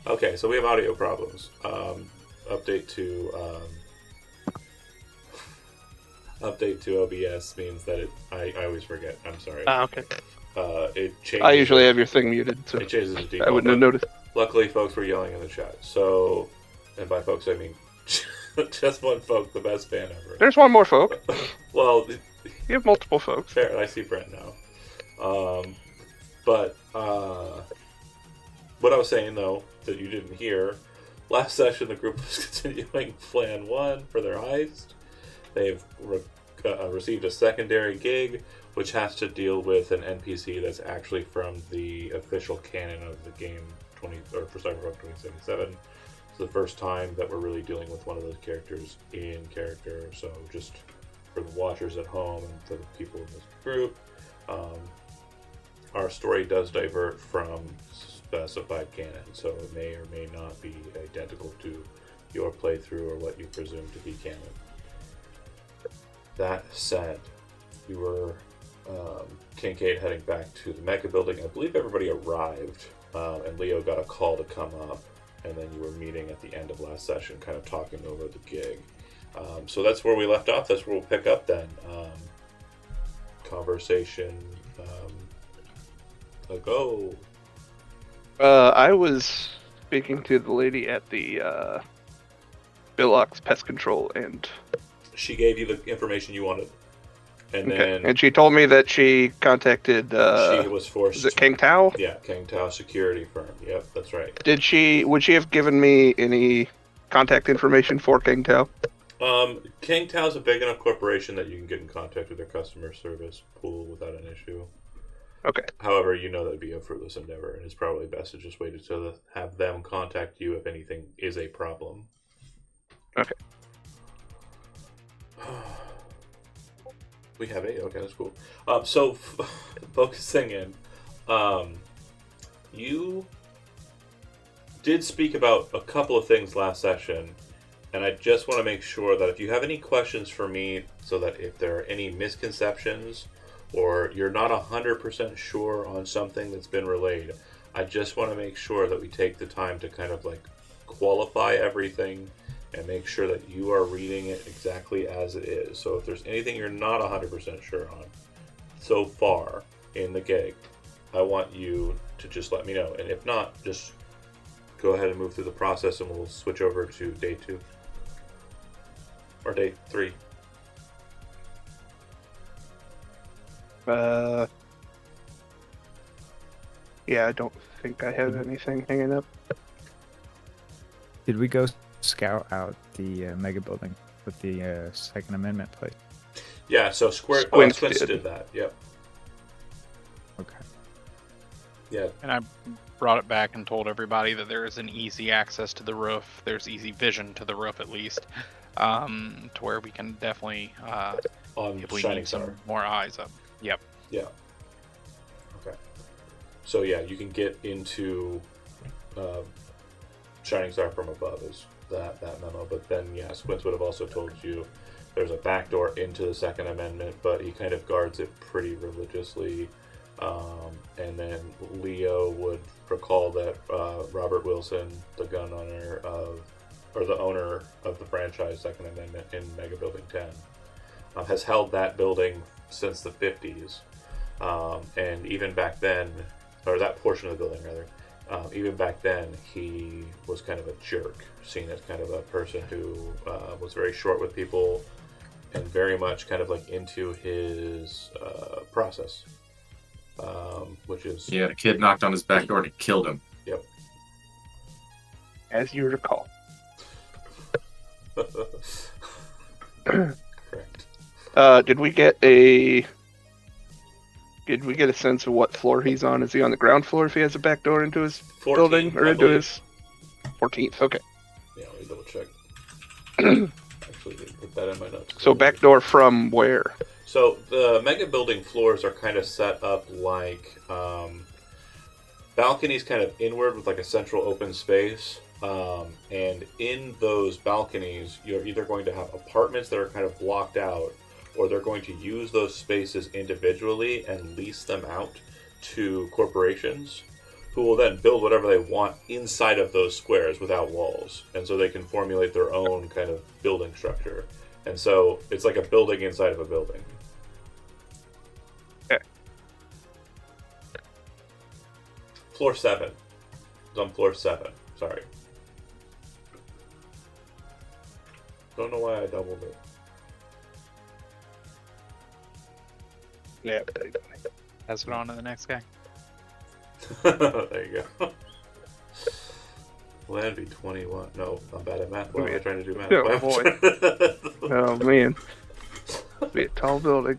Okay, so we have audio problems. Update to update to OBS means that I always forget. I'm sorry. Okay. It changes. I usually have your thing muted, so it changes the default. I wouldn't have noticed. Luckily, folks were yelling in the chat. So, and by folks I mean just one folk, the best fan ever. There's one more folk. Well, You have multiple folks. fair. I see Brent now. But what I was saying though that you didn't hear, last session the group was continuing Plan 1 for their heist. They've received a secondary gig, which has to deal with an NPC that's actually from the official canon of the game for Cyberpunk 2077. It's the first time that we're really dealing with one of those characters in character. So just for the watchers at home and for the people in this group, our story does divert from specified canon, so it may or may not be identical to your playthrough or what you presume to be canon. That said, you were Kincaid heading back to the Mecha building. I believe everybody arrived, and Leo got a call to come up, and then you were meeting at the end of last session, kind of talking over the gig. So that's where we left off. That's where we'll pick up then. Conversation ago. I was speaking to the lady at the Billox Pest Control, and She gave you the information you wanted. And then and she told me that she contacted. she was forced. Is it King Tao? Yeah, King Tao Security Firm. Yep, that's right. Would she have given me any contact information for King Tao? King Tao's a big enough corporation that you can get in contact with their customer service pool without an issue. Okay. However, you know that'd be a fruitless endeavor, and it's probably best to just wait until have them contact you if anything is a problem. Okay. We have 8. Okay, that's cool. So focusing in, you did speak about a couple of things last session, and I just want to make sure that if you have any questions for me, so that if there are any misconceptions or you're not 100% sure on something that's been relayed, I just want to make sure that we take the time to kind of like qualify everything and make sure that you are reading it exactly as it is. So if there's anything you're not 100% sure on so far in the gig, I want you to just let me know. And if not, just go ahead and move through the process and we'll switch over to day 2. Or day 3. Yeah, I don't think I have anything hanging up. Did we go scout out the mega building with the Second Amendment plate? Yeah, so Squints did that. Yep. Okay. Yeah. And I brought it back and told everybody that there is an easy access to the roof. There's easy vision to the roof, at least, to where we can definitely, On if we Shining need Star. some more eyes up. Yep. Yeah. Okay. So yeah, you can get into Shining Star from above is that memo. But then yeah, Squints would have also told you there's a back door into the Second Amendment, but he kind of guards it pretty religiously. And then Leo would recall that Robert Wilson, the gun owner or the owner of the franchise Second Amendment in Mega Building 10, has held that building since the 50s. And even back then, or that portion of the building rather, even back then, he was kind of a jerk, seen as kind of a person who was very short with people and very much kind of like into his process. Which is... Yeah, a kid knocked on his back door and it killed him. Yep. As you recall. Correct. Did we get a sense of what floor he's on? Is he on the ground floor if he has a back door into his 14th, building, or I into believe. his 14th? Okay. Yeah, let me double check. Actually, didn't put that in my notes. So back door from where? So the mega building floors are kind of set up like balconies kind of inward with like a central open space. And in those balconies, you're either going to have apartments that are kind of blocked out, or they're going to use those spaces individually and lease them out to corporations who will then build whatever they want inside of those squares without walls. And so they can formulate their own kind of building structure. And so it's like a building inside of a building. Okay. Floor 7. It's on floor 7. Sorry. Don't know why I doubled it. Yeah. Pass it on to the next guy. There you go. Well, that'd be 21. No, I'm bad at math. Why am I trying to do math? Oh, boy. Oh, man. Be a tall building.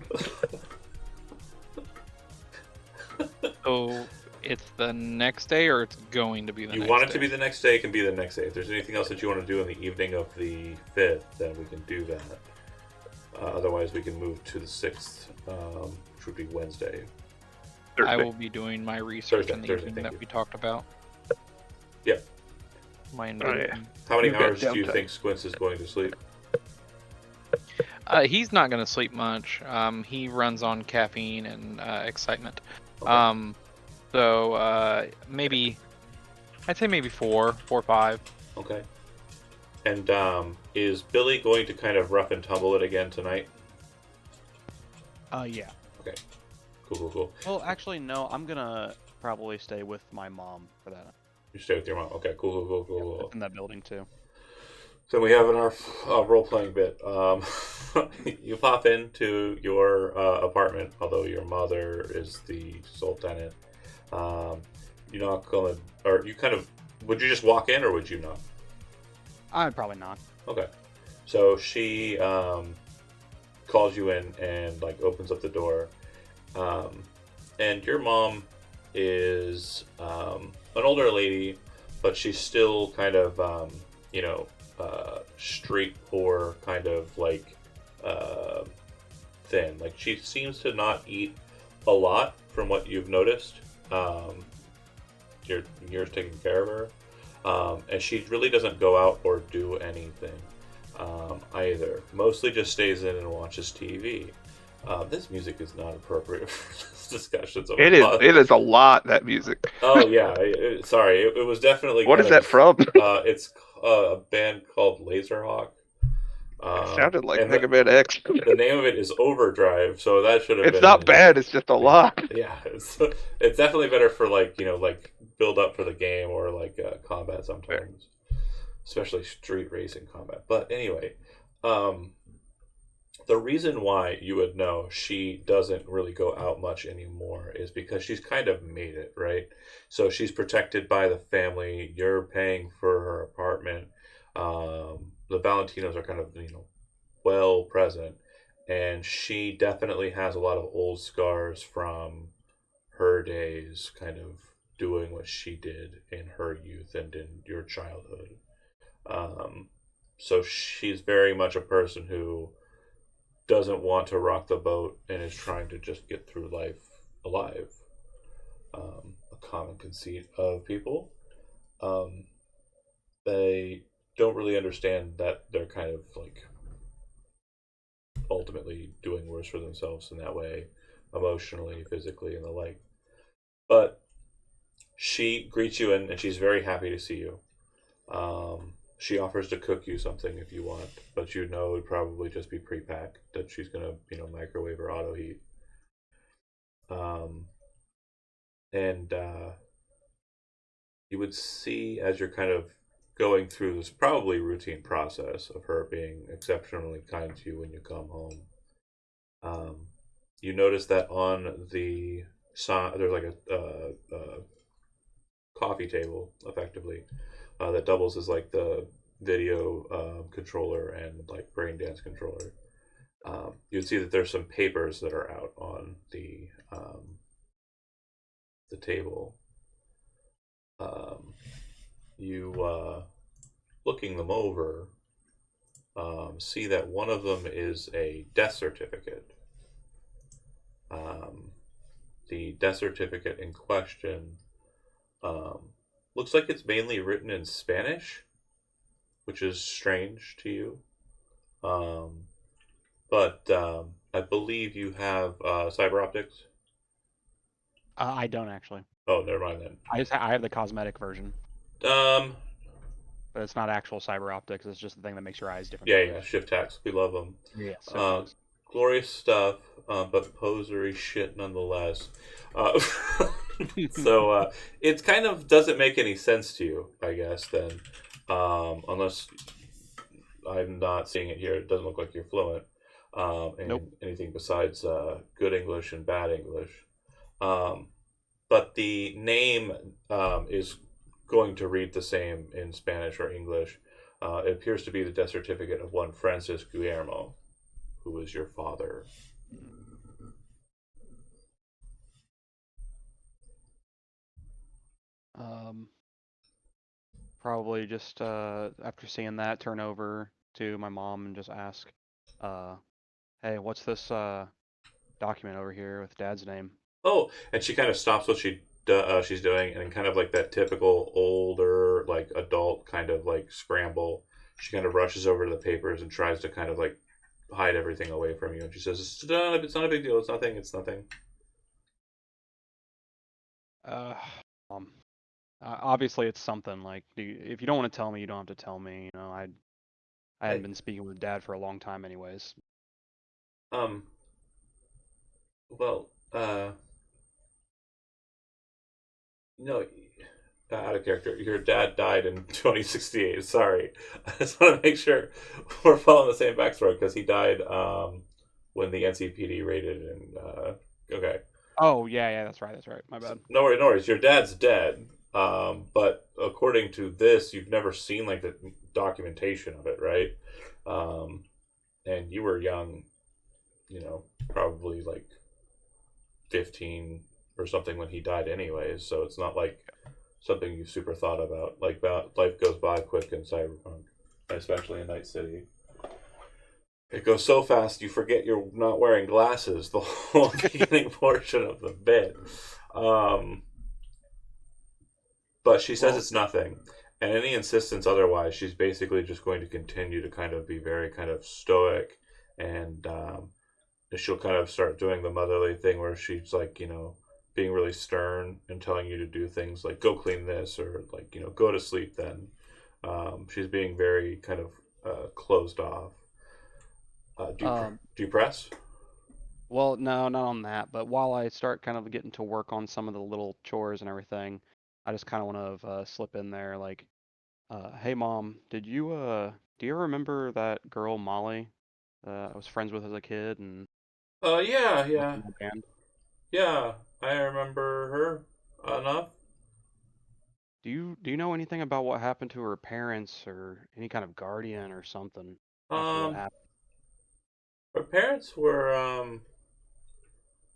So it's the next day, or it's going to be the You next want it day? to be the next day, it can be the next day. If there's anything else that you want to do in the evening of the 5th, then we can do that. Otherwise, we can move to the 6th, which would be Wednesday. Thursday. I will be doing my research in the Thursday, evening thank that you. we talked about. Yep. My yeah. How many You've got hours do you downtime. think Squints is going to sleep? He's not going to sleep much. He runs on caffeine and excitement. Okay. So maybe, I'd say maybe 4 or 5. Okay. And is Billy going to kind of rough and tumble it again tonight? Yeah. Cool. Well, actually, no. I'm gonna probably stay with my mom for that. You stay with your mom. Okay, cool. In that building too. So we have in our role-playing bit, you pop into your apartment, although your mother is the sole tenant. You knock on the, or you kind of, would you just walk in or would you knock? I'd probably not. Okay. So she calls you in and like opens up the door. And your mom is an older lady, but she's still kind of, street poor, kind of like thin. Like she seems to not eat a lot from what you've noticed. You're taking care of her. And she really doesn't go out or do anything either. Mostly just stays in and watches TV. This music is not appropriate for this discussion. So It is a lot, that music. Oh yeah, sorry. It was definitely. What is that from? It's a band called Laserhawk. It sounded like and Mega Man X. the name of it is Overdrive, so that should have been. It's not bad, it's just a lot. Yeah, it's definitely better for like build up for the game or like combat sometimes, especially street racing combat. But anyway, the reason why you would know she doesn't really go out much anymore is because she's kind of made it, right? So she's protected by the family. You're paying for her apartment. The Valentinos are kind of, well present. And she definitely has a lot of old scars from her days, kind of doing what she did in her youth and in your childhood. So she's very much a person who doesn't want to rock the boat and is trying to just get through life alive. A common conceit of people. They don't really understand that they're kind of like ultimately doing worse for themselves in that way, emotionally, physically, and the like. But she greets you and she's very happy to see you. She offers to cook you something if you want, but it would probably just be pre-packed, that she's gonna, microwave or auto heat. And you would see as you're kind of going through this probably routine process of her being exceptionally kind to you when you come home. You notice that on the side there's like a coffee table, effectively, that doubles as like the video controller and like brain dance controller. You'd see that there's some papers that are out on the table. You looking them over, see that one of them is a death certificate. The death certificate in question looks like it's mainly written in Spanish, which is strange to you. But I believe you have cyber optics. I don't actually. Oh, never mind then. I have the cosmetic version, Um, but it's not actual cyber optics. It's just the thing that makes your eyes different yeah, colors. yeah, shift hacks. We love them. Yeah, so Uh, nice. glorious stuff, but posery shit nonetheless. Uh, so it kind of doesn't make any sense to you, I guess, then. Unless I'm not seeing it here. It doesn't look like you're fluent Nope. in anything besides good English and bad English. Um, but the name is going to read the same in Spanish or English. It appears to be the death certificate of one Francis Guillermo, who was your father. Um, Probably just after seeing that, turn over to my mom and just ask, uh, "Hey, what's this document over here with Dad's name?" Oh, and she kind of stops what she's doing, and kind of like that typical older like adult kind of like scramble. She kind of rushes over to the papers and tries to kind of like hide everything away from you. And she says, it's not a big deal. It's nothing. It's nothing." Uh, um, Obviously it's something like, if you don't want to tell me, you don't have to tell me. I hadn't I, been speaking with Dad for a long time, anyways. um, well, no, out of character. Your dad died in 2068. Sorry. I just want to make sure we're following the same backstory because he died when the NCPD raided. And okay. Oh yeah, that's right, that's right. My So, bad. no worries, no worries. Your dad's dead. But according to this, you've never seen like the documentation of it, right? Um, and you were young, probably like 15 or something when he died, anyways. So it's not like something you super thought about. Like life goes by quick in Cyberpunk, especially in Night City. It goes so fast you forget you're not wearing glasses the whole beginning portion of the bit. Um, but she says Well, it's nothing. And any insistence otherwise, she's basically just going to continue to kind of be very kind of stoic, and she'll kind of start doing the motherly thing where she's like, being really stern and telling you to do things like go clean this or like, go to sleep then. She's being very kind of closed off. um, Do you press? well, no, not on that. But while I start kind of getting to work on some of the little chores and everything, I just kind of want to slip in there, like, "Hey, Mom, do you remember that girl Molly? I was friends with as a kid and Yeah, was yeah, in my band. yeah. I remember her enough. Do you know anything about what happened to her parents or any kind of guardian or something after what Um, happened?" her parents were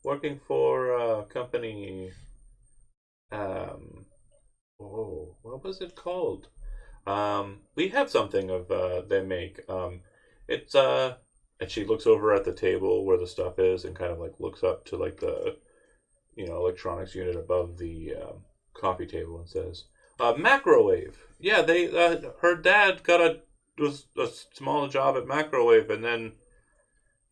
working for a company. Um, oh, what was it called? We have something of they make. It's and she looks over at the table where the stuff is and kind of like looks up to like the electronics unit above the coffee table and says, "Macrowave." Yeah, they her dad got was a small job at Macrowave, and then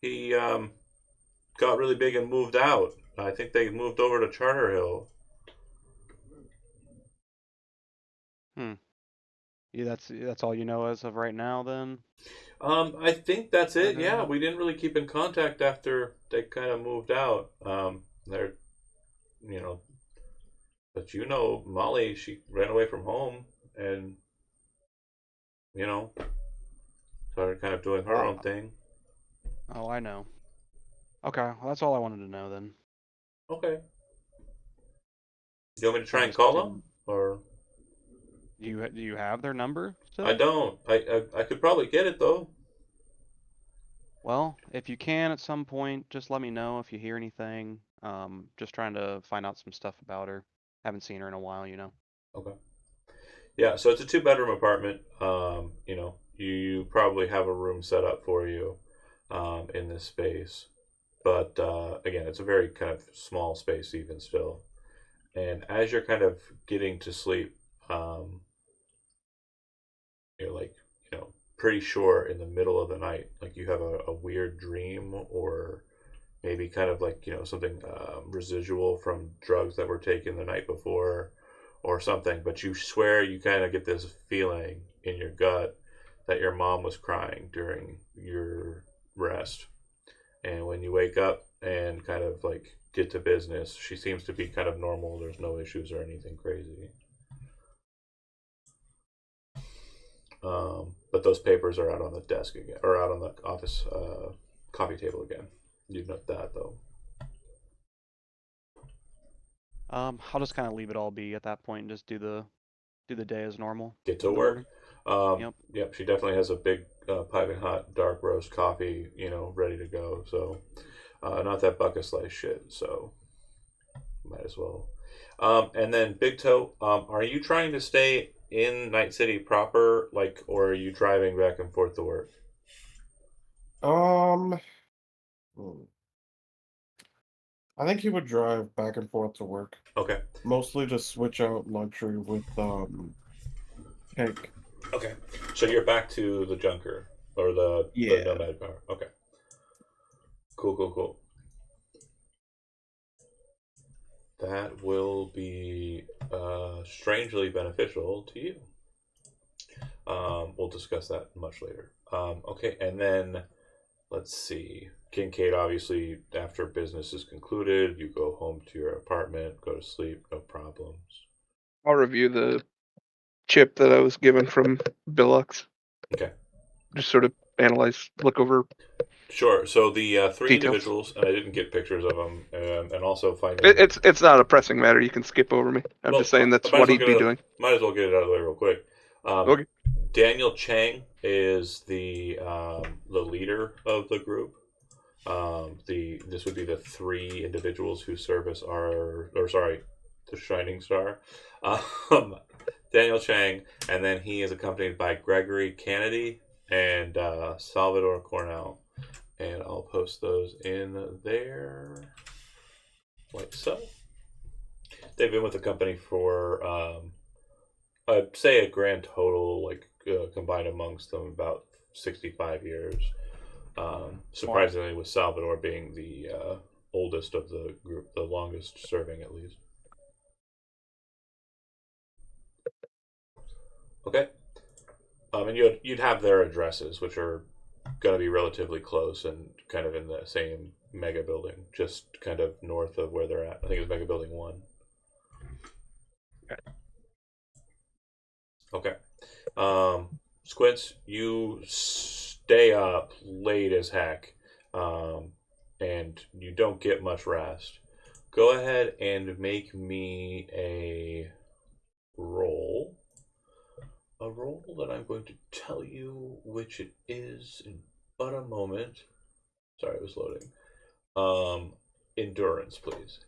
he got really big and moved out. I think they moved over to Charter Hill. Hmm. Yeah, that's all you know as of right now, then. I think that's I it. know Yeah, about. we didn't really keep in contact after they kind of moved out. They're, you know, but Molly, she ran away from home and you know started kind of doing her Oh, own thing. oh, I know. Okay, well, that's all I wanted to know then. Okay, you want me to I try and just call them, didn't. or Do you have their number I still? don't. I could probably get it though. Well, if you can at some point, just let me know if you hear anything. Just trying to find out some stuff about her. Haven't seen her in a while. Okay. Yeah, so it's a two-bedroom apartment. You probably have a room set up for you in this space. But again, it's a very kind of small space, even still. And as you're kind of getting to sleep, um, you're like, pretty sure in the middle of the night, like you have a weird dream or maybe kind of like something residual from drugs that were taken the night before or something, but you swear you kind of get this feeling in your gut that your mom was crying during your rest. And when you wake up and kind of like get to business, she seems to be kind of normal. There's no issues or anything crazy. But those papers are out on the desk again, or out on the office coffee table again. You note that though. I'll just kind of leave it all be at that point and just do the day as normal. Get to in the work. morning. Yep. Yep, she definitely has a big piping hot dark roast coffee, ready to go. So, not that bucket slice shit. So, might as well. And then Big Toe, are you trying to stay in Night City proper, like, or are you driving back and forth to work? Um, hmm. I think he would drive back and forth to work, Okay. mostly to switch out luxury with Hank. Okay. So you're back to the Junker or the Yeah. Nomad car. Okay. Cool. That will be strangely beneficial to you. We'll discuss that much later. Okay, and then let's see. Kincaid, obviously, after business is concluded, you go home to your apartment, go to sleep, no problems. I'll review the chip that I was given from Billux. Okay. Just sort of analyze, look over. Sure. So the three Details. individuals, and I didn't get pictures of them, and also finding It's not a pressing matter. You can skip over me. I'm just saying that's what he'd be doing. Might as well get it out of the way real quick. Okay. Daniel Chang is the leader of the group. This would be the three individuals who service the Shining Star. Daniel Chang, and then he is accompanied by Gregory Kennedy and Salvador Cornell. And I'll post those in there, like so. They've been with the company for, I'd say a grand total, like combined amongst them, about 65 years. Surprisingly, with Salvador being the oldest of the group, the longest serving at least. Okay. And you'd have their addresses, which are going to be relatively close and kind of in the same mega building, just kind of north of where they're at. I think it's Mega Building 1. Okay. Squints, you stay up late as heck, and you don't get much rest. Go ahead and make me a roll. A roll that I'm going to tell you which it is in but a moment. Sorry, it was loading. Endurance, please.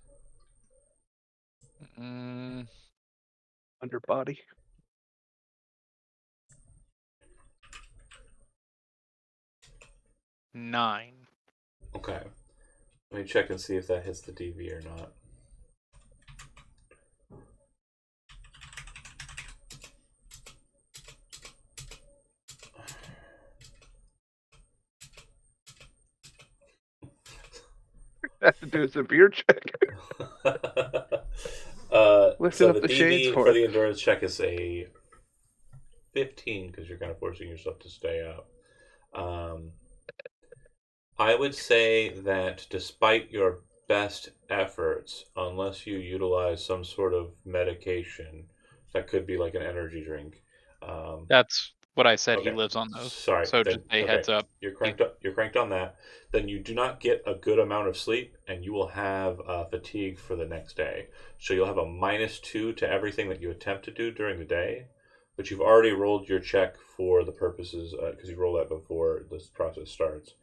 Underbody. Nine. Okay. Let me check and see if that hits the DV or not. Have to do a severe check. Lifting So up the the shades DV for for it. the endurance check is a 15 because you're kind of forcing yourself to stay up. I would say that despite your best efforts, unless you utilize some sort of medication, that could be like an energy drink. That's what I said. He Okay. lives on those. Sorry. So Then, just a okay. heads up. You're cranked up. You're cranked on that. Then you do not get a good amount of sleep, and you will have fatigue for the next day. So you'll have a -2 to everything that you attempt to do during the day. But you've already rolled your check for the purposes because you roll that before this process starts.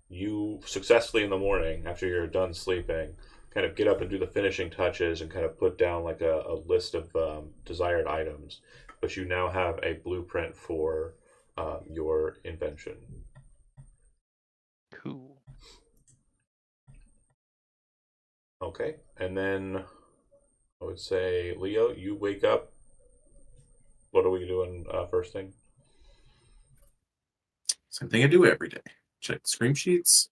You successfully in the morning after you're done sleeping kind of get up and do the finishing touches and kind of put down like a list of desired items, but you now have a blueprint for your invention. Cool. Okay, and then I would say, Leo, you wake up. What are we doing first thing? Same thing I do every day. Check the scream sheets,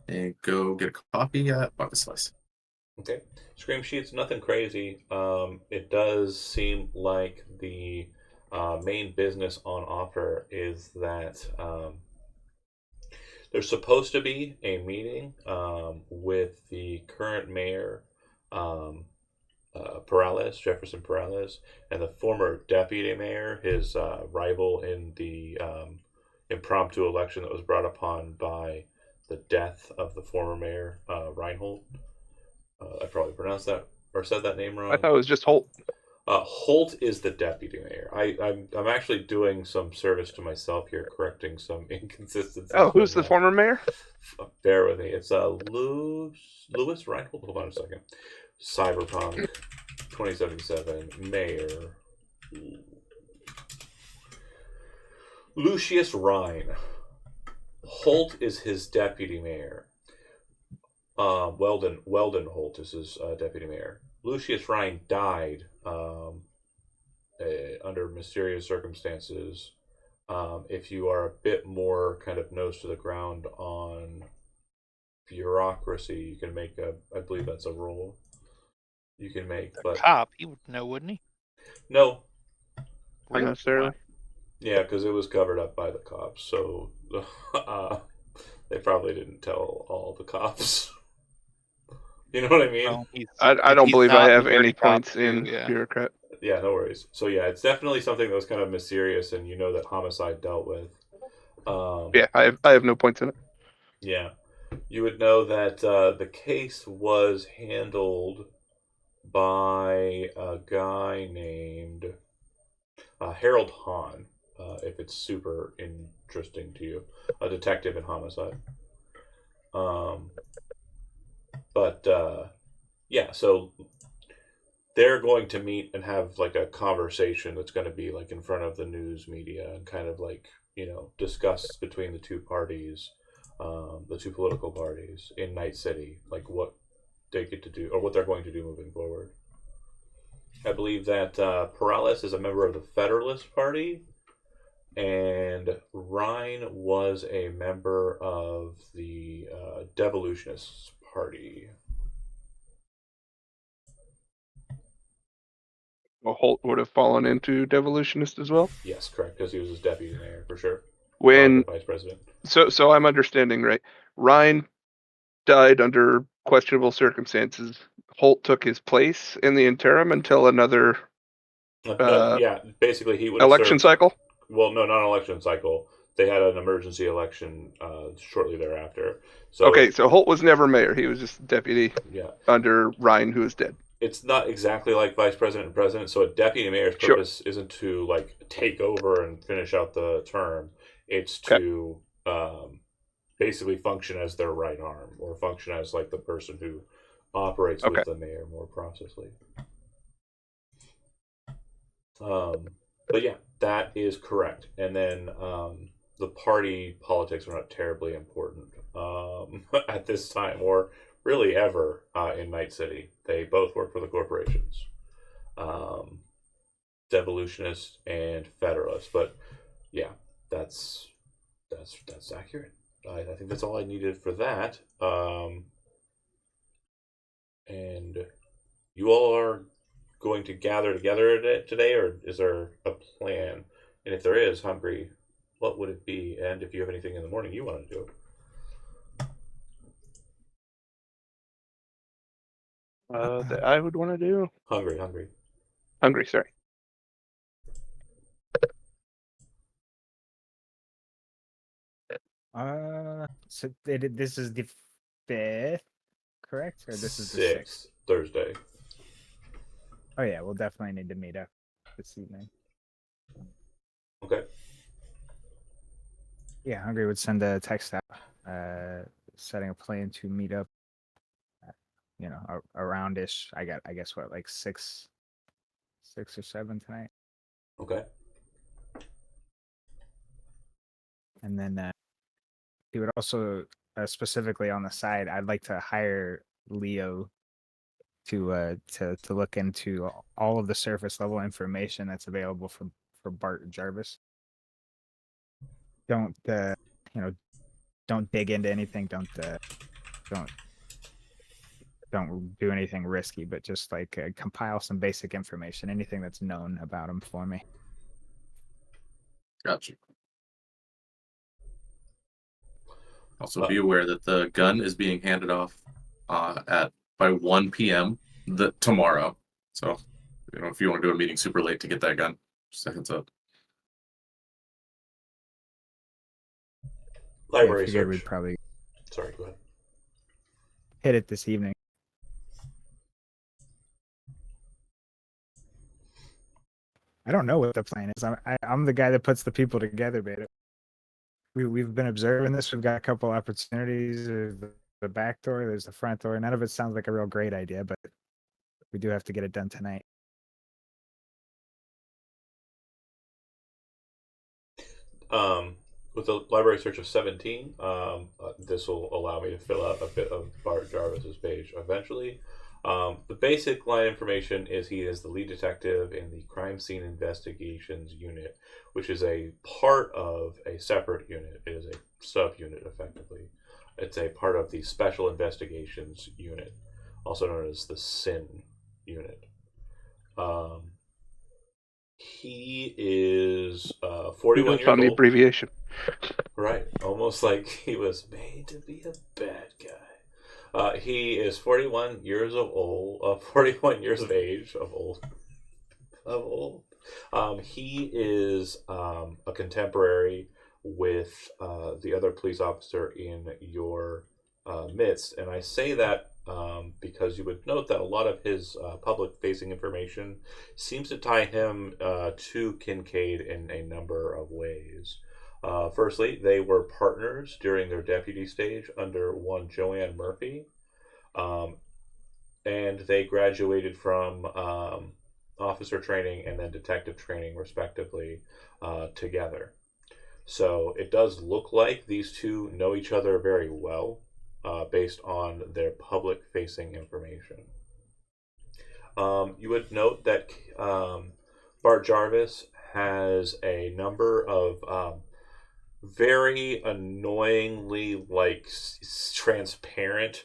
And go get a coffee at Bucket Slice. Okay. Scream sheets, nothing crazy. It does seem like the main business on offer is that there's supposed to be a meeting with the current mayor, um, Jefferson Perales, and the former deputy mayor, his rival in the impromptu election that was brought upon by the death of the former mayor, Reinhold. I probably pronounced that or said that name I wrong. thought it was just Holt. Holt is the deputy mayor. I'm actually doing some service to myself here, correcting some inconsistencies. Oh, who's with the former mayor? Bear with me. It's Lewis Reinhold. Hold on a second. Cyberpunk 2077 mayor Lucius Rhine. Holt is his deputy mayor. Weldon Holt is his deputy mayor. Lucius Rhine died under mysterious circumstances. If you are a bit more kind of nose to the ground on bureaucracy, you can make I believe that's a role you can make. A But cop, he would know, wouldn't he? no, Not necessarily. yeah, because it was covered up by the cops, so they probably didn't tell all the cops. You know what I mean? Well, I don't he's believe I not have the dirty any cop points too, in yeah. bureaucrat. Yeah, no worries. So yeah, it's definitely something that was kind of mysterious, and you know that homicide dealt with. Yeah, I have no points in it. Yeah, you would know that the case was handled by a guy named Harold Hahn. If it's super interesting to you, a detective in homicide. Um, but yeah, so they're going to meet and have like a conversation that's going to be like in front of the news media and kind of like discuss between the two parties, the two political parties in Night City, like what they get to do or what they're going to do moving forward. I believe that Perales is a member of the Federalist Party, and Rhine was a member of the Devolutionists Party. Well, Holt would have fallen into devolutionist as well. Yes, correct, because he was his deputy mayor for sure. When The vice president. so I'm understanding right. Ryan died under questionable circumstances. Holt took his place in the interim until another Yeah, basically he would have election served. cycle. Well, no, not an election cycle. They had an emergency election shortly thereafter. So Okay, so Holt was never mayor. He was just deputy yeah, under Ryan, who is dead. it's not exactly like vice president and president. So a deputy mayor's Sure. purpose isn't to like take over and finish out the term. It's Okay. to basically function as their right arm or function as like the person who operates Okay. with the mayor more processly. But yeah, that is correct. And then the party politics are not terribly important at this time, or really ever in Night City. They both work for the corporations, devolutionists and federalists. But yeah, that's accurate. I think that's all I needed for that. And you all are going to gather together today, or is there a plan? And if there is, Hungry, what would it be? And if you have anything in the morning you want to do? That I would want to do. Hungry. Hungry, sorry. So this is the 5th, correct? Or this is the 6th? Thursday. Oh yeah, we'll definitely need to meet up this evening. Okay. Yeah, Hungry would send a text out, setting a plan to meet up. Aroundish. I guess what, like 6 or 7 tonight, Okay. and then he would also specifically on the side. I'd like to hire Leo to look into all of the surface level information that's available for Bart Jarvis. Don't don't dig into anything. Don't don't do anything risky, but just like compile some basic information, anything that's known about him for me. Gotcha. Also, be aware that the gun is being handed off at by 1 p.m. tomorrow. So, if you want to do a meeting super late to get that gun, just a heads up. Library I figured search. we'd probably Sorry, go ahead. hit it this evening. I don't know what the plan is. I'm the guy that puts the people together, beta. We've been observing this. We've got a couple opportunities. There's the back door. There's the front door. None of it sounds like a real great idea, but we do have to get it done tonight. With a library search of 17, this will allow me to fill out a bit of Bart Jarvis's page eventually. The basic line information is he is the lead detective in the crime scene investigations unit, which is a part of a separate unit. It is a subunit, effectively. It's a part of the special investigations unit, also known as the SIN unit. He is 41 years on the old. abbreviation. Right, almost like he was made to be a bad guy. He is 41 years of old, 41 years of age, of old. He is a contemporary with the other police officer in your midst, and I say that because you would note that a lot of his public-facing information seems to tie him to Kincaid in a number of ways. Firstly, they were partners during their deputy stage under one Joanne Murphy, and they graduated from officer training and then detective training, respectively, together. So it does look like these two know each other very well, based on their public-facing information. You would note that Bart Jarvis has a number of very annoyingly transparent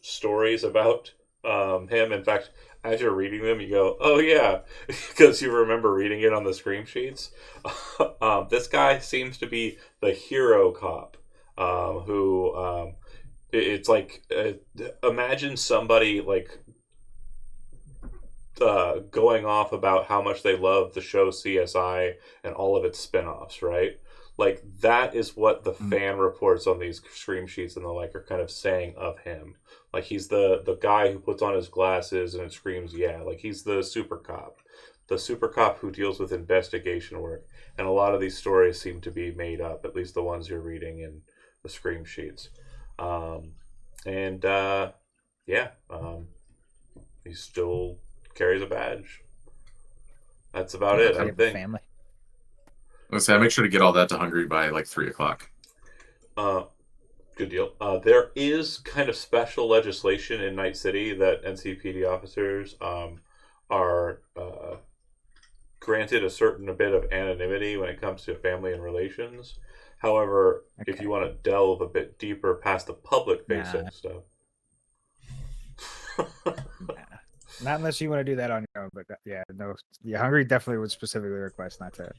stories about him. In fact, as you're reading them, you go, "Oh yeah," because you remember reading it on the scream sheets. This guy seems to be the hero cop, who it's like imagine somebody going off about how much they love the show CSI and all of its spin-offs, right? Like that is what the fan reports on these scream sheets and the like are kind of saying of him. Like he's the guy who puts on his glasses and it screams, yeah. Like he's the super cop. The super cop who deals with investigation work. And a lot of these stories seem to be made up, at least the ones you're reading in the scream sheets. He still carries a badge. That's about it, I I have a think. family. Let's say I make sure to get all that to Hungary by like 3 o'clock. Good deal. There is kind of special legislation in Night City that NCPD officers are granted a certain bit of anonymity when it comes to family and relations. However, if Okay. you want to delve a bit deeper past the public facing stuff. Not unless you want to do that on your own, but Hungary definitely would specifically request not to.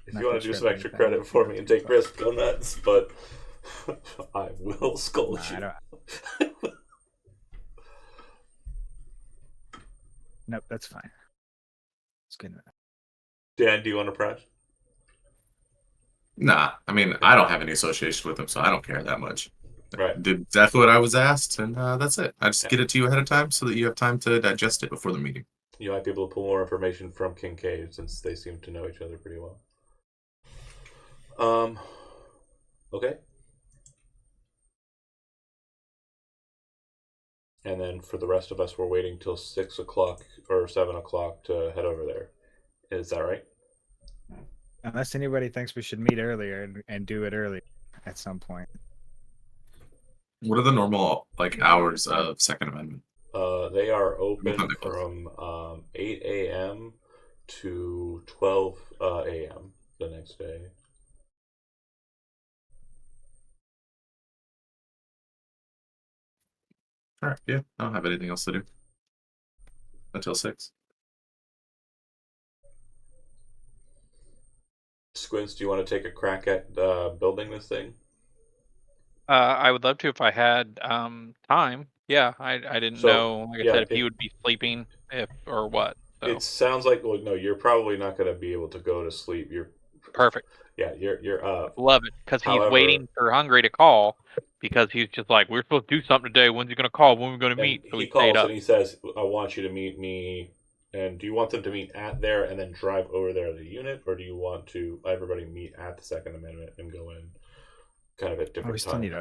If you want to do some extra credit for me and take risks, go nuts, but I will scold you. Nope, that's fine. It's good enough. Dan, do you want to press? Nah, I mean, I don't have any association with him, so I don't care that much. Right. Did exactly what I was asked, and that's it. I just get it to you ahead of time so that you have time to digest it before the meeting. You might be able to pull more information from Kincaid since they seem to know each other pretty well. Okay. And then for the rest of us, we're waiting till 6 o'clock or 7 o'clock to head over there. Is that right? Unless anybody thinks we should meet earlier and do it early at some point. What are the normal hours of Second Amendment? They are open from 8 a.m. to 12 a.m. the next day. All right. Yeah, I don't have anything else to do until 6. Squints, do you want to take a crack at building this thing? I would love to if I had time. Yeah, I didn't So, know. Like I yeah, said, if he would be sleeping, if or what. So It sounds like, well, no, you're probably not going to be able to go to sleep. perfect. Yeah, you're up. Love it because he's However, waiting for Hungry to call because he's just like, we're supposed to do something today. When's he gonna call? When are we gonna and meet? So he he stayed calls up. and he says, "I want you to meet me." And do you want them to meet at there and then drive over there as a unit, or do you want to everybody meet at the Second Amendment and go in kind of at We different still times? need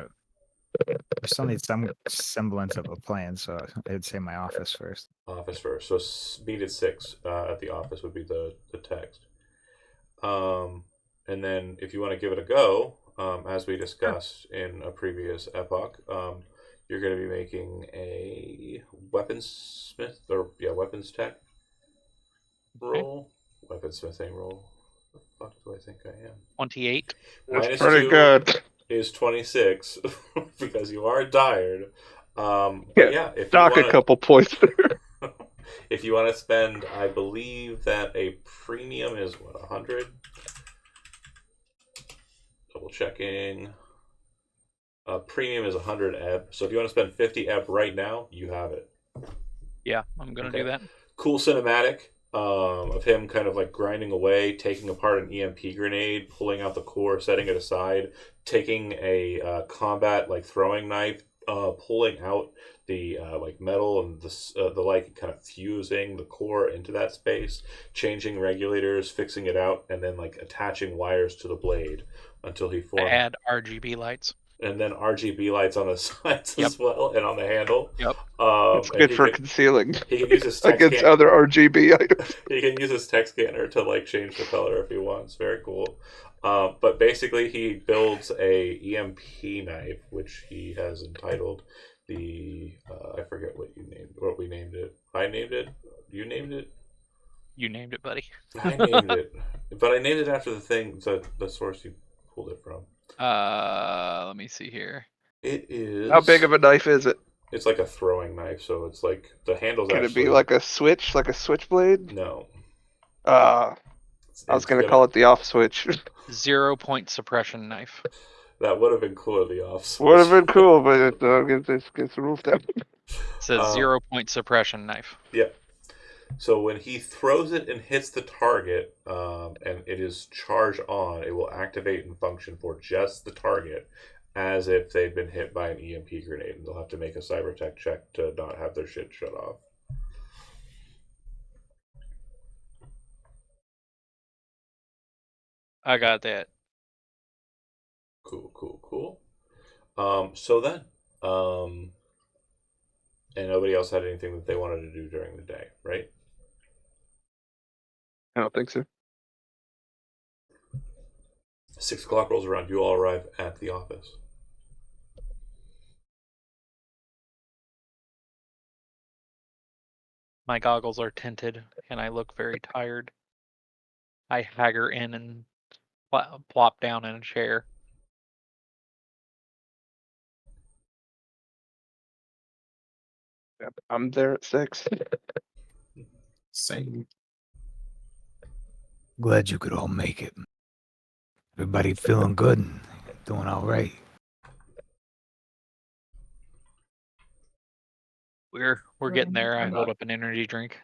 we still need some semblance of a plan, so I'd say my office first. Office first. So meet at 6 at the office would be the text. And then if you want to give it a go, as we discussed in a previous epoch, you're going to be making a weaponsmith weapons tech roll, weaponsmithing roll. What the fuck do I think I am? 28. That's Minus pretty 2 good. is 26 because you are tired. But Yeah, if you dock want a couple points there. if you want to spend, I believe that a premium is what, 100. Double checking. Premium is 100 ebb. So if you want to spend 50 ebb right now, you have it. Yeah, I'm gonna do that. Cool cinematic of him kind of like grinding away, taking apart an EMP grenade, pulling out the core, setting it aside, taking a combat like throwing knife, pulling out the like metal and the like, kind of fusing the core into that space, changing regulators, fixing it out, and then like attaching wires to the blade until he formed. Add RGB lights. And then RGB lights on the sides Yep. as well, and on the handle. Yep. It's good for concealing he can use his text against other RGB items. He can use his text scanner to like change the color if he wants. Very cool. But basically, he builds a EMP knife, which he has entitled the I forget what we named it. I named it. You named it. You named it, buddy. I named it, but I named it after the source you pulled it from. Let me see here. It is. How big of a knife is it? It's like a throwing knife, so it's like the handle's Can actually. it be like a switchblade? No. I was gonna call it the off switch. 0 point suppression knife. That would have been cool at the off. Would have been cool, but it gets the rules down. It says 0 point suppression knife. Yeah. So when he throws it and hits the target, and it is charged on, it will activate and function for just the target, as if they've been hit by an EMP grenade, and they'll have to make a cybertech check to not have their shit shut off. I got that. Cool. So then, and nobody else had anything that they wanted to do during the day, right? I don't think so. 6 o'clock rolls around. You all arrive at the office. My goggles are tinted, and I look very tired. I hagger in and plop down in a chair. Yep, I'm there at 6. Same. Glad you could all make it. Everybody feeling good and doing all right. We're getting there. I hold up an energy drink.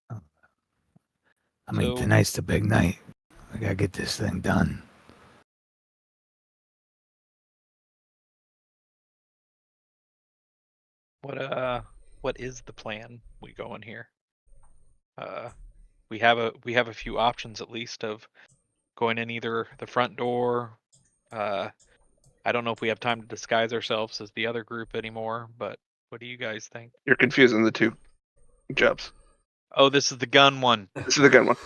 I mean, So- tonight's the big night. I gotta get this thing done. What is the plan we go in here? We have a few options at least of going in either the front door. I don't know if we have time to disguise ourselves as the other group anymore, but what do you guys think? You're confusing the two jobs. Oh, this is the gun one. This is the good one.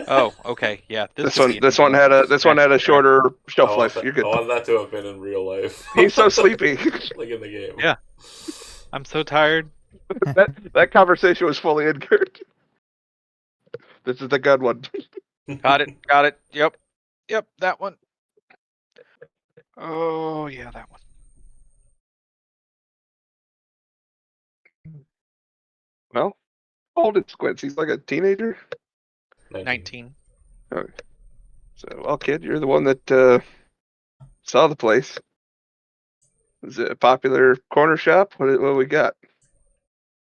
Oh, okay, yeah. This one had a shorter shelf life. You're good. I want that to have been in real life. He's so sleepy. Like in the game. Yeah. I'm so tired. that conversation was fully incurred. This is the good one. Got it. Yep, that one. Oh yeah, that one. Well, how old is Squints? He's like a teenager. 19. Okay. So, well, kid, you're the one that saw the place. Is it a popular corner shop? What we got?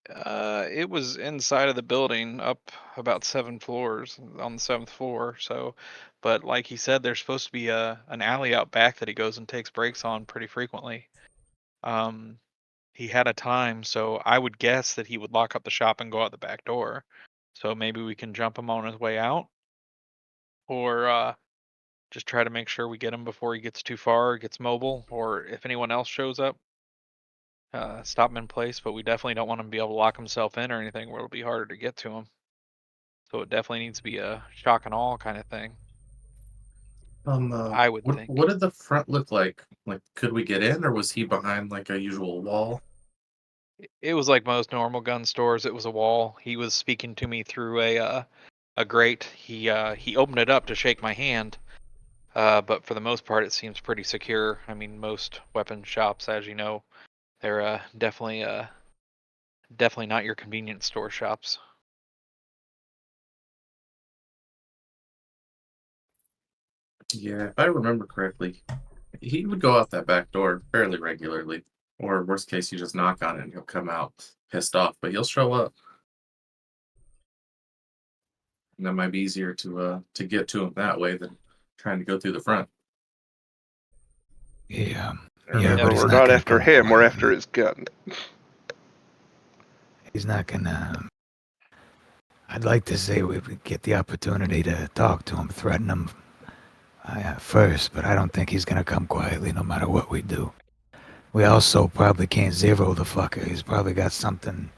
It was inside of the building, up about 7 floors on the 7th floor. So, but like he said, there's supposed to be an alley out back that he goes and takes breaks on pretty frequently. He had a time, so I would guess that he would lock up the shop and go out the back door. So maybe we can jump him on his way out, or just try to make sure we get him before he gets too far, or gets mobile, or if anyone else shows up, stop him in place. But we definitely don't want him to be able to lock himself in or anything where it'll be harder to get to him. So it definitely needs to be a shock and awe kind of thing. I would think. What did the front look like? Like, could we get in, or was he behind like a usual wall? It was like most normal gun stores. It was a wall. He was speaking to me through a grate. He opened it up to shake my hand. But for the most part, it seems pretty secure. I mean, most weapon shops, as you know, they're definitely not your convenience store shops. Yeah, if I remember correctly, he would go out that back door fairly regularly. Or worst case, you just knock on it and he'll come out pissed off, but he'll show up. And that might be easier to get to him that way than trying to go through the front. Yeah. Remember, but he's we're not not gonna after come him. We're quietly. after his gun. He's not gonna. I'd like to say we would get the opportunity to talk to him, threaten him first, but I don't think he's gonna come quietly no matter what we do. We also probably can't zero the fucker. He's probably got something,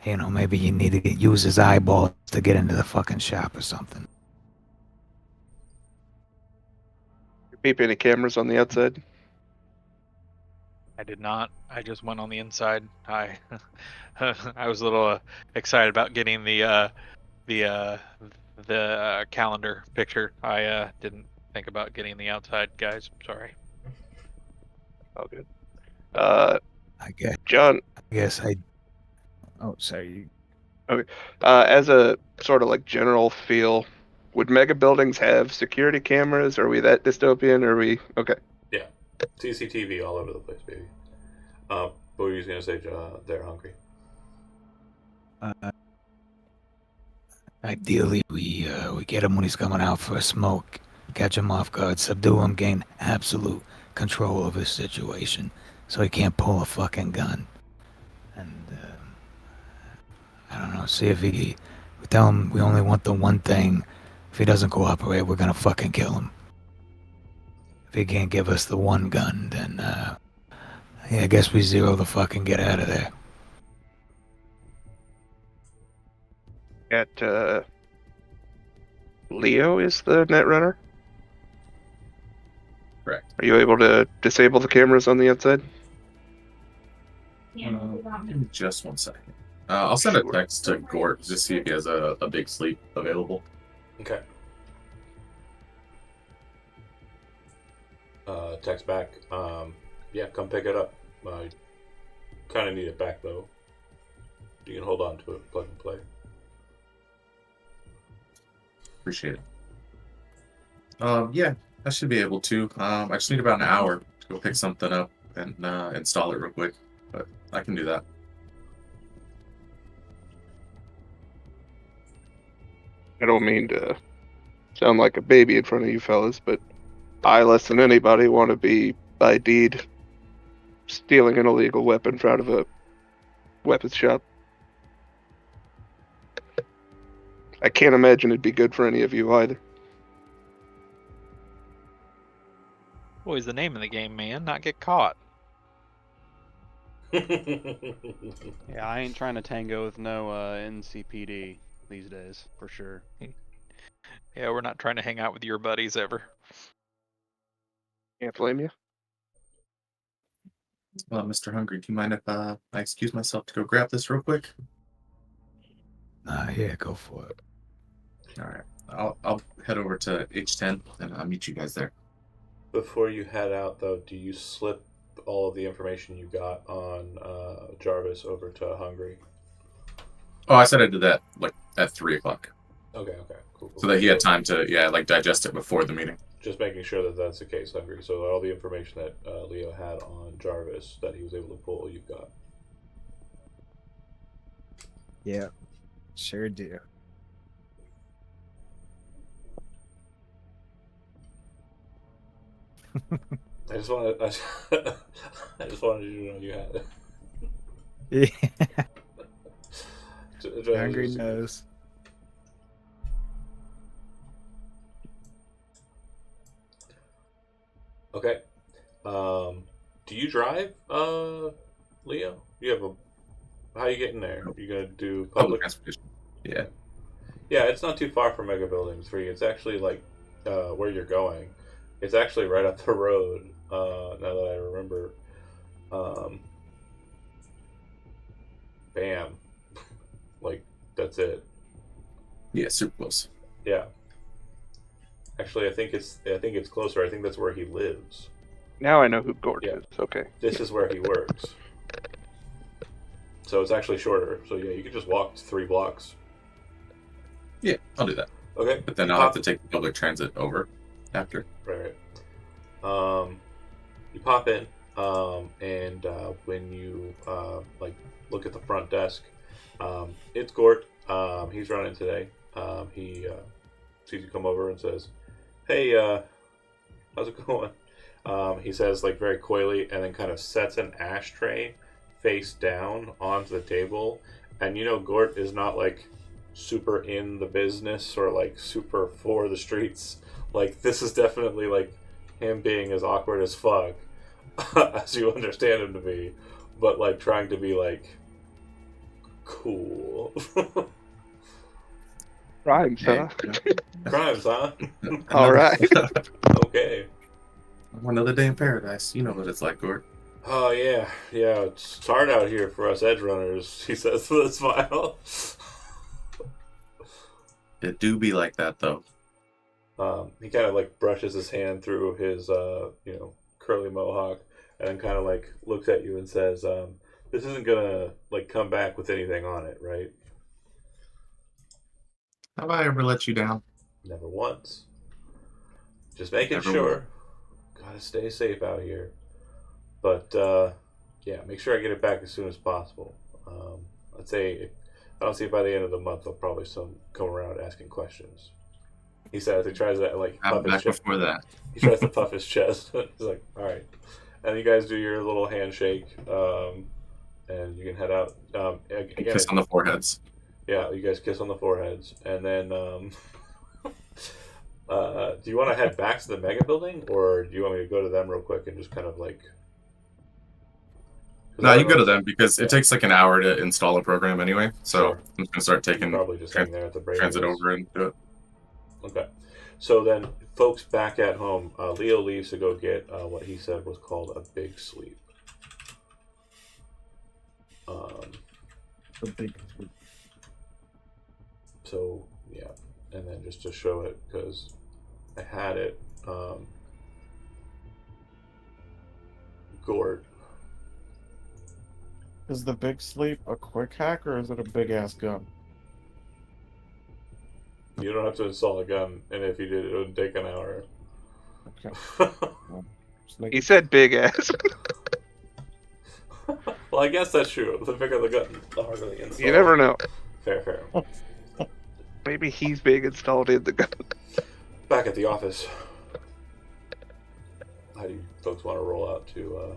maybe you need to use his eyeballs to get into the fucking shop or something. Peep any cameras on the outside? I did not. I just went on the inside. I was a little excited about getting the calendar picture. I didn't think about getting the outside, guys. Sorry. Oh, good. I guess. John, Oh, sorry. as a sort of like general feel, would mega buildings have security cameras? Are we that dystopian? Or are we okay? Yeah, CCTV all over the place, baby. What were you gonna say? They're hungry. Ideally, we get him when he's coming out for a smoke, catch him off guard, subdue him, gain absolute control of his situation, so he can't pull a fucking gun. And I don't know. See if we tell him we only want the one thing. If he doesn't cooperate, we're gonna fucking kill him. If he can't give us the one gun, then yeah, I guess we zero the fuck and get out of there. Leo is the net runner. Correct. Are you able to disable the cameras on the outside? Give me just 1 second. I'll send a text to Gort just see if he has a big sleep available. Okay. Text back. Yeah, come pick it up. I kind of need it back though. You can hold on to it, plug and play. Appreciate it. Yeah, I should be able to. I just need about an hour to go pick something up and install it real quick, but I can do that. I don't mean to sound like a baby in front of you fellas, but I, less than anybody, want to be ID'd stealing an illegal weapon out of a weapons shop. I can't imagine it'd be good for any of you either. Always the name of the game, man. Not get caught. Yeah, I ain't trying to tango with no NCPD these days, for sure. Yeah, we're not trying to hang out with your buddies ever. Can't blame you. Mr. Hungry, do you mind if I excuse myself to go grab this real quick? Yeah, go for it. All right, I'll head over to H10 and I'll meet you guys there. Before you head out, though, do you slip all of the information you got on Jarvis over to Hungry? Oh, I said I did that like at 3 o'clock, Okay, cool. so that he had time to digest it before the meeting. Just making sure that that's the case, Hungry. So all the information that Leo had on Jarvis that he was able to pull, you've got. Yeah, sure do. I just wanted, I just wanted you to know you had it. Yeah, Just- Hungry knows. Okay. Do you drive, Leo? You have a. How are you getting there? You gonna do Public public? transportation. Yeah. Yeah, it's not too far from Mega Building 3. It's actually like where you're going. It's actually right up the road. Now that I remember. Bam. Like that's it. Yeah, super close. Yeah. Actually, I think it's closer. I think that's where he lives. Now I know who Gort Yeah. is. Okay. This is where he works. So it's actually shorter. So yeah, you can just walk 3 blocks. Yeah, I'll do that. Okay. But then I'll have to take the public transit over after. Right. You pop in, and when you like look at the front desk, it's Gort. He's running today. He sees you come over and says, "Hey, how's it going?" He says like very coyly, and then kind of sets an ashtray face down onto the table. And you know, Gort is not like super in the business or like super for the streets. Like this is definitely like him being as awkward as fuck as you understand him to be, but like trying to be like cool. Rhymes, huh? Crimes, huh? All right. Okay. Another day in paradise. You know what it's like, Gord. Oh yeah. It's hard out here for us edge runners. He says with a smile. It do be like that, though. He kind of like brushes his hand through his curly mohawk, and then kind of like looks at you and says, "This isn't gonna like come back with anything on it, right?" Have I ever let you down? Never once. Just making Never sure. Gotta stay safe out here. But yeah, make sure I get it back as soon as possible. I'd say if I don't see it by the end of the month, they'll probably come around asking questions. He says he tries to like I'm puff his back chest. before that. He tries to puff his chest. He's like, "All right," and you guys do your little handshake, and you can head out. Again, Kiss on the foreheads. yeah, you guys kiss on the foreheads, and then do you want to head back to the mega building, or do you want me to go to them real quick and just kind of like? No, you go to them because it takes like an hour to install a program anyway. So Sure. I'm just gonna start taking Probably just hang there at the break. transit over and do it. Okay. So then, folks back at home, Leo leaves to go get what he said was called a big sleep. The big. So, yeah. And then just to show it, because I had it, Gort. Is the big sleep a quick hack or is it a big ass gun? You don't have to install a gun, and if you did, it would take an hour. Okay. Just He making- said big ass. Well, I guess that's true. The bigger the gun, the harder the install. You never know. Fair. Maybe he's being installed in the gun. Back at the office. How do you folks want to roll out to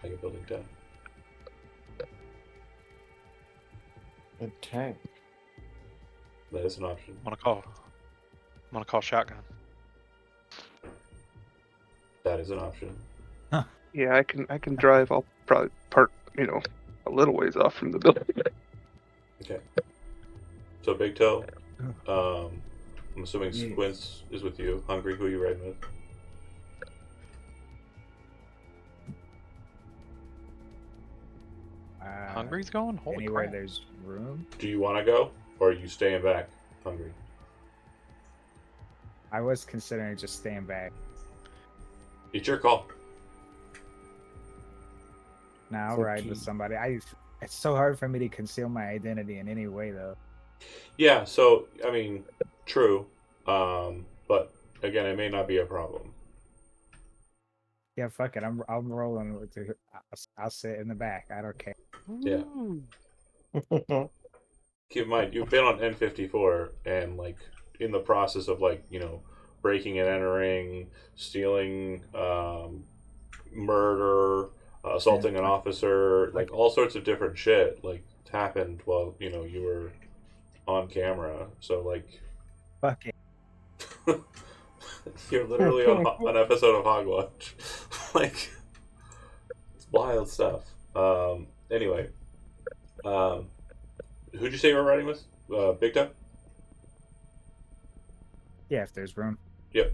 Mega Building 10? A tank. That is an option. I'm gonna call shotgun. That is an option. Yeah, I can drive. I'll probably park, a little ways off from the building. Okay. So Big Toe, I'm assuming Squints is with you. Hungry, who are you riding with? Hungry's going? Holy Anywhere crap. there's room. Do you want to go, or are you staying back, Hungry? I was considering just staying back. It's your call. Now I'll It's up ride to with you. somebody. It's so hard for me to conceal my identity in any way, though. Yeah, so I mean, true, but again, it may not be a problem. Yeah, fuck it. I'm rolling with you. I'll sit in the back. I don't care. Yeah. Keep in mind, you've been on N54 and like in the process of like breaking and entering, stealing, murder, assaulting an fuck- officer, fuck like all sorts of different shit like happened while you were on camera. So like Fuck it. you're literally on an episode of Hogwatch. Like it's wild stuff. Anyway, who'd you say you were riding with? Big Time? Yeah, if there's room. Yep.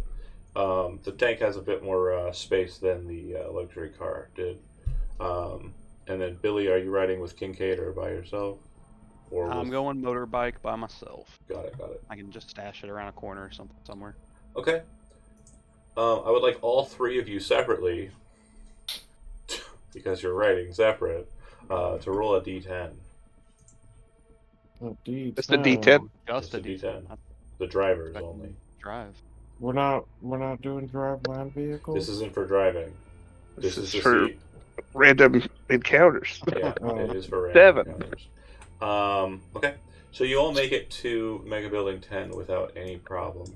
The tank has a bit more space than the luxury car did. And then Billy, are you riding with Kincaid or by yourself? Or I'm with... going motorbike by myself. Got it. I can just stash it around a corner or something somewhere. Okay. I would like all three of you separately, because you're riding separate, to roll a d10. Oh, D10. Just a D10. Just a D10. D10. The drivers Right. only. Drive. We're not doing drive land vehicles. This isn't for driving. This is to for see. random encounters. Yeah, Oh. it is for random 7. encounters. Okay, so you all make it to Mega Building 10 without any problem.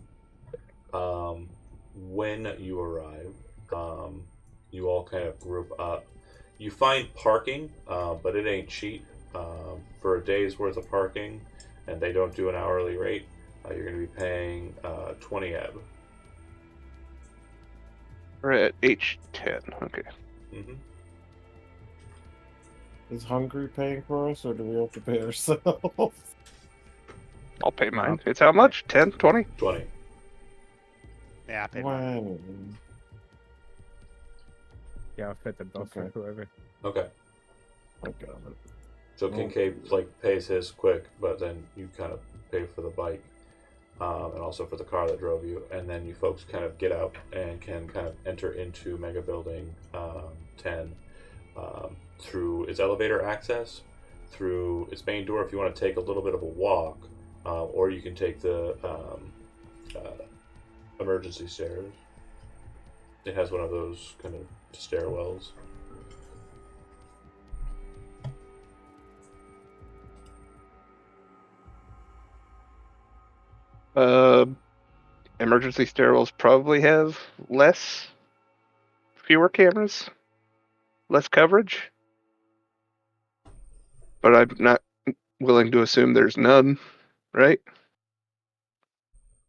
When you arrive, you all kind of group up. You find parking, but it ain't cheap. For a day's worth of parking, and they don't do an hourly rate, you're going to be paying 20 ebb. We're at H10. Okay. Mm-hmm. Is Hungry paying for us, or do we have to pay ourselves? I'll pay mine. It's how much? 10? 20? 20. Yeah, I paid mine. Wow. Yeah, I'll fit the bill for Okay. whoever. Okay. I got it. So Kincaid like pays his quick, but then you kind of pay for the bike, and also for the car that drove you, and then you folks kind of get out and can kind of enter into Mega Building 10 through its elevator access, through its main door if you want to take a little bit of a walk, or you can take the emergency stairs. It has one of those kind of stairwells. Emergency stairwells probably have fewer cameras, less coverage. But I'm not willing to assume there's none, right?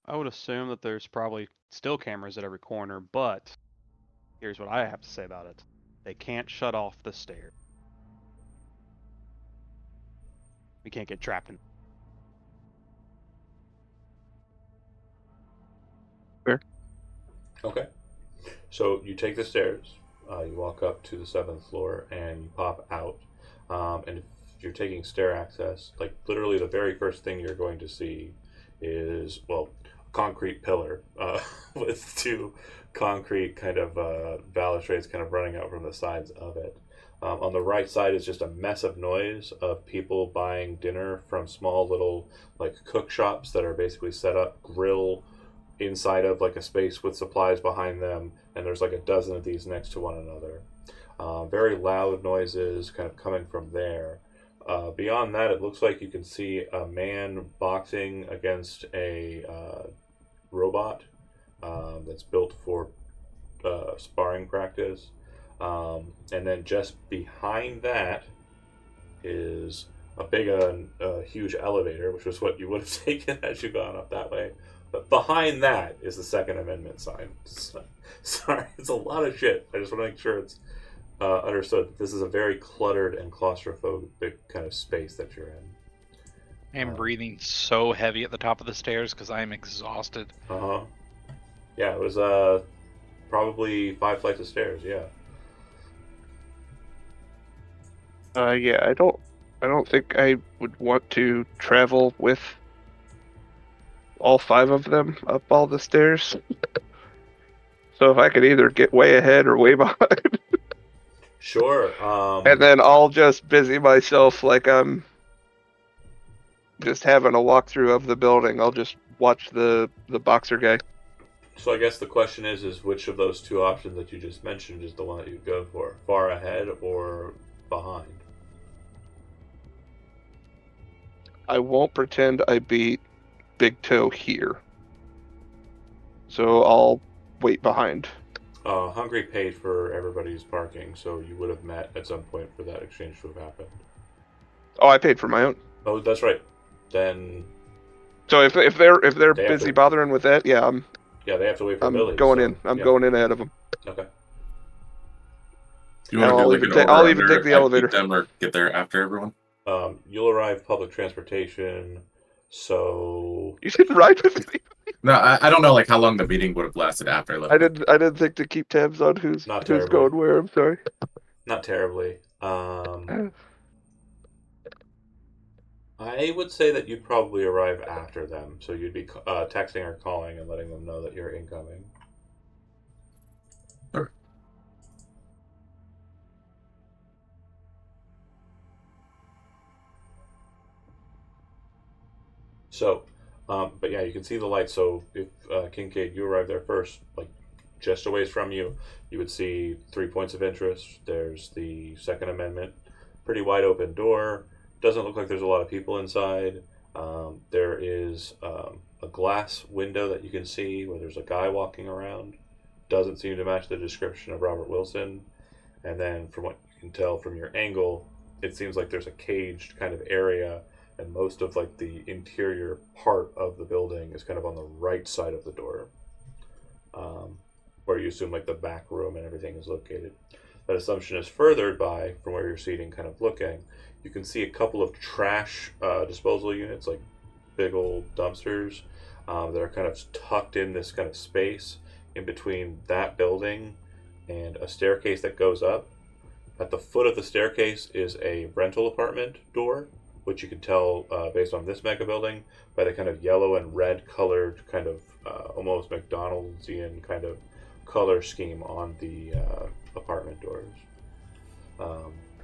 I would assume that there's probably still cameras at every corner, but here's what I have to say about it. They can't shut off the stairs. We can't get trapped in. Okay. So you take the stairs, you walk up to the 7th floor, and you pop out. And if you're taking stair access, like literally the very first thing you're going to see is, well, a concrete pillar with two concrete kind of balustrades kind of running out from the sides of it. On the right side is just a mess of noise of people buying dinner from small little like cook shops that are basically set up grill inside of like a space with supplies behind them, and there's like a dozen of these next to one another. Very loud noises kind of coming from there. Beyond that, it looks like you can see a man boxing against a robot that's built for sparring practice. And then just behind that is a big, huge elevator, which was what you would have taken had you gone up that way. But behind that is the Second Amendment sign. Sorry, it's a lot of shit. I just want to make sure it's understood that this is a very cluttered and claustrophobic kind of space that you're in. I'm breathing so heavy at the top of the stairs because I'm exhausted. Uh-huh. Yeah, it was probably 5 flights of stairs, yeah. Yeah, I don't think I would want to travel with all 5 of them up all the stairs. So if I could either get way ahead or way behind, Sure. and then I'll just busy myself like I'm just having a walkthrough of the building. I'll just watch the boxer guy. So I guess the question is which of those two options that you just mentioned is the one that you'd go for? Far ahead or behind? I won't pretend I beat Big Toe here. So I'll wait behind. Hungry paid for everybody's parking, so you would have met at some point for that exchange to have happened. Oh, I paid for my own. Oh, that's right. Then So if they're They have busy to- bothering with that, yeah, I'm they have to wait for Billy. going so, in. I'm yeah. going in ahead of them. Okay. Do you want to I'll do like even an ta- order I'll even under take the I beat elevator. them or get there after everyone? You'll arrive public transportation, so You didn't ride with me. No, I don't know like how long the meeting would have lasted after I left. I didn't think to keep tabs on who's Not who's terribly. going where. I'm sorry. not terribly. I would say that you'd probably arrive after them, so you'd be texting or calling and letting them know that you're incoming. Sure. So, but yeah, you can see the lights. So if Kincaid, you arrive there first, like just a ways from you, you would see 3 points of interest. There's the Second Amendment, pretty wide open door. Doesn't look like there's a lot of people inside. There is a glass window that you can see where there's a guy walking around. Doesn't seem to match the description of Robert Wilson. And then from what you can tell from your angle, it seems like there's a caged kind of area, and most of like the interior part of the building is kind of on the right side of the door, where you assume like the back room and everything is located. That assumption is furthered by, from where you're seating, kind of looking, you can see a couple of trash disposal units, like big old dumpsters, that are kind of tucked in this kind of space in between that building and a staircase that goes up. At the foot of the staircase is a rental apartment door, which you can tell based on this mega building by the kind of yellow and red colored kind of almost McDonald'sian kind of color scheme on the apartment doors.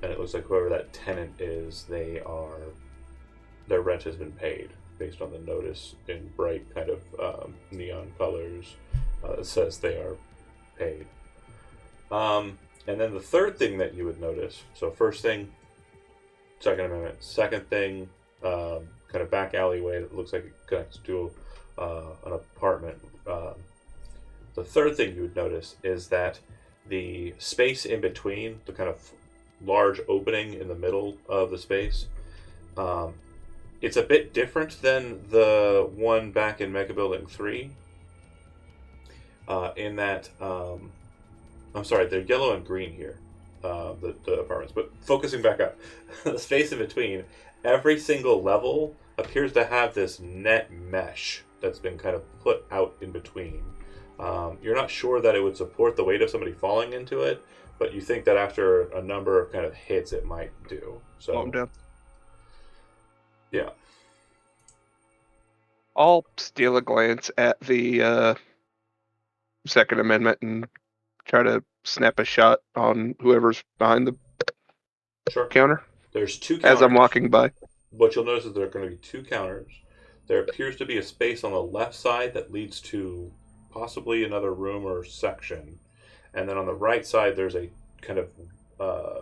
And it looks like whoever that tenant is, their rent has been paid based on the notice in bright kind of neon colors. It says they are paid. And then the third thing that you would notice, so first thing, Second Amendment. Second thing, kind of back alleyway that looks like it connects to an apartment. The third thing you would notice is that the space in between, the kind of large opening in the middle of the space, it's a bit different than the one back in Mega Building 3, in that, I'm sorry, they're yellow and green here, the apartments. But focusing back up, the space in between, every single level appears to have this net mesh that's been kind of put out in between. You're not sure that it would support the weight of somebody falling into it, but you think that after a number of kind of hits, it might do. So, I'm down. yeah. I'll steal a glance at the Second Amendment and try to snap a shot on whoever's behind the Sure. counter There's two counters. as I'm walking by. What you'll notice is there are going to be two counters. There appears to be a space on the left side that leads to possibly another room or section. And then on the right side, there's a kind of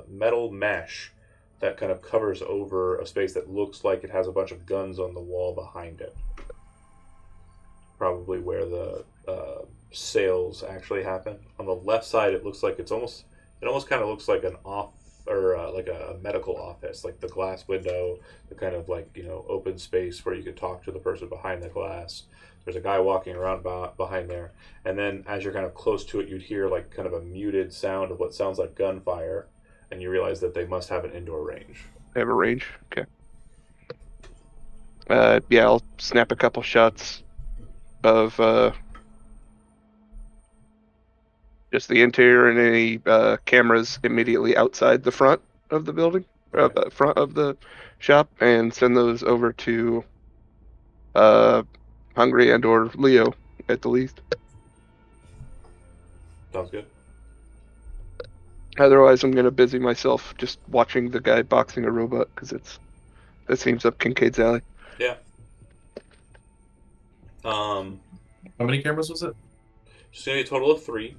metal mesh that kind of covers over a space that looks like it has a bunch of guns on the wall behind it. Probably where the sales actually happen. On the left side, it looks like it almost kind of looks like an like a medical office, like the glass window, the kind of like, open space where you could talk to the person behind the glass. There's a guy walking around behind there, and then as you're kind of close to it, you'd hear like kind of a muted sound of what sounds like gunfire, and you realize that they must have an indoor range. They have a range. Okay. Yeah, I'll snap a couple shots of just the interior and any cameras immediately outside the front of the building, Okay. front of the shop, and send those over to Hungry and or Leo at the least. Sounds good. Otherwise, I'm gonna busy myself just watching the guy boxing a robot because that seems up Kincaid's alley. Yeah. How many cameras was it? Just gonna be a total of 3.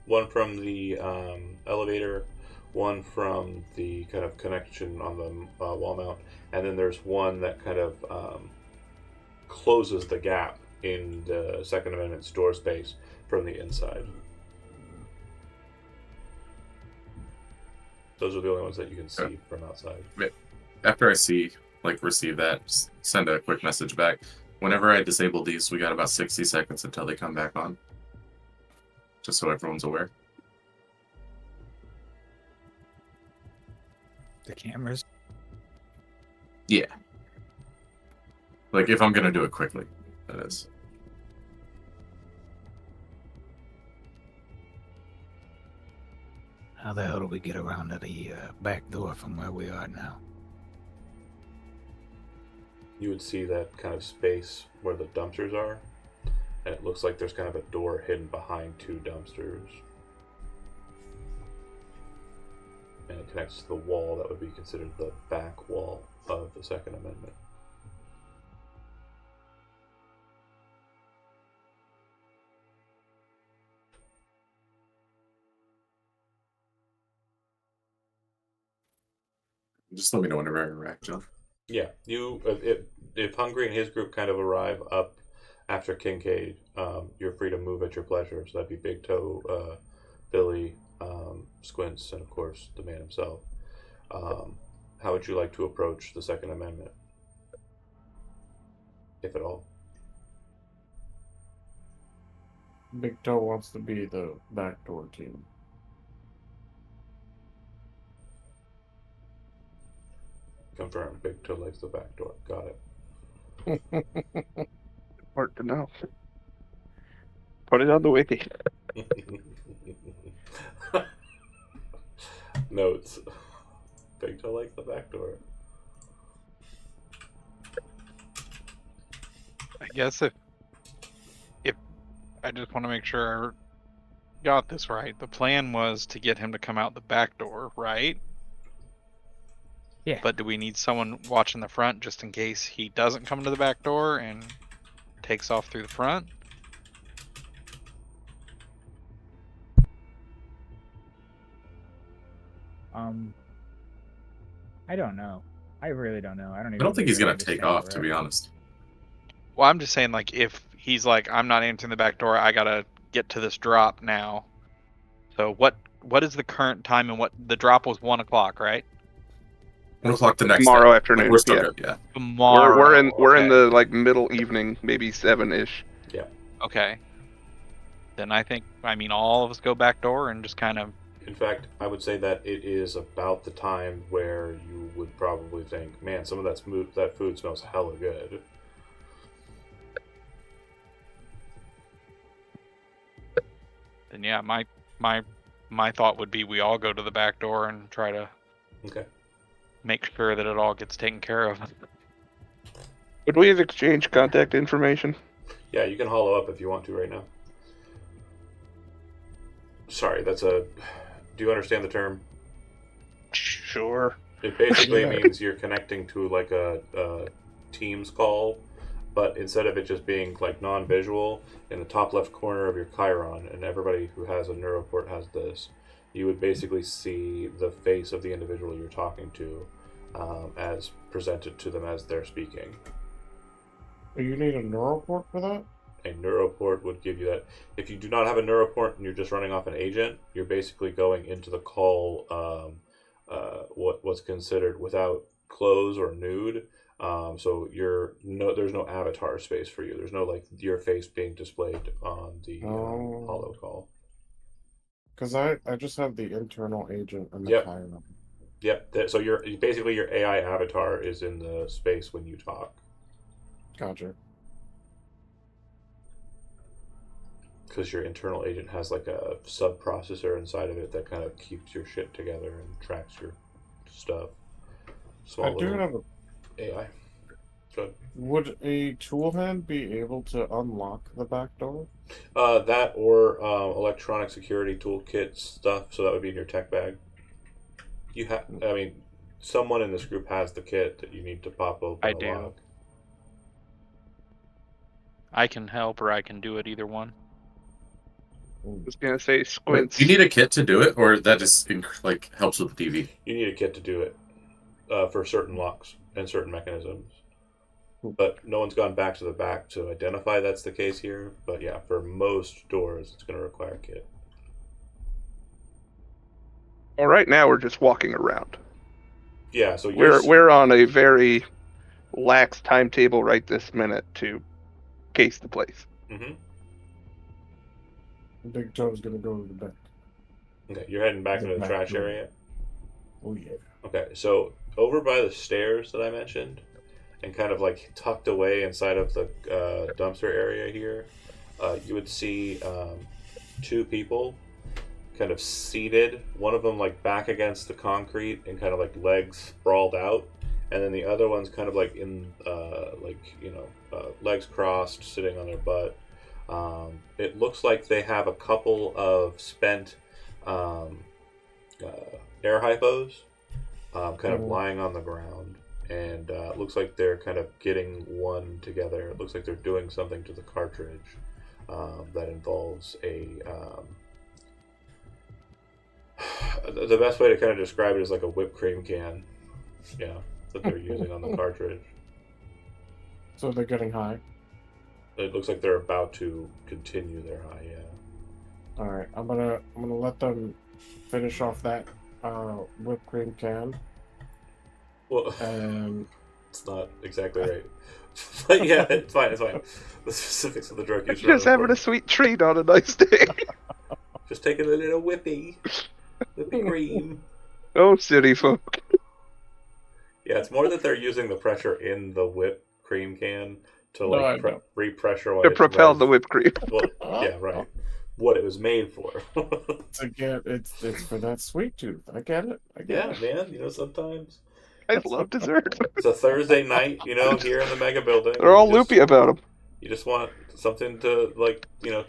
One from the elevator, one from the kind of connection on the wall mount, and then there's one that kind of closes the gap in the Second Amendment store space from the inside. Those are the only ones that you can see from outside. After I receive that, just send a quick message back. Whenever I disable these, we got about 60 seconds until they come back on. Just so everyone's aware. The cameras. Yeah. Like, if I'm gonna do it quickly, that is. How the hell do we get around to the back door from where we are now? You would see that kind of space where the dumpsters are, and it looks like there's kind of a door hidden behind 2 dumpsters. And it connects to the wall that would be considered the back wall of the Second Amendment. Just let me know whenever I interact, John. Yeah, you. If Hungry and his group kind of arrive up after Kincaid, you're free to move at your pleasure. So that'd be Big Toe, Billy, Squints, and of course the man himself. How would you like to approach the Second Amendment, if at all? Big Toe wants to be the backdoor team. Confirmed. Big Toe likes the back door. Got it. Hard to know. Put it on the wiki. Notes. Big Toe likes the back door. I guess if I just want to make sure I got this right. The plan was to get him to come out the back door, right? Yeah. But do we need someone watching the front just in case he doesn't come to the back door and takes off through the front? I don't know. I really don't know. I don't even. I don't think he's gonna understand take off, the to be honest. Well, I'm just saying, like, if he's like, I'm not entering the back door, I gotta get to this drop now. So what is the current time and what the drop was 1 o'clock, right? 1 o'clock the next Tomorrow day. afternoon. Like, we're still yeah. good, yeah. Tomorrow. We're in okay. the like middle evening, maybe 7-ish. Yeah. Okay. Then I think, all of us go back door and just kind of. In fact, I would say that it is about the time where you would probably think, man, some of that food smells hella good. Then yeah, my thought would be we all go to the back door and try to Okay. make sure that it all gets taken care of. Would we have exchanged contact information? Yeah, you can hollow up if you want to right now. Sorry, do you understand the term? Sure. It basically means you're connecting to like a Teams call, but instead of it just being like non-visual, in the top left corner of your Chiron, and everybody who has a neuroport has this, you would basically see the face of the individual you're talking to as presented to them as they're speaking. You need a neuroport for that? A neuroport would give you that. If you do not have a neuroport and you're just running off an agent, you're basically going into the call what's considered without clothes or nude. So there's no avatar space for you. There's no like your face being displayed on the hollow call. Because I just have the internal agent and the Yep. Chiron. Yep. So your AI avatar is in the space when you talk. Gotcha. Because your internal agent has like a sub processor inside of it that kind of keeps your shit together and tracks your stuff. Small I do little have a AI. Good. Would a tool hand be able to unlock the back door? That or electronic security toolkit stuff. So that would be in your tech bag. You have. I mean, someone in this group has the kit that you need to pop open I a do. lock. I can help, or I can do it. Either one. I was gonna say Wait, squints. do you need a kit to do it, or that just like helps with the TV? You need a kit to do it for certain locks and certain mechanisms. But no one's gone back to the back to identify that's the case here. But yeah, for most doors, it's going to require a kit. Well, right now we're just walking around. Yeah, so We're on a very lax timetable right this minute to case the place. Mm-hmm. Big Toe's gonna go to the back. Okay, you're heading back The into the back trash door. area. Oh yeah. Okay, so over by the stairs that I mentioned, and kind of like tucked away inside of the dumpster area here, you would see two people kind of seated. One of them like back against the concrete and kind of like legs sprawled out, and then the other one's kind of like in legs crossed, sitting on their butt. It looks like they have a couple of spent air hypos kind of lying on the ground, and it looks like they're kind of getting one together. It looks like they're doing something to the cartridge that involves a the best way to kind of describe it is like a whipped cream can, that they're using on the cartridge. So they're getting high. It looks like they're about to continue their high. Yeah. All right, I'm gonna let them finish off that whipped cream can. Well, And it's not exactly right. But yeah, it's fine. It's fine. The specifics of the drug use. Just having a sweet treat on a nice day. Just taking a little whippy cream. Oh, city folk. Yeah, it's more that they're using the pressure in the whipped cream can to No, like I know. repressurize. To propel the whipped cream. Well, yeah, right. What it was made for. Again, it's for that sweet tooth. I get it. Yeah, man. Sometimes I love dessert. it's a Thursday night. Here in the mega building. They're all loopy about them. You just want something to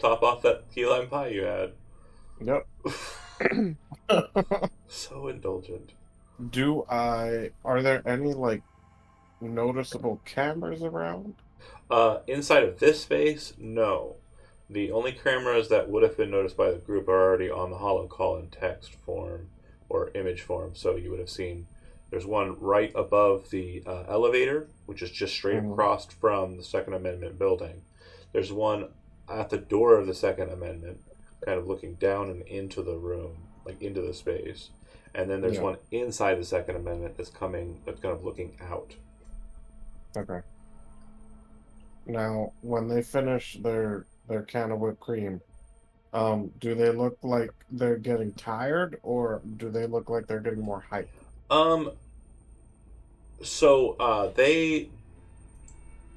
top off that key lime pie you had. Yep. So indulgent. Are there any like noticeable cameras around? Inside of this space, no. The only cameras that would have been noticed by the group are already on the hollow call in text form or image form. So you would have seen there's one right above the elevator, which is just straight across from the Second Amendment building. There's one at the door of the Second Amendment, kind of looking down and into the room, like into the space. And then there's one inside the Second Amendment that's kind of looking out. Okay. Now, when they finish their can of whipped cream, do they look like they're getting tired, or do they look like they're getting more hype? So they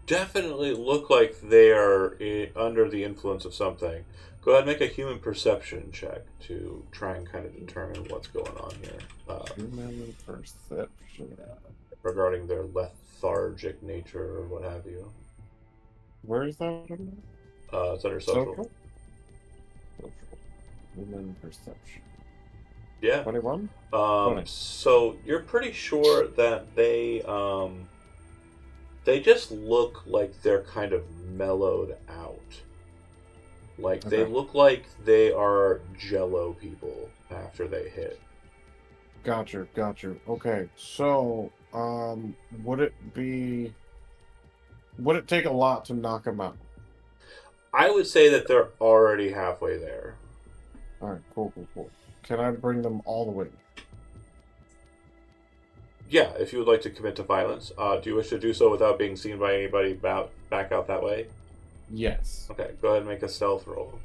definitely look like they are under the influence of something. Go ahead and make a human perception check to try and kind of determine what's going on here. Human perception. Regarding their lethargic nature or what have you. Where is that? It's under social. Social. Human perception. Yeah. 21? So you're pretty sure that they just look like they're kind of mellowed out. Like they look like they are Jello people after they hit. Gotcha. Okay, so would it take a lot to knock them out? I would say that they're already halfway there. All right, cool. Can I bring them all the way? Yeah, if you would like to commit to violence. Do you wish to do so without being seen by anybody back out that way? Yes. Okay, go ahead and make a stealth roll.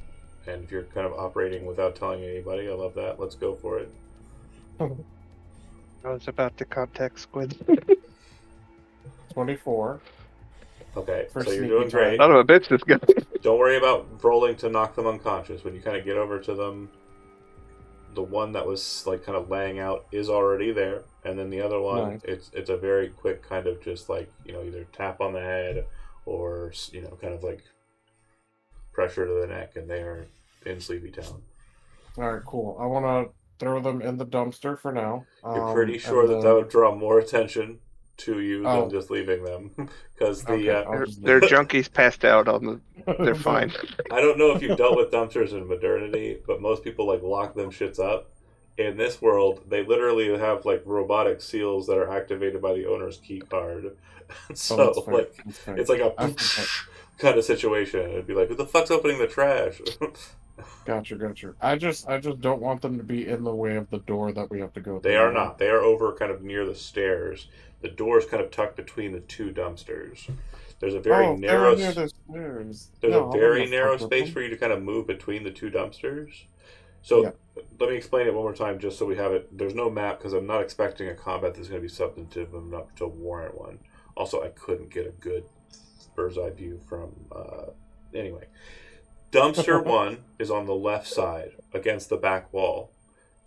And if you're kind of operating without telling anybody, I love that. Let's go for it. I was about to contact Squid. 24. Okay, For so you're sneaky doing great. Son of a bitch, this guy. Don't worry about rolling to knock them unconscious. When you kind of get over to them, the one that was like kind of laying out is already there, and then the other one, Nice. it's a very quick kind of just like either tap on the head or kind of like pressure to the neck, and they are in Sleepy Town. All right, cool. I want to throw them in the dumpster for now. You're pretty sure and that then would draw more attention to you than oh, just leaving them, because okay, I'll just They're leave junkies passed out on the. They're it. fine. I don't know if you've dealt with dumpsters in modernity, but most people like lock them shits up. In this world, they literally have like robotic seals that are activated by the owner's key card. Oh, So that's fair. like That's fair. it's like a I forget. kind of situation. It'd be like, who the fuck's opening the trash? Gotcha. I just don't want them to be in the way of the door that we have to go through. They are not. They are over kind of near the stairs. The door is kind of tucked between the two dumpsters. There's a very Oh, narrow. near the stairs. There's No, a I very wouldn't have narrow fucked with space them. for you to kind of move between the two dumpsters. So Yeah. let me explain it one more time, just so we have it. There's no map because I'm not expecting a combat that's going to be substantive enough to warrant one. Also, I couldn't get a good bird's eye view from. Anyway, dumpster one is on the left side against the back wall.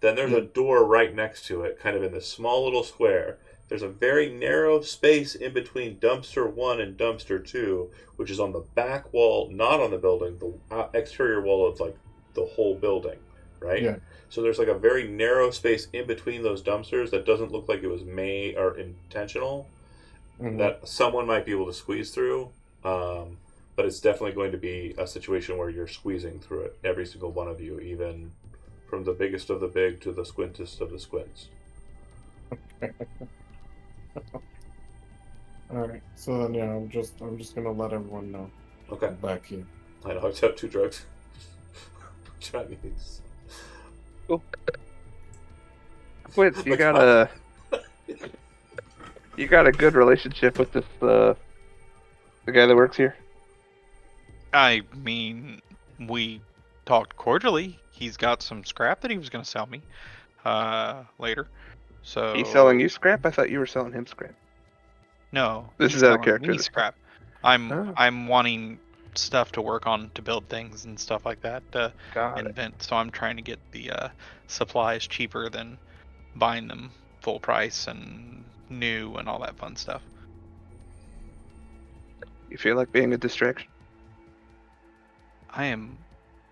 Then there's a door right next to it, kind of in this small little square. There's a very narrow space in between dumpster 1 and dumpster 2, which is on the back wall, not on the building, the exterior wall of like the whole building, right? Yeah. So there's like a very narrow space in between those dumpsters that doesn't look like it was made or intentional, Mhm. that someone might be able to squeeze through. But it's definitely going to be a situation where you're squeezing through it, every single one of you, even from the biggest of the big to the squintest of the squints. All right. So then, yeah, I'm just gonna let everyone know. Okay. I'm back here. I know, I have 2 drugs. Chinese. Cool. Wait, you got a good relationship with this the guy that works here? I mean, we talked cordially. He's got some scrap that he was going to sell me later. So He's selling you scrap? I thought you were selling him scrap. No, This he's is out of selling character me this scrap. I'm Oh. I'm wanting stuff to work on to build things and stuff like that to Got it. invent. So I'm trying to get the supplies cheaper than buying them full price and new and all that fun stuff. You feel like being a distraction? I am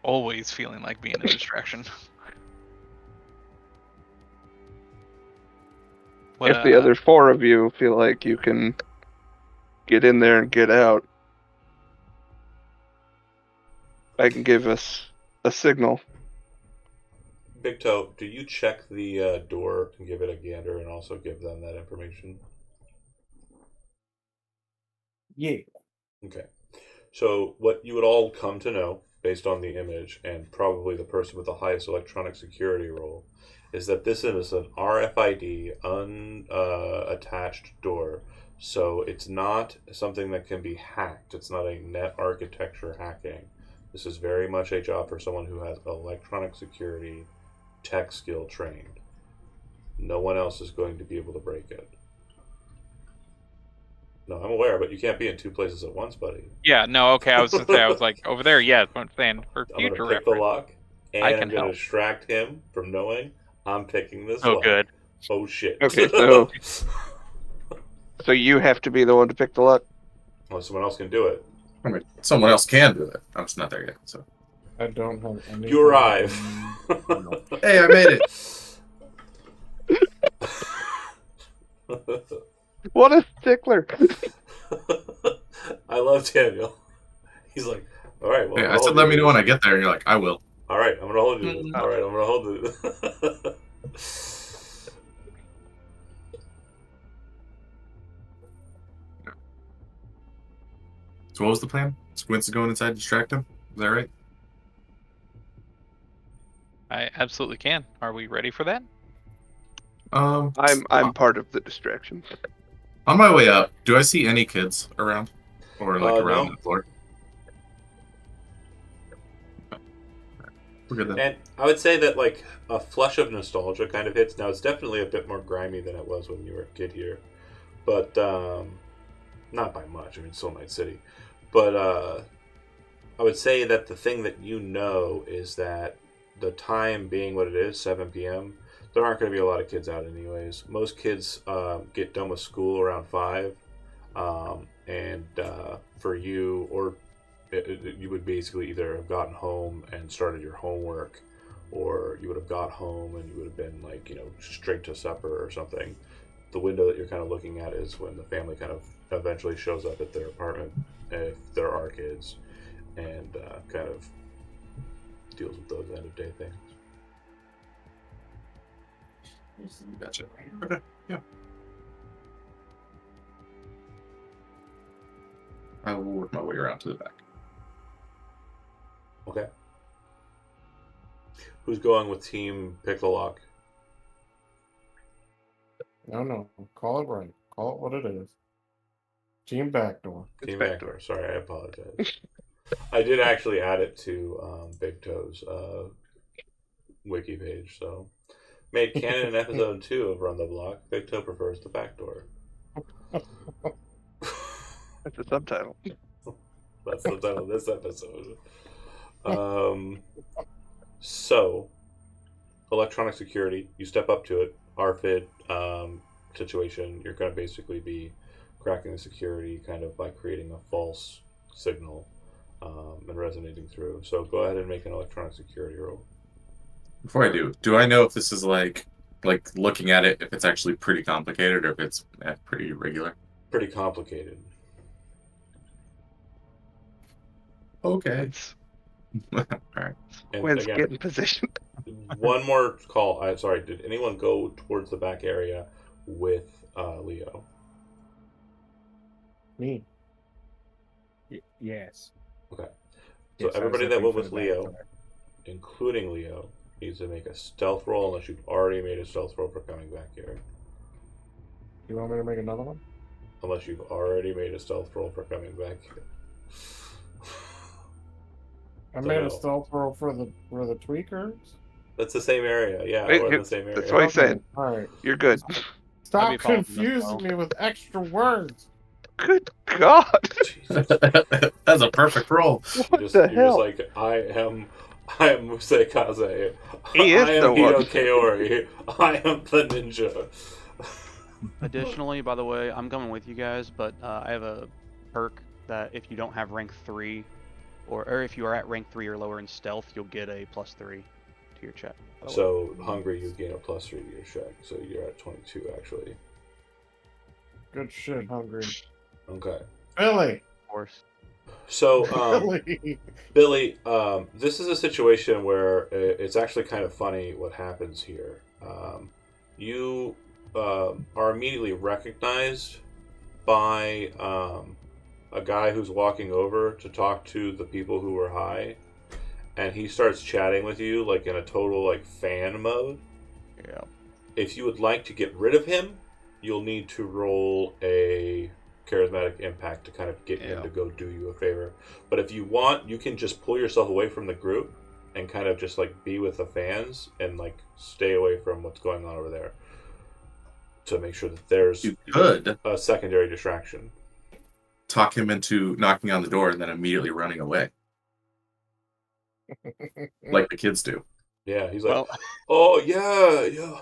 always feeling like being a distraction. What, If the other 4 of you feel like you can get in there and get out, I can give us a signal. Big Toe, do you check the door and give it a gander and also give them that information? Yeah. Okay. So what you would all come to know, based on the image, and probably the person with the highest electronic security role, is that this is an RFID unattached door. So it's not something that can be hacked. It's not a net architecture hacking. This is very much a job for someone who has electronic security tech skill trained. No one else is going to be able to break it. No, I'm aware, but you can't be in 2 places at once, buddy. Yeah, no, okay. I was gonna say, I was like, over there, yeah, that's what I'm saying. For I'm future going to pick the reference. lock, and I I'm can going to help. distract him from knowing I'm picking this Oh, lock. good. Oh, shit. Okay, so you have to be the one to pick the lock. Well, someone else can do it. I mean, someone else can do it. I'm just not there yet. So I don't have any. You arrive. hey, I made it. What a stickler! I love Daniel. He's like, all right, well, Yeah, I'm I gonna said hold let you me to know when I this. get there, and you're like, I will. All right, I'm gonna hold you. To this. All right, I'm gonna hold you. So what was the plan? Squints is going inside to distract him. Is that right? I absolutely can. Are we ready for that? I'm part of the distraction. On my way up. Do I see any kids around, or like around No. the floor? We're good then. And I would say that like a flush of nostalgia kind of hits. Now it's definitely a bit more grimy than it was when you were a kid here, but not by much. I mean, it's still Night City, but I would say that the thing that you know is that the time being what it is, 7 p.m., there aren't going to be a lot of kids out anyways. Most kids get done with school around 5. And for you, or you would basically either have gotten home and started your homework, or you would have got home and you would have been like, straight to supper or something. The window that you're kind of looking at is when the family kind of eventually shows up at their apartment, if there are kids, and kind of deals with those end of day things. Gotcha. Okay. Yeah. I will work my way around to the back. Okay. Who's going with Team Pick the Lock? No. Call it right. Call it what it is. Team Backdoor. Team Backdoor. Sorry, I apologize. I did actually add it to Big Toe's wiki page, so made canon in episode 2 of Run the Block. Big Toe prefers the backdoor. That's the subtitle. That's the title of this episode. So, electronic security. You step up to it. RFID situation. You're going to basically be cracking the security kind of by creating a false signal and resonating through. So go ahead and make an electronic security roll. Before I do I know if this is like looking at it, if it's actually pretty complicated or if it's pretty regular? Pretty complicated. Okay. All right. And When's again, get in position? one more call. Sorry, did anyone go towards the back area with Leo? Me. Yes. Okay. So Yes, I was everybody that looking went for with the Leo, backdoor. including Leo, needs to make a stealth roll unless you've already made a stealth roll for coming back here. You want me to make another one? Unless you've already made a stealth roll for coming back here. I So made no. a stealth roll for the tweakers. That's the same area. Yeah, Wait, we're in the same area. that's what he said. All right. You're good. Stop be following this confusing well. me with extra words. Good God. Jesus. That's a perfect roll. What You're the just hell? like, I am Musei Kaze. He is I am the one. Hito Kaori. I am the ninja. Additionally, by the way, I'm coming with you guys, but I have a perk that if you don't have rank 3, or if you are at rank 3 or lower in stealth, you'll get a +3 to your check. by the way. So hungry, you gain a +3 to your check. So you're at 22 actually. Good shit, hungry. Okay. Billy. Of course. So Billy. Billy, this is a situation where it's actually kind of funny what happens here. You are immediately recognized by a guy who's walking over to talk to the people who were high, and he starts chatting with you like in a total like fan mode. Yeah. If you would like to get rid of him, you'll need to roll a charismatic impact to kind of get him to go do you a favor. But if you want, you can just pull yourself away from the group and kind of just like be with the fans and like stay away from what's going on over there to make sure that there's You could a secondary distraction. talk him into knocking on the door and then immediately running away, like the kids do. Yeah, he's like, Well, oh yeah,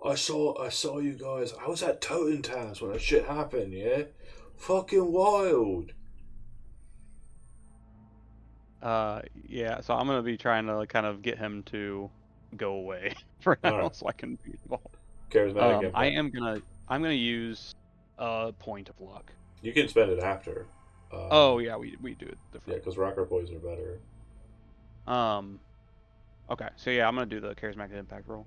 I saw you guys. I was at Toten Towns when that shit happened. Yeah, fucking wild. yeah. So I'm gonna be trying to kind of get him to go away for now, Alright. so I can be involved. Charismatic impact. I'm gonna use a point of luck. You can spend it after. Oh yeah, we do it Yeah, different. because rocker boys are better. Okay, so yeah, I'm gonna do the charismatic impact roll.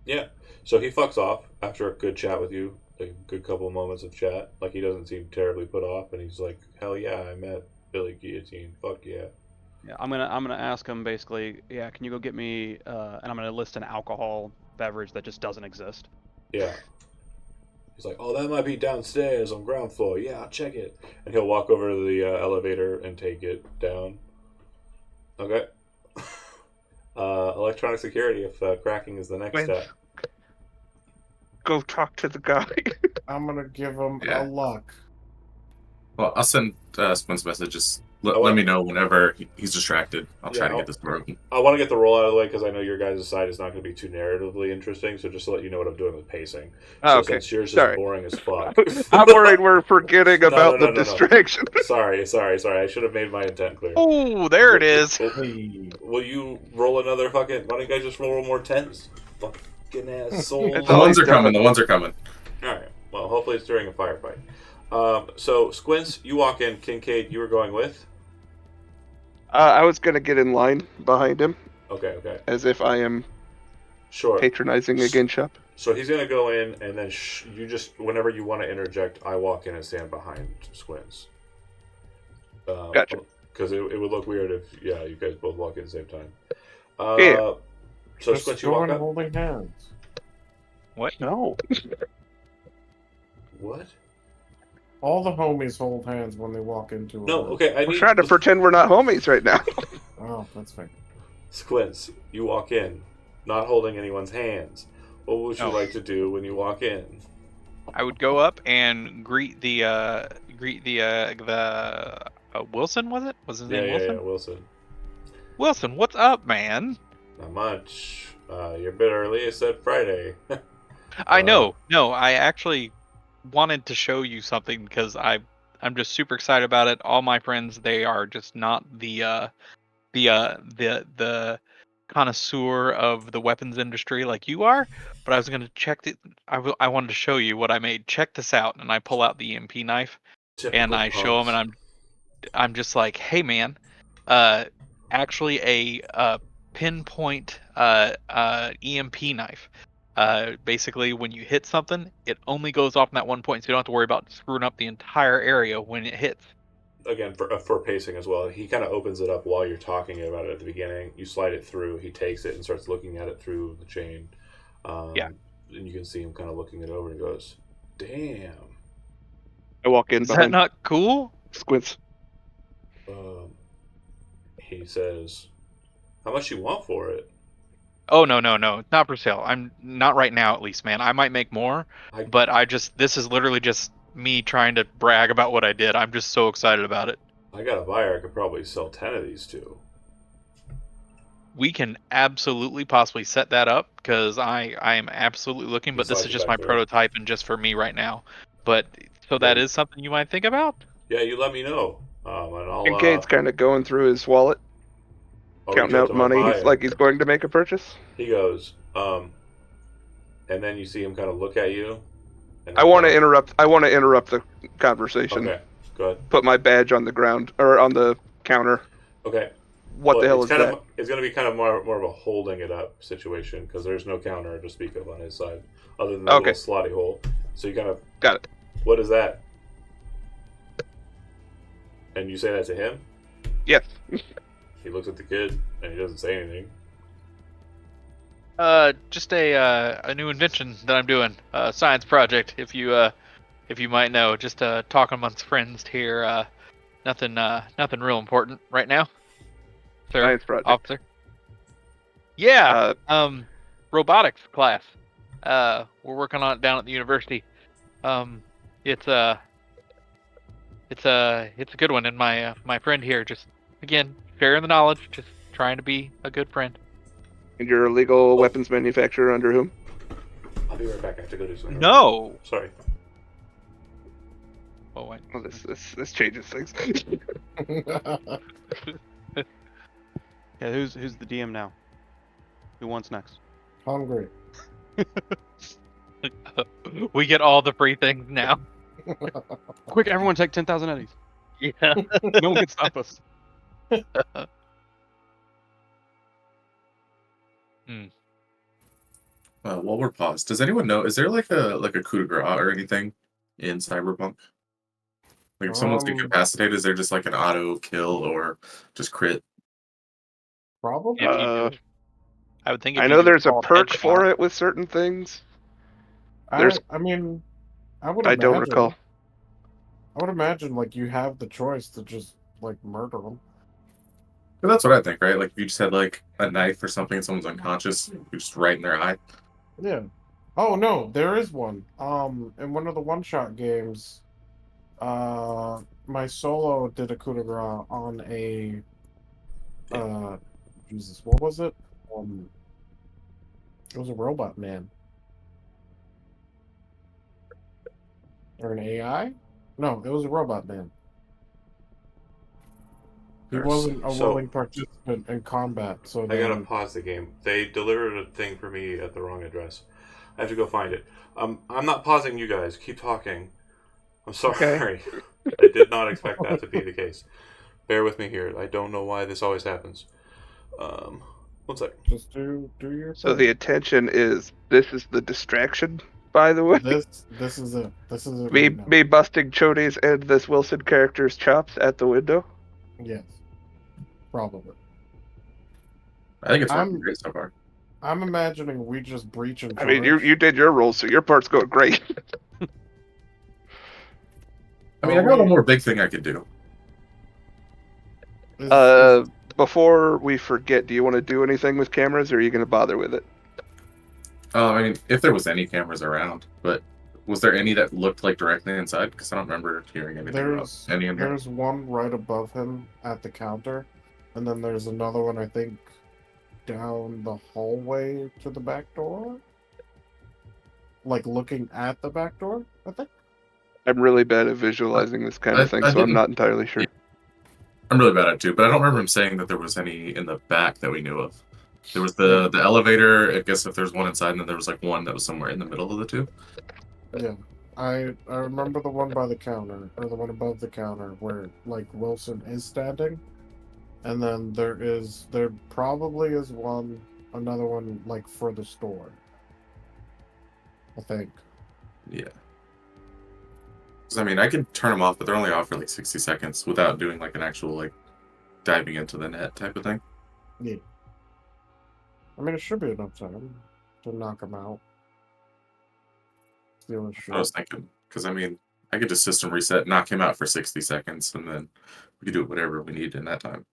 Yeah. So he fucks off after a good chat with you, like a good couple of moments of chat. Like he doesn't seem terribly put off, and he's like, "Hell yeah, I met Billy Guillotine. Fuck yeah." Yeah, I'm gonna ask him basically. Yeah, can you go get me? And I'm gonna list an alcohol beverage that just doesn't exist. Yeah. He's like, "Oh, that might be downstairs on ground floor. Yeah, I'll check it." And he'll walk over to the elevator and take it down. Okay. Electronic security. If cracking is the next Wait. step. Go talk to the guy. I'm gonna give him Yeah. a luck. Well, I'll send Spence a message. Just let me know whenever he's distracted. I'll try to get this door open. I want to get the roll out of the way because I know your guys' side is not going to be too narratively interesting. So just to let you know what I'm doing with pacing. Oh, So okay. since yours is Sorry. boring as fuck. I'm worried we're forgetting about the distraction. Sorry. I should have made my intent clear. Oh, there it is. Will you roll another fucking? Why don't you guys just roll more tens? Fucking assholes. The ones are coming. All right. Well, hopefully it's during a firefight. So Squints, you walk in. Kincaid, you were going with. I was gonna get in line behind him. Okay. As if I am patronizing a game shop. So he's gonna go in, and then you just whenever you want to interject, I walk in and stand behind Squints. Gotcha. Because it would look weird if you guys both walk in at the same time. Yeah. So Squints, you walk up. Holding hands. What? No. What? All the homies hold hands when they walk into. We're trying to pretend we're not homies right now. Oh, that's fair. Squints, you walk in, not holding anyone's hands. What would you like to do when you walk in? I would go up and greet the Wilson, was it? Was his name Wilson? Yeah, Wilson. Wilson, what's up, man? Not much. You're a bit early. I said Friday. I know. No, I actually wanted to show you something because I'm just super excited about it. All my friends, they are just not the connoisseur of the weapons industry like you are. But I was gonna check it. I wanted to show you what I made. Check this out, and I pull out the EMP knife, and I show him, and I'm just like, hey man, actually a pinpoint EMP knife. Basically, when you hit something, it only goes off in that one point, so you don't have to worry about screwing up the entire area when it hits. Again, for pacing as well, he kind of opens it up while you're talking about it at the beginning. You slide it through. He takes it and starts looking at it through the chain. And you can see him kind of looking it over and goes, "Damn." I walk in. Is that not cool? Squints. He says, "How much you want for it?" Oh no, not for sale. I'm not right now, at least, man. I might make more, but this is literally just me trying to brag about what I did. I'm just so excited about it. I got a buyer I could probably sell 10 of these to. We can absolutely possibly set that up because I am absolutely looking, but this is just my prototype and just for me right now. But so that is something you might think about? Yeah, you let me know. And I'll. Kincaid's kind of going through his wallet, counting out money. He's like he's going to make a purchase. He goes, and then you see him kind of look at you. I want to interrupt. I want to interrupt the conversation. Okay, go ahead. Put my badge on the ground or on the counter. Okay. What the hell is that? It's going to be kind of more of a holding it up situation because there's no counter to speak of on his side other than that little slotty hole. So you kind of got it. What is that? And you say that to him? Yes. He looks at the kid and he doesn't say anything. Just a new invention that I'm doing, science project. If you might know, just talking amongst friends here. Nothing real important right now. Sir, science project. Officer. Yeah. Robotics class. We're working on it down at the university. It's a good one, and my friend here just again sharing the knowledge, just trying to be a good friend. And you're a legal weapons manufacturer under whom? I'll be right back. I have to go do something. No. Sorry. Oh, wait. Well, this changes things. Yeah, who's the DM now? Who wants next? Hungry. We get all the free things now. Quick, everyone take 10,000 eddies. Yeah. No one can stop us. While we're paused, does anyone know? Is there like a coup de grace or anything in Cyberpunk? Like if someone's incapacitated, is there just like an auto kill or just crit? Probably. I would think. I know there's a perk for it with certain things. I would. I don't recall. I would imagine like you have the choice to just like murder them. But that's what I think, right? Like if you just had like a knife or something and someone's unconscious, you just right in their eye. Yeah. Oh no, there is one. In one of the one-shot games, My solo did a coup de grace on a Jesus, what was it? It was a robot man. Or an AI? No, it was a robot man. He wasn't a So willing participant in combat, so I gotta then pause the game. They delivered a thing for me at the wrong address. I have to go find it. I'm not pausing you guys. Keep talking. I'm sorry. I did not expect that to be the case. Bear with me here. I don't know why this always happens. One sec. just do your So thing. the attention is this is the distraction, by the way. This is it. This is it Me right now. me busting Chody's and this Wilson character's chops at the window. Yes. Probably. I think it's working I'm great so far. I'm imagining we just breach in I mean, charge. you did your role, so your part's going great. I mean, I got one more big thing I could do. Before we forget, do you want to do anything with cameras, or are you going to bother with it? I mean, if there was any cameras around, but was there any that looked like directly inside? Because I don't remember hearing anything about any in here. There's one right above him at the counter, and then there's another one, I think, down the hallway to the back door. Like looking at the back door, I think. I'm really bad at visualizing this kind of thing, so I'm not entirely sure. I'm really bad at it too, but I don't remember him saying that there was any in the back that we knew of. There was the elevator. I guess if there's one inside, and then there was like one that was somewhere in the middle of the two. Yeah, I remember the one by the counter, or the one above the counter, where like Wilson is standing, and then there probably is another one like for the store. I think. Yeah. Because I mean, I can turn them off, but they're only off for like 60 seconds without doing like an actual like diving into the net type of thing. Yeah. I mean, it should be enough time to knock them out. I was thinking, because I mean, I could just system reset, knock him out for 60 seconds, and then we could do whatever we need in that time.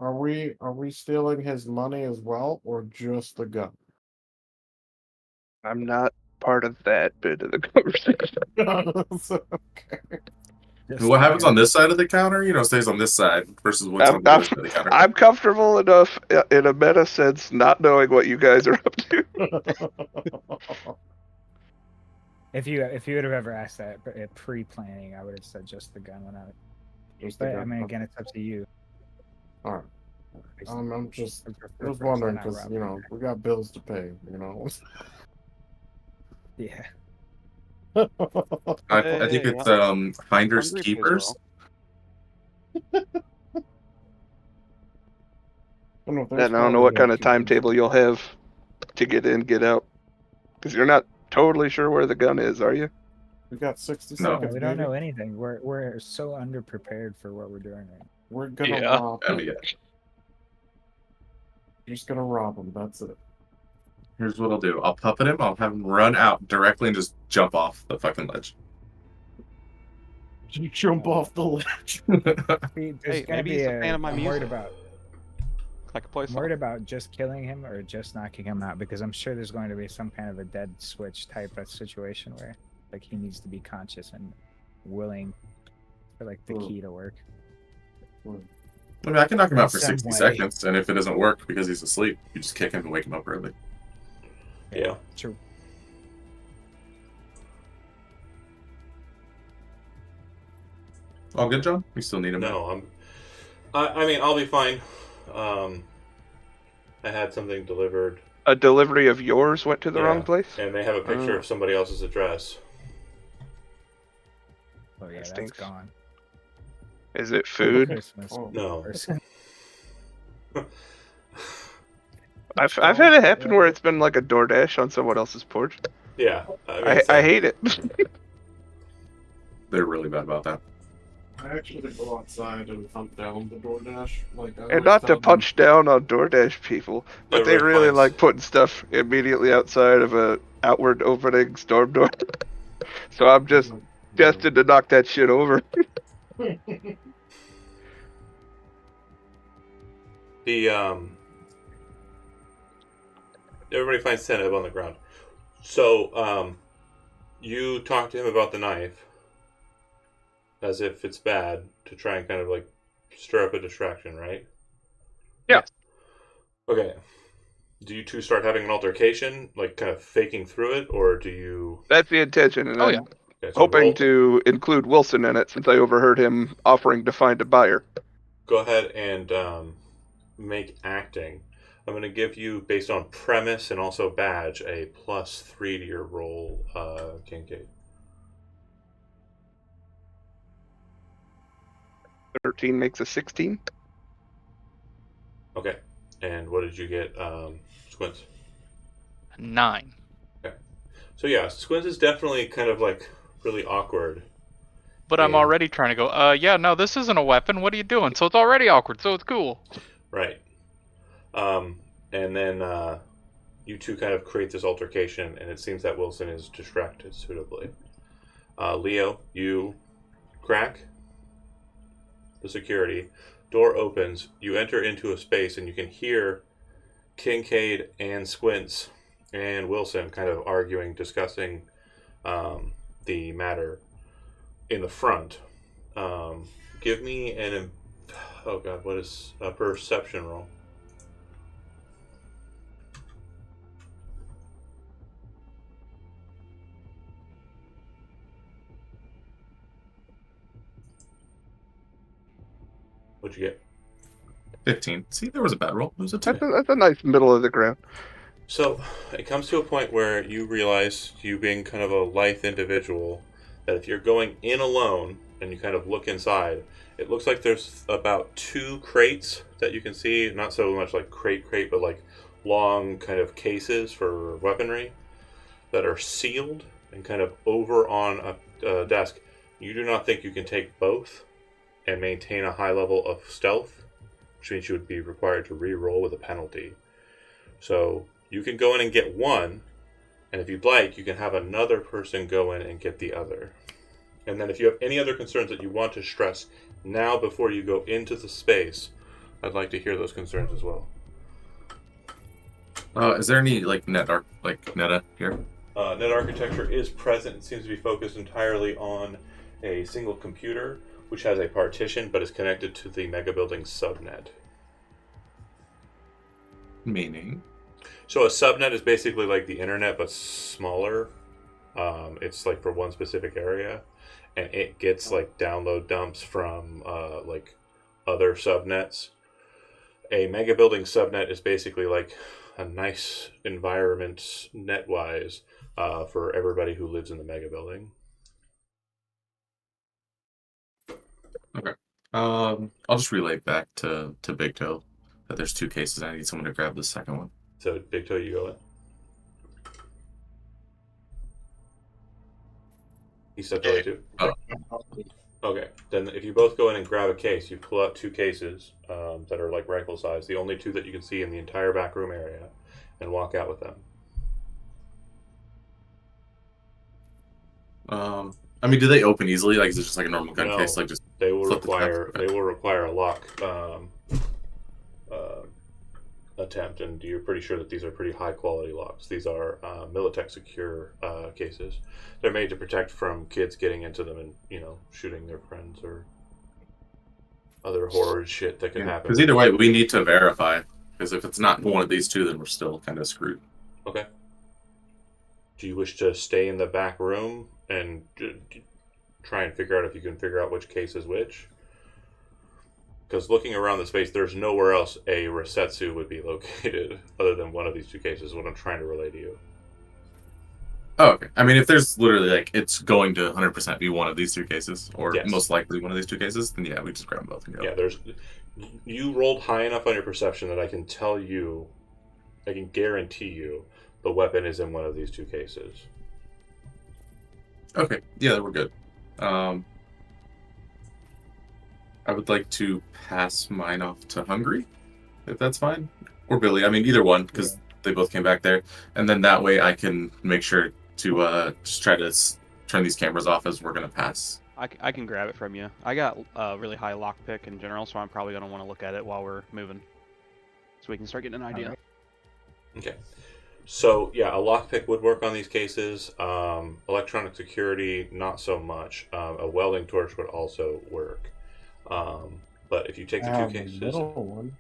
Are we stealing his money as well, or just the gun? I'm not part of that bit of the conversation. Okay. What happens on this side of the counter, stays on this side versus what's on the other side of the counter. I'm comfortable enough in a meta sense not knowing what you guys are up to. If you would have ever asked that pre-planning, I would have said just the gun when I. But I mean, again, it's up to you. All right. I'm just wondering because we got bills to pay. Yeah. I think it's finders keepers. And I don't know what kind of timetable you'll have to get in, get out, because you're not totally sure where the gun is, are you? We got 60 No, seconds. we don't know anything. We're so underprepared for what we're doing right now. We're gonna rob him. Just gonna rob him. That's it. Here's what I'll do. I'll puppet him. I'll have him run out directly and just jump off the fucking ledge. You jump off the ledge. Hey, maybe he's a fan of my music. I'm worried about just killing him or just knocking him out, because I'm sure there's going to be some kind of a dead switch type of situation where like he needs to be conscious and willing for like the key to work. I mean, I can knock him out for 60 seconds, and if it doesn't work because he's asleep, you just kick him and wake him up early. Yeah. True. All good, John? You still need him? No, I mean, I'll be fine. I had something delivered. A delivery of yours went to the wrong place? And they have a picture of somebody else's address. Oh yeah, that's gone. Is it food? No. I've had it happen where it's been like a DoorDash on someone else's porch. Yeah. I hate it. They're really bad about that. I actually go outside and hunt down the DoorDash. And not to punch down on DoorDash people, but they really like putting stuff immediately outside of a outward opening storm door. So I'm just destined to knock that shit over. Everybody finds Seneb on the ground. So, you talked to him about the knife. as if it's bad to try and kind of like stir up a distraction, right? Yeah. Yes. Okay. Do you two start having an altercation, like kind of faking through it, or do you? That's the intention, and Oh, I'm yeah. Okay, so hoping to include Wilson in it since I overheard him offering to find a buyer. go ahead and make acting. I'm going to give you, based on premise and also badge, a +3 to your roll, Kincaid. 13 makes a 16. Okay. And what did you get, Squints? 9. So yeah, Squints is definitely kind of like really awkward. But I'm Yeah. already trying to go, yeah, no, this isn't a weapon. What are you doing? So it's already awkward, so it's cool. Right. And then you two kind of create this altercation, and it seems that Wilson is distracted suitably. Leo, you crack the security. Door opens. You enter into a space, and you can hear Kincaid and Squints and Wilson kind of arguing, discussing the matter in the front. Give me oh god, what is a perception roll? What'd you get? 15. See, there was a bad roll. It was a 2. That's a nice middle of the ground. So it comes to a point where you realize, you being kind of a lithe individual, that if you're going in alone and you kind of look inside, it looks like there's about 2 crates that you can see, not so much like crate, but like long kind of cases for weaponry that are sealed and kind of over on a desk. You do not think you can take both and maintain a high level of stealth, which means you would be required to re-roll with a penalty. So you can go in and get one, and if you'd like, you can have another person go in and get the other. And then if you have any other concerns that you want to stress now before you go into the space, I'd like to hear those concerns as well. Is there any like meta here? Net architecture is present. It seems to be focused entirely on a single computer, which has a partition but is connected to the mega building subnet. Meaning? So a subnet is basically like the internet but smaller. It's like for one specific area, and it gets like download dumps from like other subnets. A mega building subnet is basically like a nice environment net-wise for everybody who lives in the mega building. Okay. I'll just relay back to Big Toe that there's 2 cases. I need someone to grab the second one. So Big Toe, you go in. He stepped away too. Oh. Okay, then if you both go in and grab a case, you pull out 2 cases that are like rifle size, the only 2 that you can see in the entire back room area, and walk out with them. I mean, do they open easily? Like, is it just like a normal gun No, case? Like, just they will flip the tab? require a lock attempt, and you're pretty sure that these are pretty high quality locks. These are Militech secure cases. They're made to protect from kids getting into them and shooting their friends or other horror shit that can happen. Because either way, we need to verify. Because if it's not one of these 2, then we're still kind of screwed. Okay. Do you wish to stay in the back room and try and figure out if you can figure out which case is which? Because looking around the space, there's nowhere else a Resetsu would be located other than one of these 2 cases, what I'm trying to relay to you. Oh, okay. I mean, if there's literally, like, it's going to 100% be one of these 2 cases, or Yes. most likely one of these 2 cases, then yeah, we just grab them both and go. Yeah, you rolled high enough on your perception that I can guarantee you the weapon is in one of these 2 cases. Okay, yeah, we're good. I would like to pass mine off to Hungry, if that's fine. Or Billy, I mean, either one, because they both came back there. And then that way I can make sure to just try to turn these cameras off as we're going to pass. I can grab it from you. I got really high lockpick in general, so I'm probably going to want to look at it while we're moving. So we can start getting an idea. Okay. So yeah, a lockpick would work on these cases. Electronic security, not so much. A welding torch would also work. But if you take the two The cases, middle one.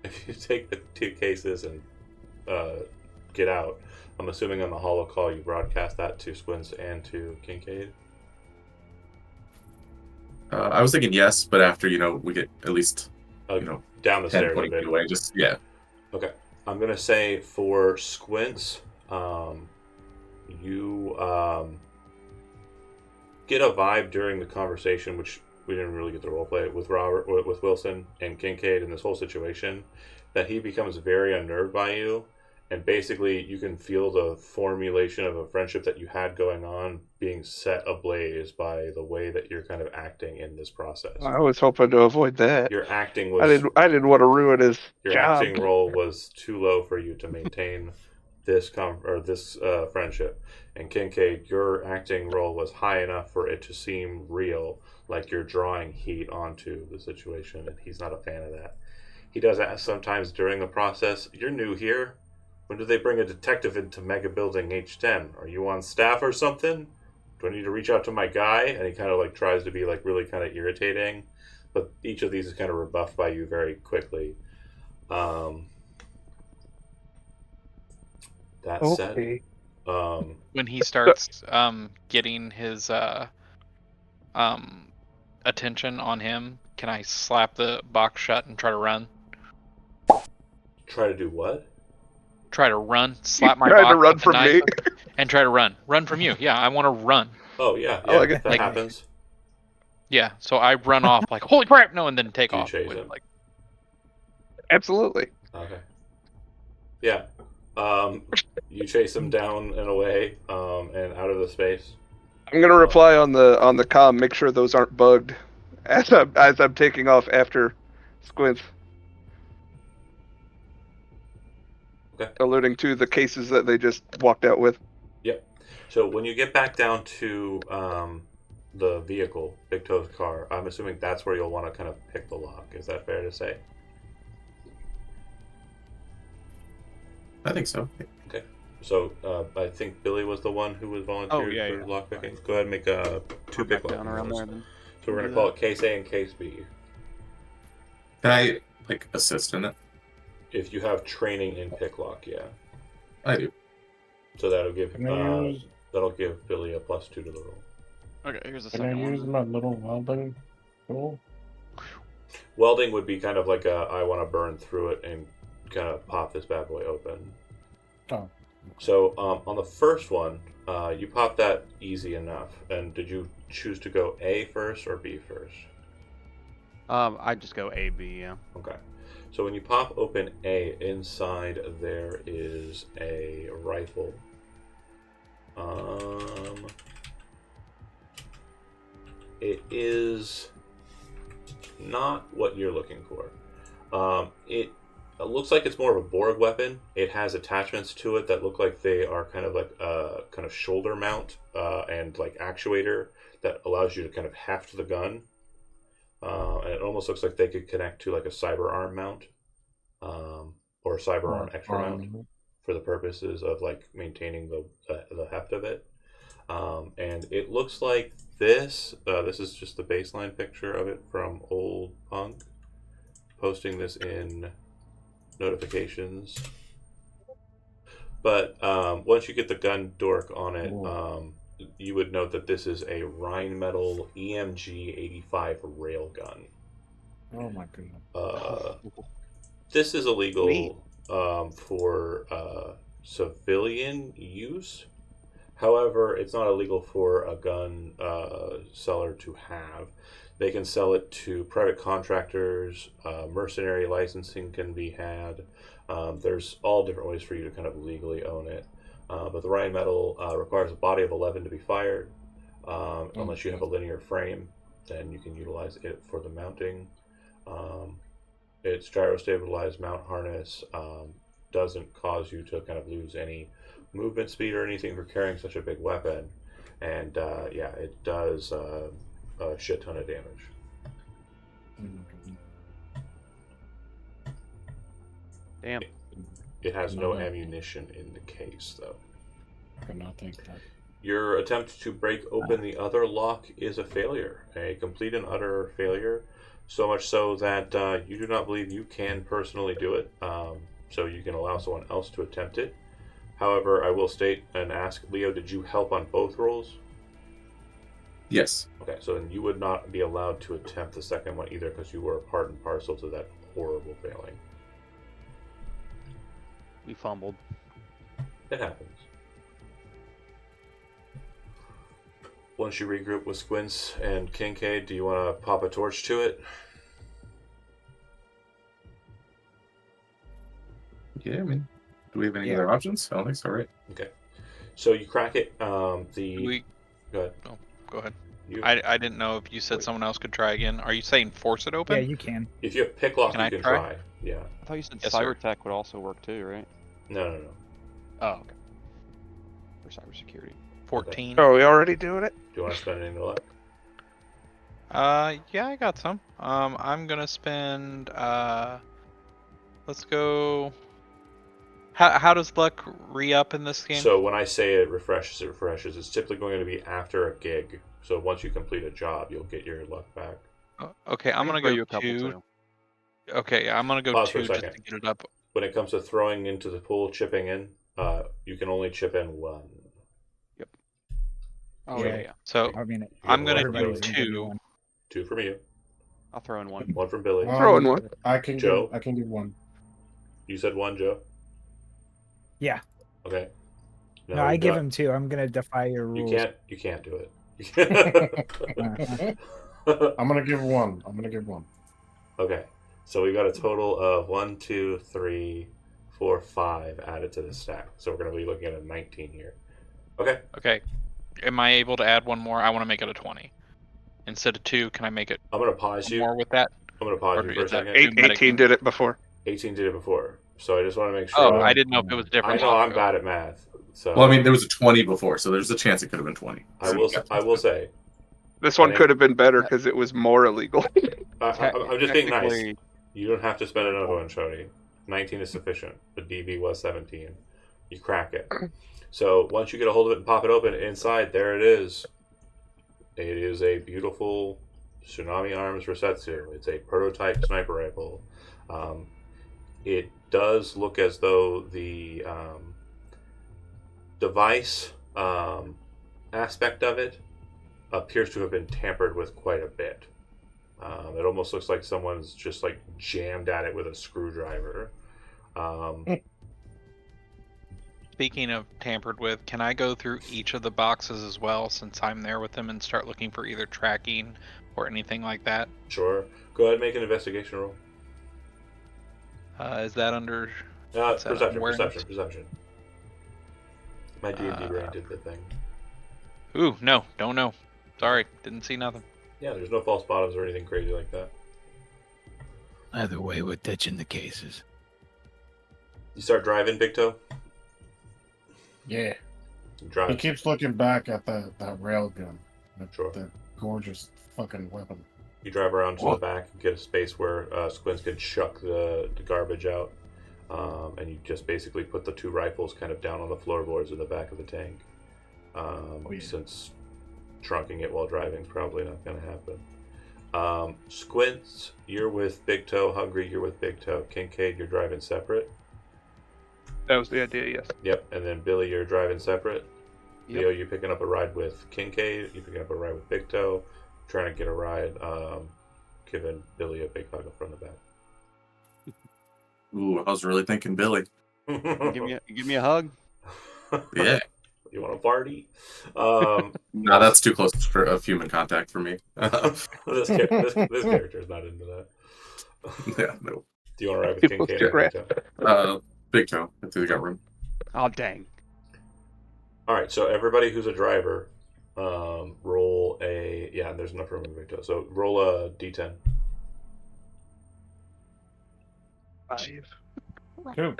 if you take the two cases and get out, I'm assuming on the holo call you broadcast that to Squints and to Kincaid. I was thinking yes, but after we get at least down the 10, stairs 20 a bit. feet away, just yeah. Okay, I'm gonna say for Squints, you get a vibe during the conversation, which we didn't really get to roleplay with with Wilson and Kincaid in this whole situation, that he becomes very unnerved by you, and basically you can feel the formulation of a friendship that you had going on being set ablaze by the way that you're kind of acting in this process. I was hoping to avoid that. Your acting I was didn't want to ruin his your job. acting role was too low for you to maintain this friendship. And Kincaid, your acting role was high enough for it to seem real, like you're drawing heat onto the situation, and he's not a fan of that. He does ask sometimes during the process, "You're new here. When do they bring a detective into Mega Building H10? Are you on staff or something? Do I need to reach out to my guy?" And he kind of like tries to be like really kind of irritating, but each of these is kind of rebuffed by you very quickly. That said, when he starts getting his attention on him, can I slap the box shut and try to run? Try to do what? Try to run, slap my Trying box to run with the from knife, me. and try to run from you. Yeah, I want to run. Oh yeah, I like it. that happens. Yeah, so I run off like holy crap, no, and then take Do you off chase with him? like. Absolutely. Okay. Yeah. You chase him down and away, and out of the space. I'm gonna reply on the comm. Make sure those aren't bugged, as I'm taking off after Squints. Okay. Alluding to the cases that they just walked out with. Yep. So when you get back down to the vehicle, Big Toe's car, I'm assuming that's where you'll want to kind of pick the lock. Is that fair to say? I think so. Okay. So I think Billy was the one who was volunteered yeah, for yeah. lock picking. Go ahead and make two pick lock Down around rolls. there then. So we're Do gonna call that. it case A and case B. Can I assist in it? If you have training in pick lock, yeah. I do. So that'll give Can I use Billy a +2 to the roll. Okay, here's the Can I second use one. my little welding tool? Welding would be kind of like I want to burn through it and kind of pop this bad boy open. Oh. So on the first one, you pop that easy enough. And did you choose to go A first or B first? I just go A, B, yeah. Okay. So when you pop open A, inside there is a rifle. It is not what you're looking for. It looks like it's more of a Borg weapon. It has attachments to it that look like they are kind of like a kind of shoulder mount and like actuator that allows you to kind of heft the gun. And it almost looks like they could connect to like a cyber arm mount or a cyber arm extra mount for the purposes of like maintaining the heft of it. And it looks like this. This is just the baseline picture of it from Old Punk. Posting this in notifications. But once you get the gun dork on it, you would note that this is a Rheinmetall EMG 85 railgun. Oh my goodness. This is illegal for civilian use. However, it's not illegal for a gun seller to have. They can sell it to private contractors. Mercenary licensing can be had. There's all different ways for you to kind of legally own it. But the Rheinmetall requires a body of 11 to be fired. Unless you have a linear frame, then you can utilize it for the mounting. Its gyro-stabilized mount harness doesn't cause you to kind of lose any movement speed or anything for carrying such a big weapon. And it does a shit ton of damage. Damn. It has no Cannot. ammunition in the case, though. Could not think that. Your attempt to break open the other lock is a failure, a complete and utter failure. So much so that you do not believe you can personally do it. So you can allow someone else to attempt it. However, I will state and ask, Leo, did you help on both rolls? Yes. Okay, so then you would not be allowed to attempt the second one either because you were part and parcel to that horrible failing. We fumbled. It happens. Once you regroup with Squints and Kincaid, do you want to pop a torch to it? Yeah, I mean, do we have any other options? I don't think so, right? Okay. So you crack it. Do Go we? ahead. Oh, go ahead. You, I didn't know if you said Wait. someone else could try again. Are you saying force it open? Yeah, you can. if you have pick lock, Can you I can try? try. Yeah. I thought you said Yes, sir. Cybertech would also work too, right? No. Oh, okay. For cybersecurity. 14. Oh, we already doing it? Do you want to spend any luck? Yeah, I got some. I'm gonna spend. Let's go. How does luck re-up in this game? So when I say it refreshes, It's typically going to be after a gig. So once you complete a job, you'll get your luck back. Okay, I'm I can gonna throw go you a couple 2. too. Okay, I'm gonna go Pause for a 2 just second. to get it up. When it comes to throwing into the pool, chipping in, you can only chip in one. Oh Yeah. yeah. So I mean, You I'm get gonna one do from everybody's Billy, gonna give you 2. one. 2 from you, I'll throw in one. 1 from Billy. Throwing one. I can Joe? give one. You said 1, Joe? Yeah. Okay. No, Now I we've give got- him 2. I'm gonna defy your You rules. can't do it. I'm gonna give one. Okay, so we got a total of 1, 2, 3, 4, 5 added to the stack. So we're going to be looking at a 19 here. Okay. Okay. Am I able to add one more? I want to make it a 20. Instead of 2, can I make it I'm going to pause you. more with that? I'm going to pause Or you for a is that second. eight? 18 did it before. 18 did it before. So I just want to make Oh, sure. I didn't know if it was I different. know I'm bad at math. So Well, I mean, there was a 20 before, so there's a chance it could have been 20. I will say, This one think- could have been better because it was more illegal. I'm just being nice. Technically, You don't have to spend another one, Shody. 19 is sufficient. The DB was 17. You crack it. So once you get a hold of it and pop it open, inside, there it is. It is a beautiful Tsunami Arms Resetsu. It's a prototype sniper rifle. It does look as though the device aspect of it appears to have been tampered with quite a bit. It almost looks like someone's just like jammed at it with a screwdriver. Speaking of tampered with, can I go through each of the boxes as well since I'm there with them and start looking for either tracking or anything like that? Sure. Go ahead and make an investigation roll. Is that under... What's that, awareness? Perception. My D&D brain did the thing. Ooh, no, don't know. Sorry, didn't see nothing. Yeah, there's no false bottoms or anything crazy like that. Either way, we're ditching the cases. You start driving, Big Toe? Yeah. You He drive. keeps looking back at that railgun. Sure. That gorgeous fucking weapon. You drive around to What? the back and get a space where Squints can chuck the garbage out. And you just basically put the two rifles kind of down on the floorboards in the back of the tank. Yeah. Since trunking it while driving is probably not going to happen. Squints, you're with Big Toe. Hungry, you're with Big Toe. Kincaid, you're driving separate. That was the idea, yes. Yep. And then Billy, you're driving separate. Yep. Leo, you're picking up a ride with Kincaid. You're picking up a ride with Big Toe. Trying to get a ride, giving Billy a big hug from the back. Ooh, I was really thinking Billy. give me a hug. Yeah. You want to party? No, that's too close for of human contact for me. this character is not into that. Yeah, no. Do you want to ride with People Kincaid or get Big Toe? Big Toe into the gut room. Oh dang. All right, so everybody who's a driver, roll a... Yeah, there's enough room in Big Toe. So roll a d10. 5. 2.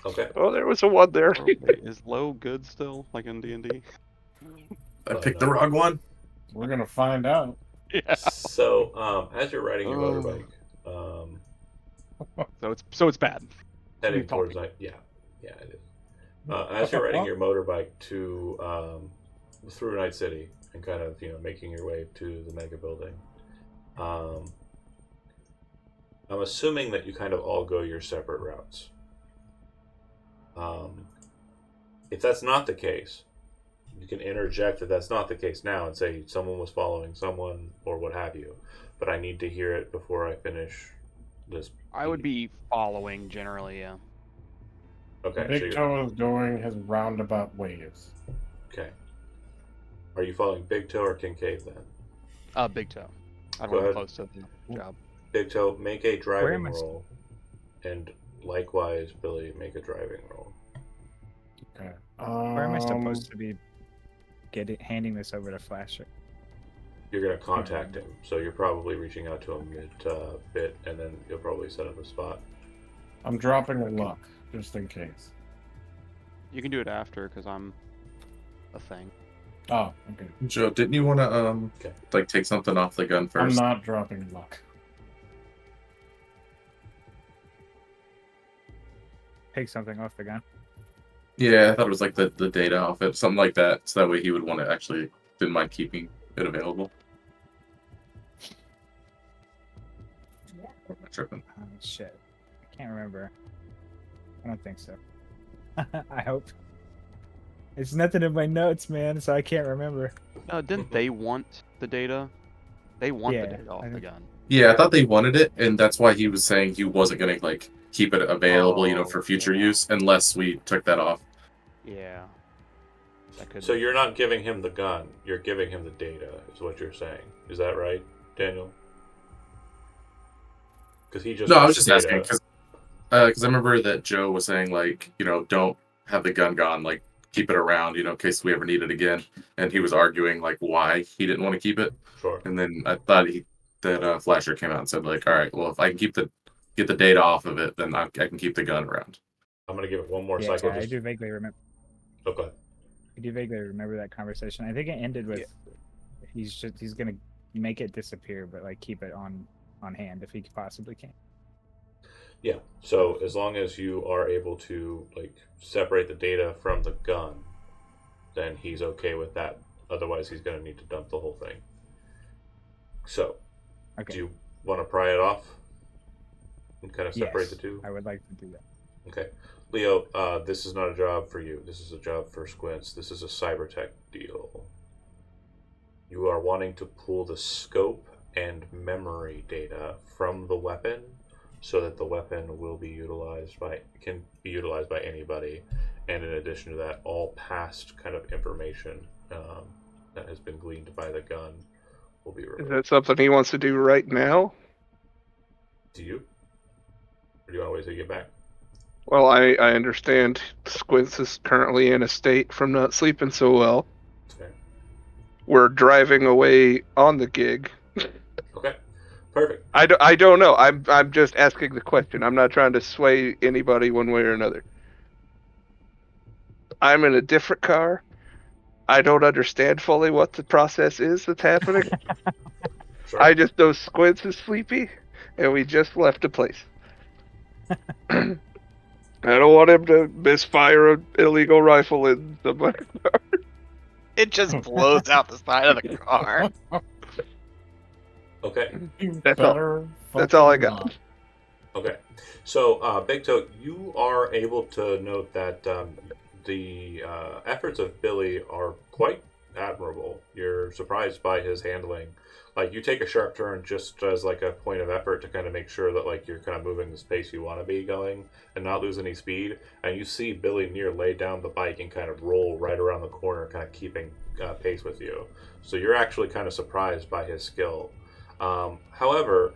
Okay. Oh, there was a 1 there. Oh, wait, is low good still, like in D&D? I picked the wrong one. We're gonna find out. Yeah. So as you're riding your motorbike, So it's bad. Heading Smooth towards talking. night. Yeah, it is. As you're riding your motorbike to through Night City and kind of making your way to the mega building, um, I'm assuming that you kind of all go your separate routes. If that's not the case, you can interject that that's not the case now and say someone was following someone or what have you. But I need to hear it before I finish this. I would be following generally, yeah. Okay. Big Toe is going his roundabout ways. Okay. Are you following Big Toe or Kincaid then? Big Toe. I Go want to be ahead. close to the job. Big Toe, make a driving am I roll, and likewise, Billy, make a driving roll. Okay. Where am I supposed to be handing this over to Flasher? You're going to contact him, so you're probably reaching out to him mid-bit, and then you'll probably set up a spot. I'm dropping a luck, just in case. You can do it after, because I'm a thing. Oh, okay. Joe, didn't you want to like take something off the gun I'm first? not dropping luck. Take something off the gun. Yeah, I thought it was like the data off it, something like that. So that way he would want to actually didn't mind keeping it available. Am I tripping? Oh, shit. I can't remember. I don't think so. I hope. It's nothing in my notes, man, so I can't remember. Didn't they want the data? They want Yeah, the data off the gun. Yeah, I thought they wanted it, and that's why he was saying he wasn't gonna like keep it available, Oh, for future yeah. use, unless we took that off. Yeah. That could So you're not giving him the gun, you're giving him the data, is what you're saying. Is that right, Daniel? Because he just No, I wants was just the asking data. because I remember that Joe was saying like don't have the gun gone, like keep it around, in case we ever need it again. And he was arguing like why he didn't want to keep it. Sure. And then I thought that Flasher came out and said like, all right, well if I can get the data off of it, then I can keep the gun around. I'm going to give it one more Yeah, cycle. I do vaguely remember. Okay. I do vaguely remember that conversation. I think it ended with he's gonna make it disappear, but like keep it on hand if he possibly can. Yeah. So as long as you are able to like separate the data from the gun, then he's okay with that. Otherwise, he's going to need to dump the whole thing. So, Okay. do you want to pry it off and kind of separate Yes, the two? I would like to do that. Okay. Leo, this is not a job for you. This is a job for Squints. This is a cybertech deal. You are wanting to pull the scope and memory data from the weapon so that the weapon can be utilized by anybody, and in addition to that, all past kind of information that has been gleaned by the gun will be removed. Is that something he wants to do right now? Do you? Or do you want to wait till you get back? Well, I understand Squints is currently in a state from not sleeping so well. Okay. We're driving away on the gig. Okay. Perfect. I don't know. I'm just asking the question. I'm not trying to sway anybody one way or another. I'm in a different car. I don't understand fully what the process is that's happening. Sure. I just know Squints is sleepy, and we just left a place. I don't want him to misfire an illegal rifle in somebody. It just blows out the side of the car. Okay. That's all. That's all I got. Okay. So, Big Toe, you are able to note that the efforts of Billy are quite admirable. You're surprised by his handling. Like, you take a sharp turn just as like a point of effort to kind of make sure that like you're kind of moving the space you want to be going and not lose any speed. And you see Billy near lay down the bike and kind of roll right around the corner, kind of keeping pace with you. So you're actually kind of surprised by his skill. However,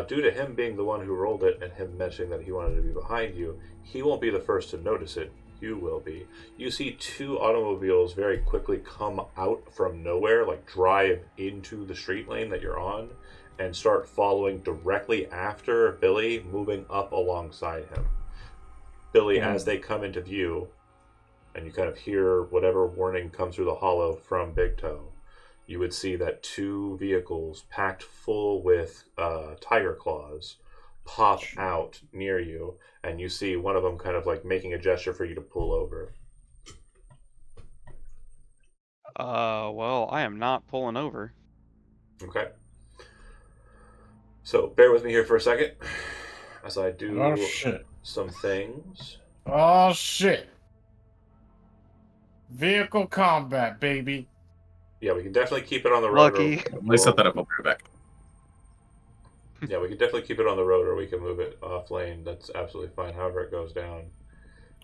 due to him being the one who rolled it and him mentioning that he wanted to be behind you, he won't be the first to notice it. You will be. You see two automobiles very quickly come out from nowhere, like drive into the street lane that you're on, and start following directly after Billy, moving up alongside him. Billy, as they come into view, and you kind of hear whatever warning comes through the hollow from Big Toe, you would see that two vehicles packed full with tiger claws pop out near you, and you see one of them kind of like making a gesture for you to pull over. Well, I am not pulling over. Okay. So bear with me here for a second as I do Oh shit. some things. Oh shit. Vehicle combat, baby. Yeah, we can definitely keep it on the road. Lucky. Let me set that up. I'll be right back. Yeah, we can definitely keep it on the road, or we can move it off lane. That's absolutely fine. However it goes down.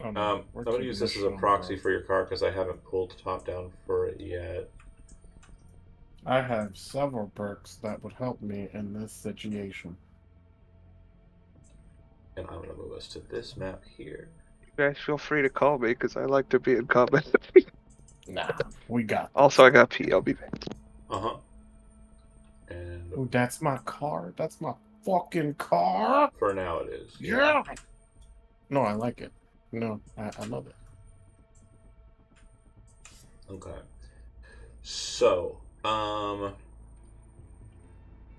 Oh, I'm no, we're going to keeping use this as shit a on the proxy road. for your car because I haven't pulled top down for it yet. I have several perks that would help me in this situation. And I'm going to move us to this map here. You guys feel free to call me because I like to be in combat. Nah, we got this. Also, I got pee. I'll be back. Uh-huh. And Ooh, that's my car. That's my fucking car. for now it is. Yeah. No, I like it. No, I love it. Okay. So,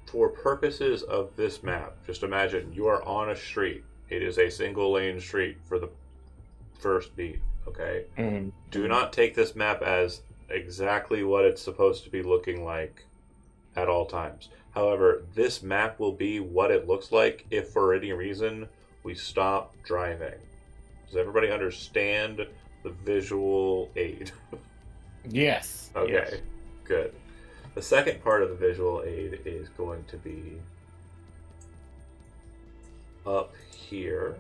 for purposes of this map, just imagine you are on a street. It is a single lane street for the first beat, okay? Mm. Do not take this map as exactly what it's supposed to be looking like at all times. However, this map will be what it looks like if for any reason we stop driving. Does everybody understand the visual aid? Yes. Okay, Yes. good. The second part of the visual aid is going to be up here.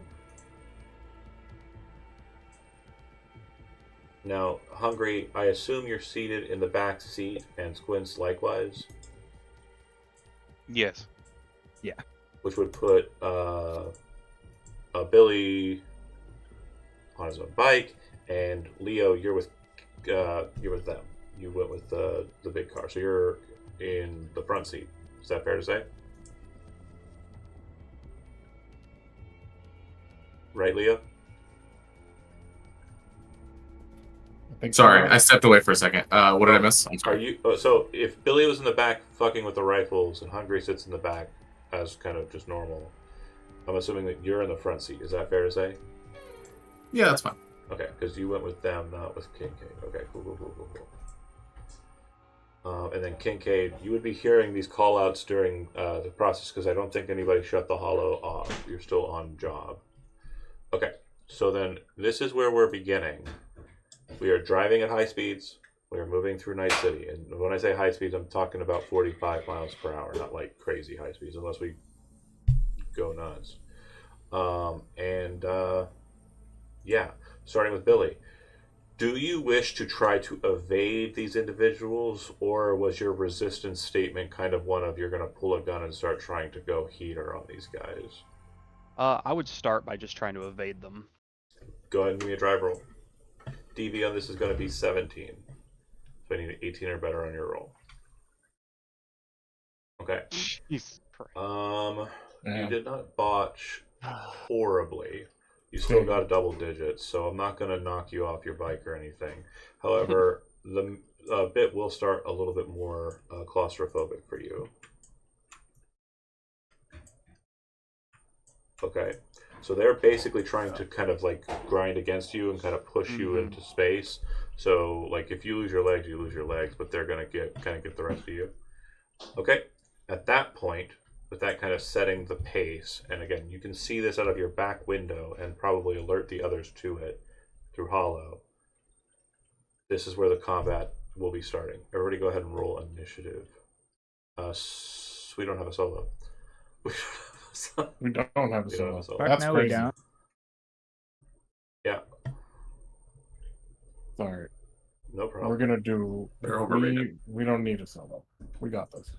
Now, Hungry, I assume you're seated in the back seat, and Squints likewise, Yes. which would put Billy on his own bike, and Leo, you're with them. You went with the big car, so you're in the front seat. Is that fair to say? Right, Leo? I think Sorry, so. I stepped away for a second. What did I miss? I'm Are sorry. you? So if Billy was in the back fucking with the rifles, and Hungry sits in the back as kind of just normal, I'm assuming that you're in the front seat. Is that fair to say? Yeah, that's fine. Okay, because you went with them, not with Kincaid. Okay, cool. And then Kincaid, you would be hearing these call-outs during the process because I don't think anybody shut the hollow off. You're still on job. Okay, so then this is where we're beginning. We are driving at high speeds. We are moving through Night City. And when I say high speeds, I'm talking about 45 miles per hour, not like crazy high speeds, unless we go nuts. Yeah, starting with Billy. Do you wish to try to evade these individuals, or was your resistance statement kind of one of you're going to pull a gun and start trying to go heater on these guys? I would start by just trying to evade them. Go ahead and give me a drive roll. DV on this is going to be 17. So I need an 18 or better on your roll. Okay. Jesus Christ. You did not botch horribly. You still got double digits, so I'm not going to knock you off your bike or anything. However, the bit will start a little bit more claustrophobic for you. Okay. So they're basically trying to kind of like grind against you and kind of push you into space. So like if you lose your legs, you lose your legs, but they're going to get the rest of you. Okay. At that point, with that kind of setting the pace, and again, you can see this out of your back window and probably alert the others to it through Hollow. This is where the combat will be starting. Everybody go ahead and roll initiative. We don't have a solo. We don't have a We don't have solo. a solo. Fuck That's no, we crazy. don't. Yeah, Sorry. no problem. We're gonna do. They're overrated. We don't need a solo. We got this.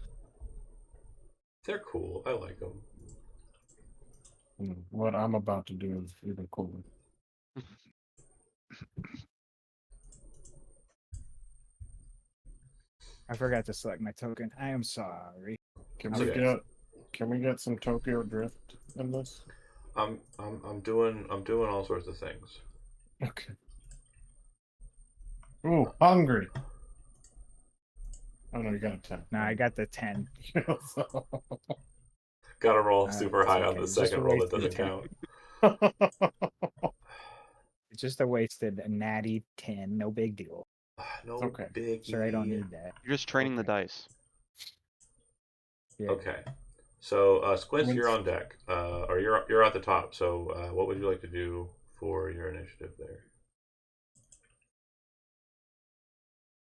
They're cool. I like them. What I'm about to do is even cooler. I forgot to select my token. I am sorry. Can It's we okay. get some Tokyo Drift in this? I'm doing all sorts of things. Okay. Ooh, hungry. Oh no, you got a 10. No, I got the 10. Gotta roll super it's high on okay. the Just a second roll that wasted doesn't 10. count. It's just a wasted natty 10. No big deal. No It's okay. biggie. Sir, I don't need that. You're just training the dice. Yeah. Okay. So, Squints, Squints. you're on deck, or you're at the top. So, what would you like to do for your initiative there?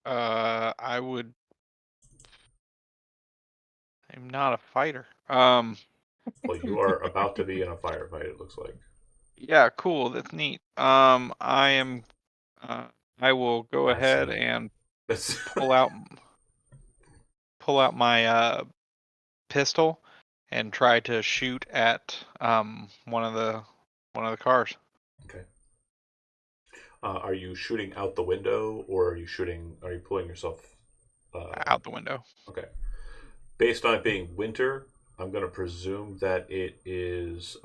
I would. I'm not a fighter. Well, you are about to be in a firefight. It looks like. Yeah, cool. That's neat. I am. I will go I ahead see. and It's pull out my pistol and try to shoot at one of the cars. okay. Are you shooting out the window, or are you shooting? Are you pulling yourself Out the window. Okay. Based on it being winter, I'm going to presume that it is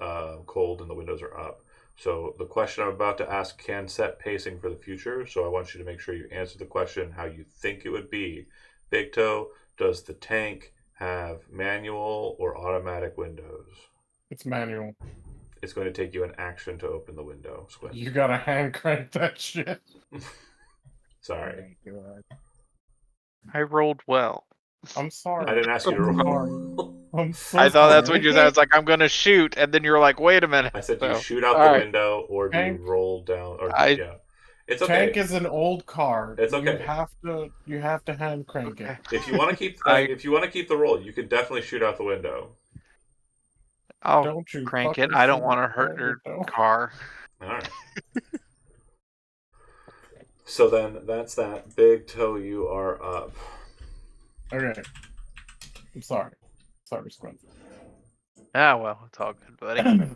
cold and the windows are up. So the question I'm about to ask can set pacing for the future. So I want you to make sure you answer the question how you think it would be. Big Toe, does the tank have manual or automatic windows? It's manual. It's going to take you an action to open the window. Squint. You gotta hand crank that shit. Sorry. Oh my God. I rolled well. I'm sorry. I didn't ask you to I'm roll. sorry. I'm so I thought that's what sorry. you said. I was like, I'm gonna shoot, and then you were like, wait a minute. I said, do you So, shoot out all the right. window or do you Tank. roll down? Or yeah, it's okay. Tank is an old car. It's okay. You have to hand crank Okay. it. If you want to keep, I- if you want to keep the roll, you can definitely shoot out the window. I'll Don't you crank it. fucking I don't shoot want to out hurt the your window. car. All right. So then that's that. Big Toe, you are up. Okay. I'm sorry. Sorry, Squint. Ah, well, it's all good, buddy.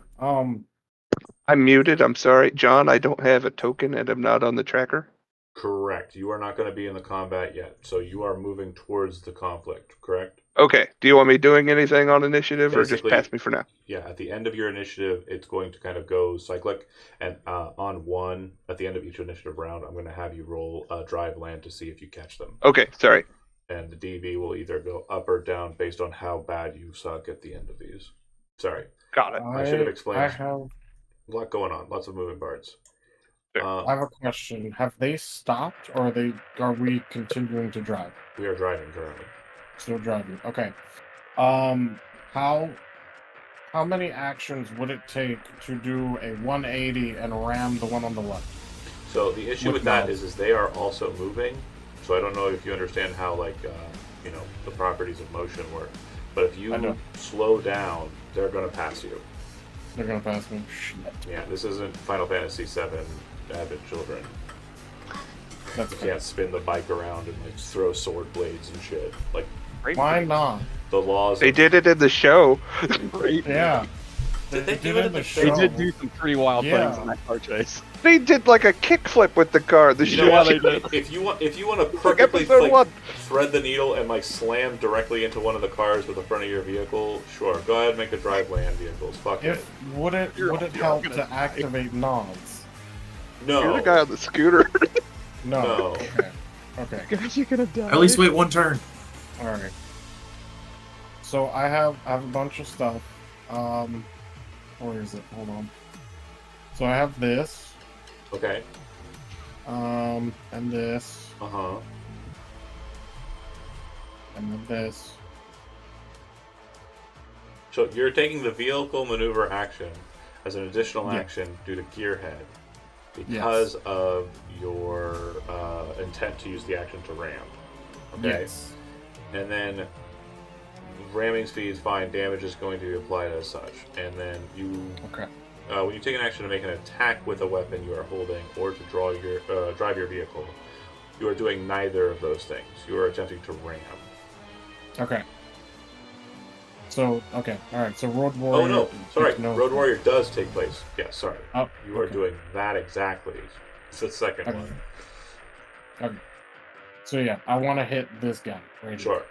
I'm muted. I'm sorry, John. I don't have a token, and I'm not on the tracker. Correct. You are not going to be in the combat yet, so you are moving towards the conflict. Correct. Okay. Do you want me doing anything on initiative, or just Basically, pass me for now? Yeah, at the end of your initiative, it's going to kind of go cyclic, and on one, at the end of each initiative round, I'm going to have you roll drive land to see if you catch them. Okay. Sorry. And the DV will either go up or down based on how bad you suck at the end of these. Sorry. Got it. I should have explained. I have A lot going on. Lots of moving parts. I have a question. Have they stopped, or are we continuing to drive? We are driving currently. Still driving. Okay. How many actions would it take to do a 180 and ram the one on the left? So the issue with that is they are also moving. So I don't know if you understand how the properties of motion work. But if you slow down, they're going to pass you. They're gonna pass me. Shit. Yeah, this isn't Final Fantasy VII Advent Children. That's You okay. can't spin the bike around and like throw sword blades and shit. Like Why not? the laws. They did it in the show. Yeah. Did they did do it in the They show? did do some pretty wild Yeah. things in that car chase. They did like a kickflip with the car. The You show. know they what? did. If you want to like perfectly episode one. thread the needle and like slam directly into one of the cars with the front of your vehicle, sure. Go ahead and make a drive land vehicles. Fuck it. Would it You're help gonna to die. activate nods? No. You're the guy on the scooter. No. No. Okay. Okay. Guys, you're gonna die. At least wait one turn. All right. So I have a bunch of stuff. Where is it? Hold on. So I have this. Okay. And this. Uh huh. And then this. So you're taking the vehicle maneuver action as an additional Yeah. action due to gearhead because of your intent to use the action to ram. Okay. Yes. And then ramming speed is fine. Damage is going to be applied as such. And then you, Okay. when you take an action to make an attack with a weapon you are holding, or to drive your vehicle, you are doing neither of those things. You are attempting to ram. Okay. So okay. All right. So Road Warrior. Oh no, sorry. No. Road Warrior does take place. Yeah, sorry. Oh, You are okay. doing that exactly. It's the second Okay. one. Okay. So yeah, I want to hit this guy right here. Sure.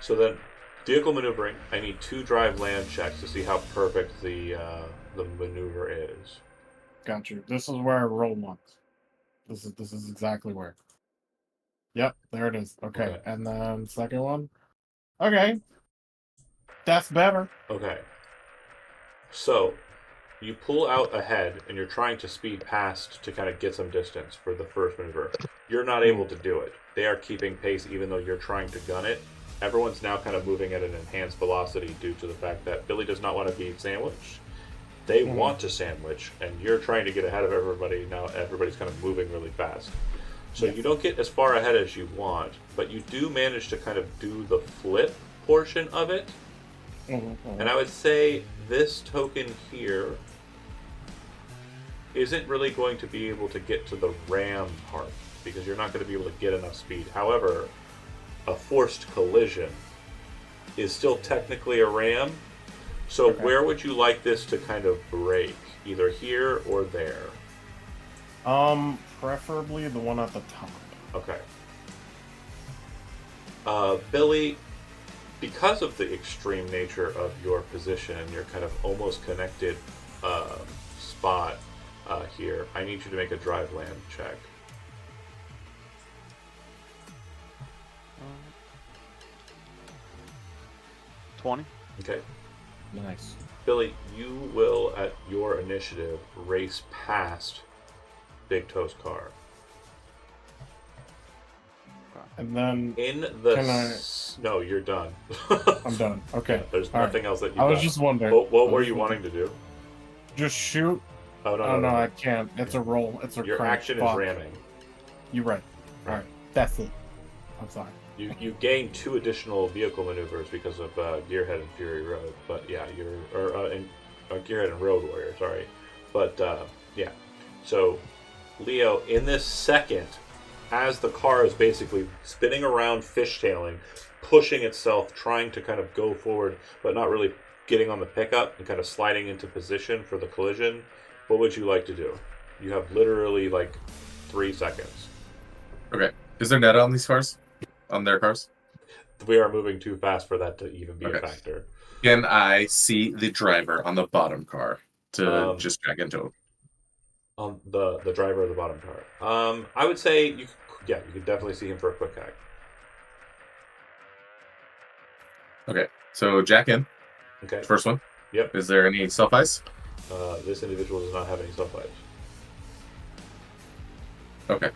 So then, vehicle maneuvering. I need 2 drive land checks to see how perfect the maneuver is. Got you. This is where I roll once. This is exactly where. Yep, there it is. Okay, Okay. and then second one. Okay. That's better. Okay. So, you pull out ahead, and you're trying to speed past to kind of get some distance for the first maneuver. You're not able to do it. They are keeping pace even though you're trying to gun it. Everyone's now kind of moving at an enhanced velocity due to the fact that Billy does not want to be sandwiched. They want to sandwich, and you're trying to get ahead of everybody. Now everybody's kind of moving really fast. So you don't get as far ahead as you want, but you do manage to kind of do the flip portion of it. And I would say this token here isn't really going to be able to get to the ram part because you're not going to be able to get enough speed. However, a forced collision is still technically a ram. So where would you like this to kind of break? Either here or there? Preferably the one at the top. Okay. Billy, because of the extreme nature of your position and your kind of almost connected spot here, I need you to make a drive land check. 20. Okay. Nice. Billy, you will, at your initiative, race past Big Toe's car. And then In the... Can I- No, you're done. I'm done. Okay. There's All nothing else that you I was got. just wondering. What were you wanting to do? Just shoot. Oh, no, Oh no, no, no. I can't. It's a roll. It's a Your crank. action Fuck. is ramming. You're right. All right. That's it. I'm sorry. You gain 2 additional vehicle maneuvers because of Gearhead and Fury Road, but yeah, Gearhead and Road Warrior, sorry, but yeah. So, Leo, in this second, as the car is basically spinning around, fishtailing, pushing itself, trying to kind of go forward, but not really getting on the pickup and kind of sliding into position for the collision, what would you like to do? You have literally like 3 seconds. Okay. Is there net on these cars? On their cars? We are moving too fast for that to even be a Okay. factor. Can I see the driver on the bottom car to just drag into him? On the driver of the bottom car. I would say you could definitely see him for a quick hack. Okay. So jack in. Okay. First one. Yep. Is there any self ice? This individual does not have any self lives. Okay.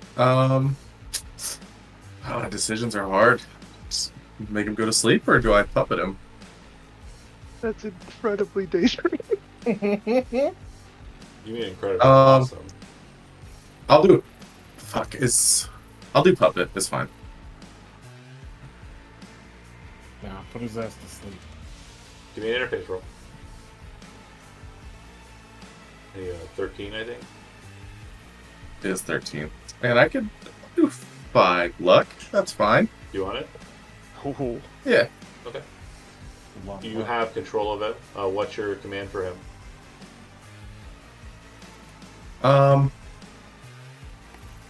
Decisions are hard. Just make him go to sleep, or do I puppet him? That's incredibly dangerous. You mean incredibly awesome? I'll do. I'll do puppet. It's fine. Nah, put his ass to sleep. Give me an interface roll. A 13, I think. It is 13, and I could do 5 luck. That's fine. You want it? Ooh. Yeah. Okay. Long You way. have control of it. What's your command for him?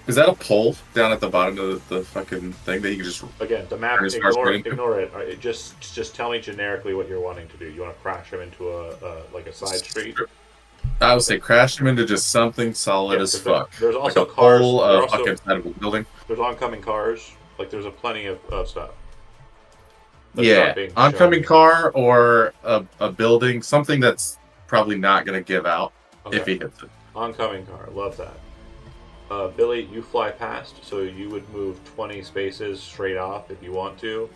Is that a pole down at the bottom of the fucking thing that you can just? Again, the map. Turn his car straight into? Ignore it. Just tell me generically what you're wanting to do. You want to crash him into a side street? I would say crash him into just something solid Yeah, as 'cause fuck. There's Like also a cars. pole There's fucking also side of a building. there's oncoming cars. Like there's a plenty of stuff. That's Yeah, not being oncoming shown. car or a building, something that's probably not going to give out if Okay. he hits it. Oncoming car. Love that. Billy, you fly past, so you would move 20 spaces straight off if you want to.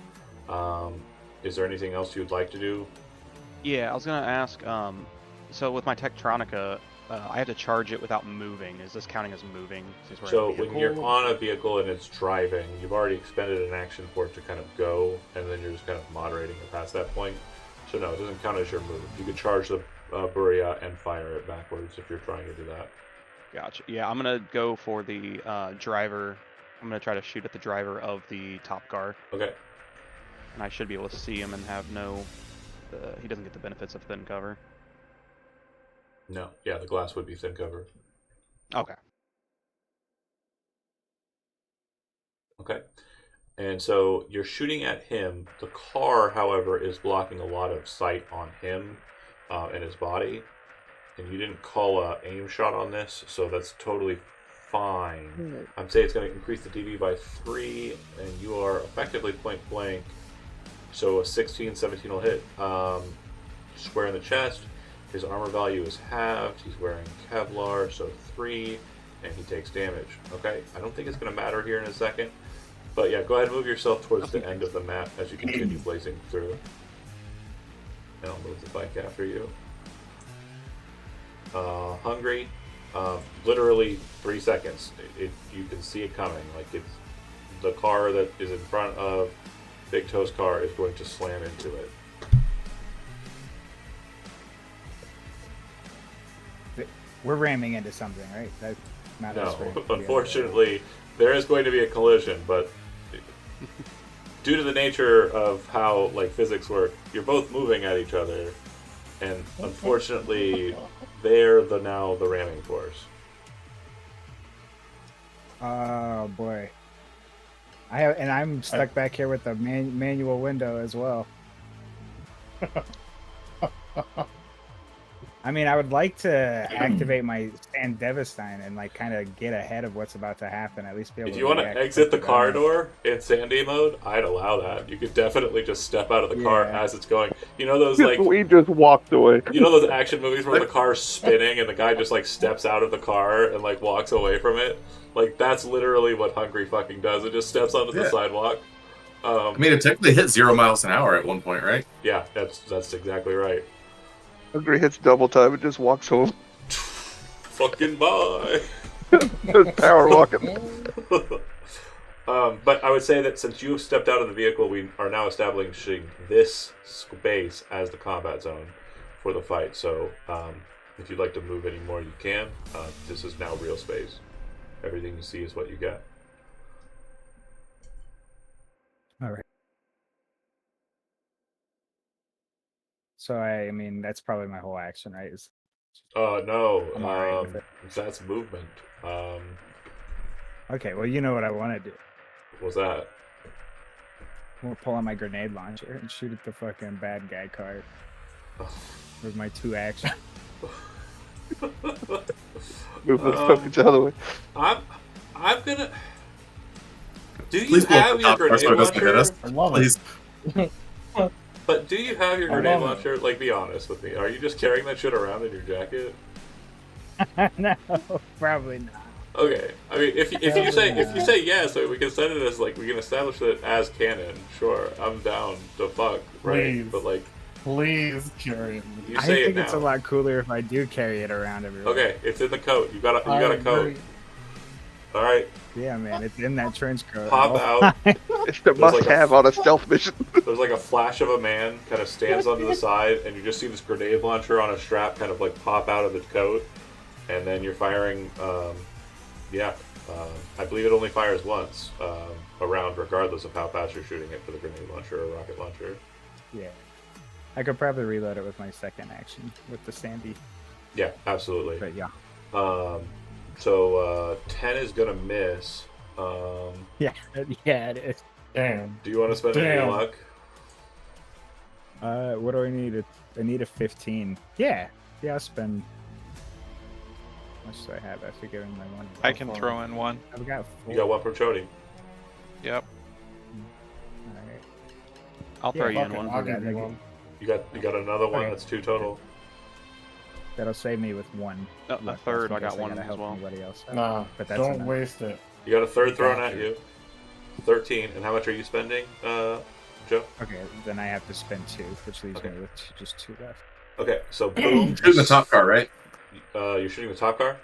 Is there anything else you'd like to do? Yeah, I was gonna ask. So with my Tektronica, I have to charge it without moving. Is this counting as moving? Since we're in a So when you're vehicle? on a vehicle and it's driving, you've already expended an action for it to kind of go, and then you're just kind of moderating it past that point. So no, it doesn't count as your move. You could charge the Buria and fire it backwards if you're trying to do that. Gotcha. Yeah, I'm gonna go for the driver. I'm gonna try to shoot at the driver of the top car, Okay. and I should be able to see him and have no. He doesn't get the benefits of thin cover. No. Yeah, the glass would be thin cover. Okay. Okay. And so you're shooting at him. The car, however, is blocking a lot of sight on him and his body. And you didn't call a aim shot on this, so that's totally fine. I'm saying it's going to increase the DB by 3, and you are effectively point blank So a 16, 17 will hit. Square in the chest. His armor value is halved. He's wearing Kevlar, so 3, and he takes damage. Okay, I don't think it's going to matter here in a second. But yeah, go ahead and move yourself towards the end of the map as you continue blazing through. And I'll move the bike after you. Hungry. Literally 3 seconds. You can see it coming. Like it's the car that is in front of Big Toe's car is going to slam into it. We're ramming into something, right? That's not us No, ramming together. unfortunately, there is going to be a collision, but due to the nature of how like physics work, you're both moving at each other, and unfortunately, they're now the ramming force. Oh boy. I'm stuck back here with the manual window as well. I mean, I would like to activate my Stand Devastine and like kind of get ahead of what's about to happen. At least be able. If you want to exit the car door in Sandy mode, I'd allow that. You could definitely just step out of the car as it's going. You know those like we just walked away. You know those action movies where the car's spinning and the guy just like steps out of the car and like walks away from it? Like that's literally what Hungry fucking does. It just steps onto the sidewalk. I mean, it technically hit 0 miles an hour at one point, right? Yeah, that's exactly right. Hungry hits double time and just walks home. Fucking bye. Just power walking. But I would say that since you stepped out of the vehicle, we are now establishing this space as the combat zone for the fight. So if you'd like to move any more, you can. This is now real space. Everything you see is what you get. All right. So I mean, that's probably my whole action, right? No. I'm all right with it. That's movement. Okay, well, you know what I want to do. What's that? We'll pull out my grenade launcher and shoot at the fucking bad guy car with my 2 action. Move the fuckers out of the way. I'm gonna. Do you Please blow have up your the top car so it grenade doesn't hit launcher? us. I love Please. But do you have your I grenade love it. launcher? Like, be honest with me. Are you just carrying that shit around in your jacket? No, probably not. Okay. I mean, if you say yes, we can set it as like we can establish it as canon. Sure, I'm down to fuck, right? Please. But like, Please carry it. you I say think it it's a now. lot cooler if I do carry it around everywhere. Okay, it's in the coat. You got a coat. All right, Yeah, man, it's in that trench coat. pop out. It's the must-have on a stealth mission. There's like a flash of a man kind of stands onto the side, and you just see this grenade launcher on a strap kind of like pop out of the coat, and then you're firing. I believe it only fires once a round, regardless of how fast you're shooting it for the grenade launcher or rocket launcher. Yeah. I could probably reload it with my second action with the Sandy. Yeah, absolutely. But yeah. So 10 is gonna miss. Yeah, it is. Damn. Do you want to spend any Damn. luck? What do I need? I need a 15. Yeah, I'll spend. How much do I have after giving my one? I can throw in one. I've got 4. You got one from Chody. Yep. Alright. I'll throw you in Fuck it, one. I'll give you one. You got another one. Okay. That's 2 total. That'll save me with 1. No, a third. I got one gotta as help well. anybody else out. Nah, But that's don't enough. waste it. You got a third You thrown got at you. you. 13. And how much are you spending, Joe? Okay, then I have to spend 2, which leaves Okay. me with just 2 left. Okay, so boom. Shooting the top car, right? You're shooting the top car.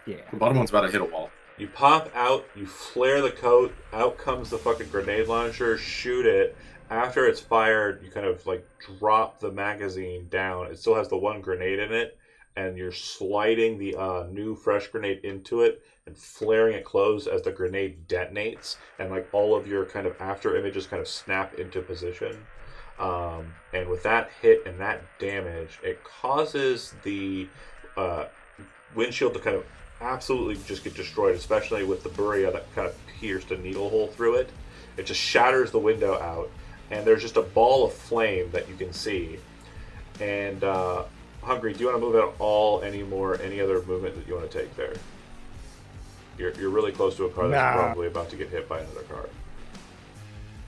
Yeah. The bottom one's about to hit a wall. You pop out, you flare the coat, out comes the fucking grenade launcher, shoot it. After it's fired, you kind of like drop the magazine down. It still has the one grenade in it, and you're sliding the new fresh grenade into it and flaring it closed as the grenade detonates, and like all of your kind of after images kind of snap into position. And with that hit and that damage, it causes the windshield to kind of absolutely just get destroyed, especially with the Buria that kind of pierced a needle hole through it. It just shatters the window out, and there's just a ball of flame that you can see. And Hungry, do you want to move at all anymore? Any other movement that you want to take there? You're really close to a car that's Nah. probably about to get hit by another car.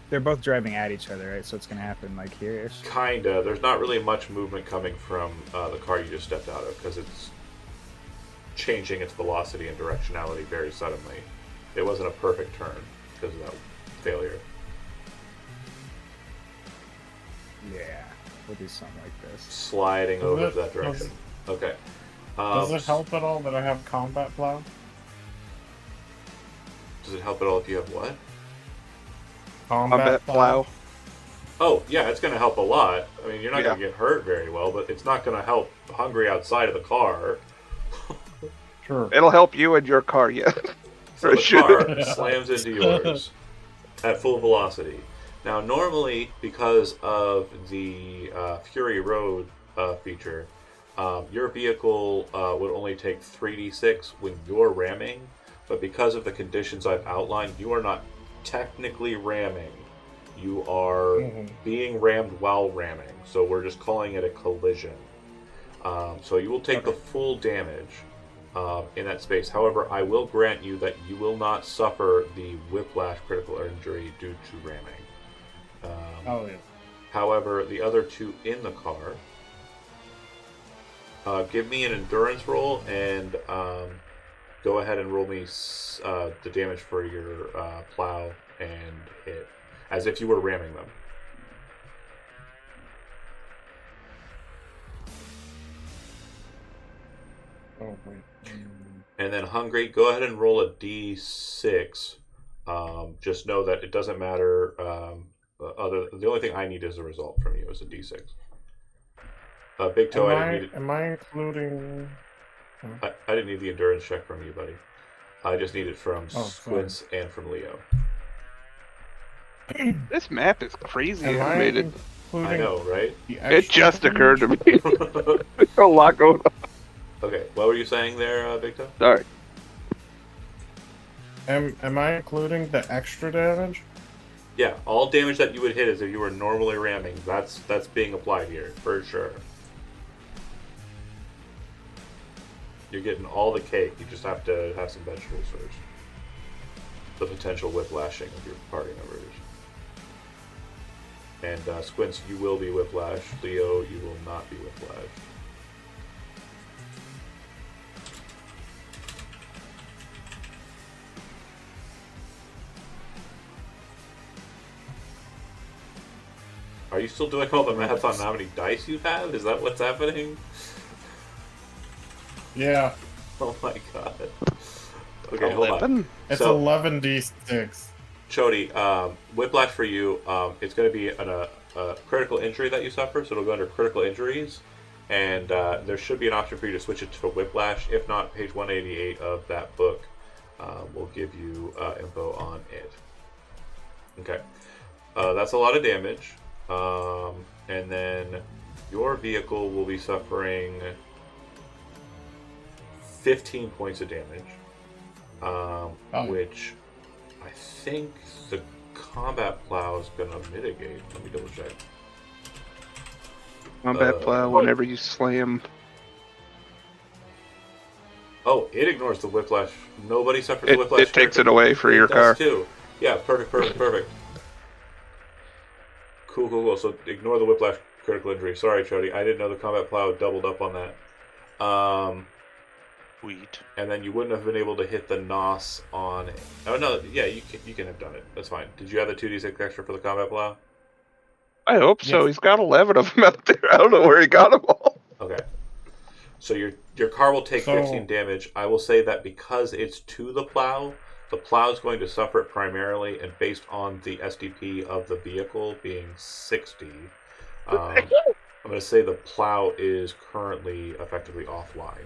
they're both driving at each other, right? So it's gonna happen like here-ish. Kinda. There's not really much movement coming from the car you just stepped out of because it's changing its velocity and directionality very suddenly. It wasn't a perfect turn because of that failure. Yeah, we'll do something like this. Sliding Does over it- to that direction. Okay. Does it help at all that I have combat plow? Does it help at all if you have what? Combat plow. Oh, yeah, it's going to help a lot. I mean, you're not going Yeah. to get hurt very well, but it's not going to help Hungry outside of the car. Sure. It'll help you and your car, yeah. So For the sure. car slams into yours at full velocity. Now, normally, because of the Fury Road feature, your vehicle would only take 3d6 when you're ramming, but because of the conditions I've outlined, you are not technically ramming. You are being rammed while ramming, so we're just calling it a collision. So you will take the full damage in that space. However, I will grant you that you will not suffer the whiplash critical injury due to ramming. Oh, yeah. However, the other two in the car, give me an endurance roll and go ahead and roll me the damage for your plow and hit, as if you were ramming them. Oh, wait. And then Hungry, go ahead and roll a d6. Just know that it doesn't matter. The only thing I need is a result from you is a d6. Big Toe, Am I including... I didn't need the endurance check from you, buddy. I just need it from Squints and from Leo. This map is crazy Am I animated. including I know, right? the It extra just damage? occurred to me. There's a lot going on. Okay, what were you saying there, Big Toe? Sorry. Am I including the extra damage? Yeah, all damage that you would hit is if you were normally ramming. That's being applied here, for sure. You're getting all the cake. You just have to have some vegetables first. The potential whiplashing of your party members. And Squints, you will be whiplashed. Leo, you will not be whiplashed. Are you still doing all the math on how many dice you have? Is that what's happening? Yeah, Oh my god. Okay, hold on. 11? it's So- 11d6. Chody, whiplash for you, it's going to be a critical injury that you suffer, so it'll go under critical injuries. And there should be an option for you to switch it to whiplash. If not, page 188 of that book will give you info on it. Okay. That's a lot of damage. And then your vehicle will be suffering 15 points of damage, which I think the combat plow is going to mitigate. Let me double check. Combat plow whenever you slam. Oh, it ignores the whiplash. Nobody suffers the whiplash. It takes it away for your does car. too. Yeah, perfect. Cool. So ignore the whiplash critical injury. Sorry, Chody. I didn't know the combat plow doubled up on that. Sweet. And then you wouldn't have been able to hit the NOS on it. Oh no, yeah, you can have done it. That's fine. Did you have the 2d6 extra for the combat plow? I hope so. Yes. He's got 11 of them out there. I don't know where he got them all. Okay. So your car will take 15 damage. I will say that because it's to the plow is going to suffer it primarily, and based on the SDP of the vehicle being 60, I'm going to say the plow is currently effectively offline.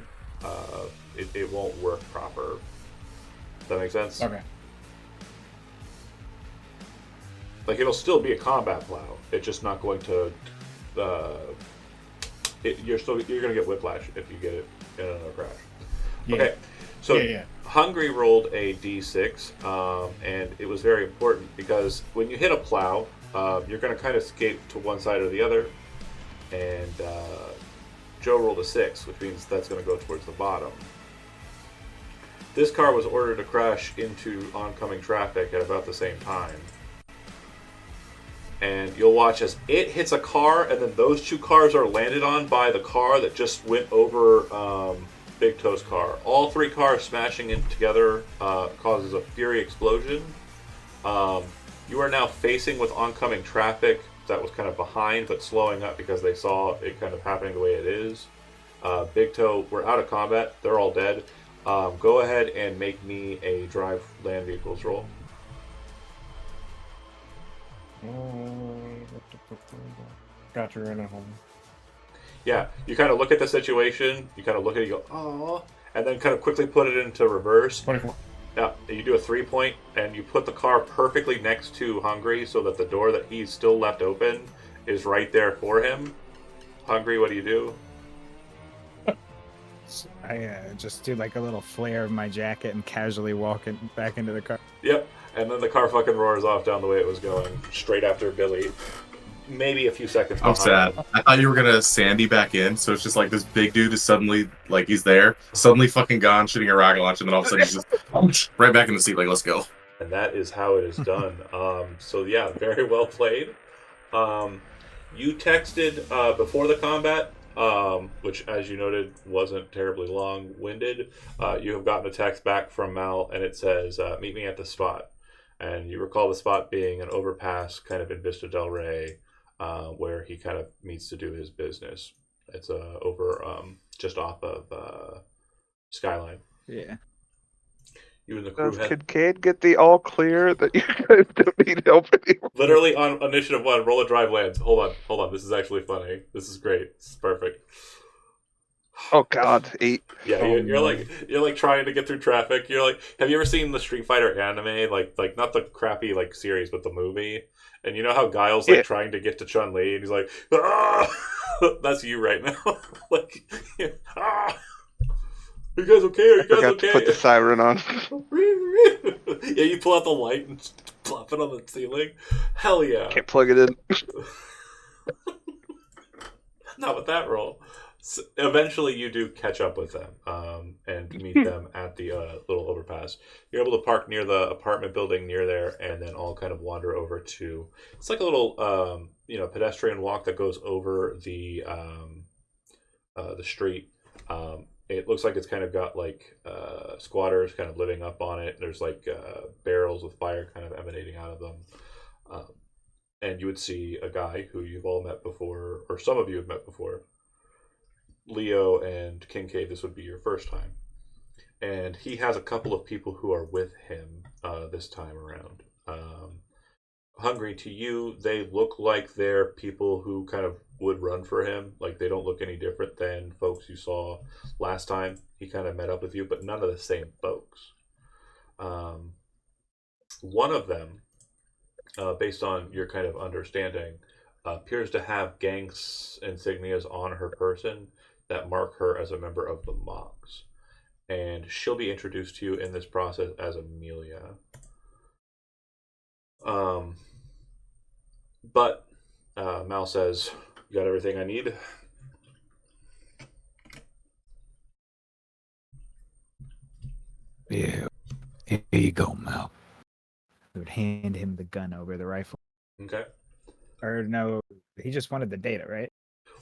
It won't work proper. Does that make sense? Okay. Like, it'll still be a combat plow. It's just not going to. You're going to get whiplash if you get it in another crash. Yeah. Okay, so Yeah. Hungry rolled a d6, and it was very important because when you hit a plow, you're going to kind of skate to one side or the other, and Joe rolled a 6, which means that's going to go towards the bottom. This car was ordered to crash into oncoming traffic at about the same time. and you'll watch as it hits a car, and then those two cars are landed on by the car that just went over Big Toe's car. All three cars smashing in together causes a fury explosion. You are now facing with oncoming traffic that was kind of behind but slowing up because they saw it kind of happening the way it is. Big Toe, we're out of combat. They're all dead. Go ahead and make me a drive land vehicles roll. Got you in at home. Yeah, you kind of look at the situation, you kind of look at it, you go, oh, and then kind of quickly put it into reverse. 24. Yeah, you do a 3-point, and you put the car perfectly next to Hungry so that the door that he's still left open is right there for him. Hungry, what do you do? I just do like a little flare of my jacket and casually walk back into the car. Yep, and then the car fucking roars off down the way it was going, straight after Billy. Maybe a few seconds I'm behind. sad. I thought you were gonna Sandy back in, so it's just like this big dude is suddenly like he's there, suddenly fucking gone, shooting a rocket launch, and then all of a sudden he's just right back in the seat, like let's go. And that is how it is done. So yeah, very well played. You texted before the combat, which, as you noted, wasn't terribly long-winded. You have gotten a text back from Mal, and it says, meet me at the spot. And you recall the spot being an overpass kind of in Vista Del Rey, where he kind of meets to do his business. It's over just off of Skyline. Yeah. You and the crew Does had... Kincaid get the all clear that you guys don't need help anymore? Literally on initiative 1, roll a drive lands. Hold on. This is actually funny. This is great. This is perfect. Oh God, 8. Yeah, you're like trying to get through traffic. You're like, have you ever seen the Street Fighter anime? Like not the crappy like series, but the movie. And you know how Guile's like trying to get to Chun-Li, and he's like, ah! That's you right now. Like, ah! Are you guys okay? Are you guys Forgot okay? to put the siren on. Yeah, you pull out the light and plop it on the ceiling. Hell yeah! Can't plug it in. Not with that roll. So eventually, you do catch up with them and meet them at the little overpass. You're able to park near the apartment building near there, and then all kind of wander over to. It's like a little pedestrian walk that goes over the street. It looks like it's kind of got like squatters kind of living up on it. There's like barrels with fire kind of emanating out of them. And you would see a guy who you've all met before, or some of you have met before. Leo and Kincaid, this would be your first time. And he has a couple of people who are with him this time around. Hungry, to you, they look like they're people who kind of would run for him. Like, they don't look any different than folks you saw last time he kind of met up with you, but none of the same folks. One of them, based on your kind of understanding, appears to have gang insignias on her person that mark her as a member of the Mox. And she'll be introduced to you in this process as Amelia. But Mal says, you got everything I need? Yeah. Here you go, Mal. I would hand him the gun over the rifle. Okay. Or no, he just wanted the data, right?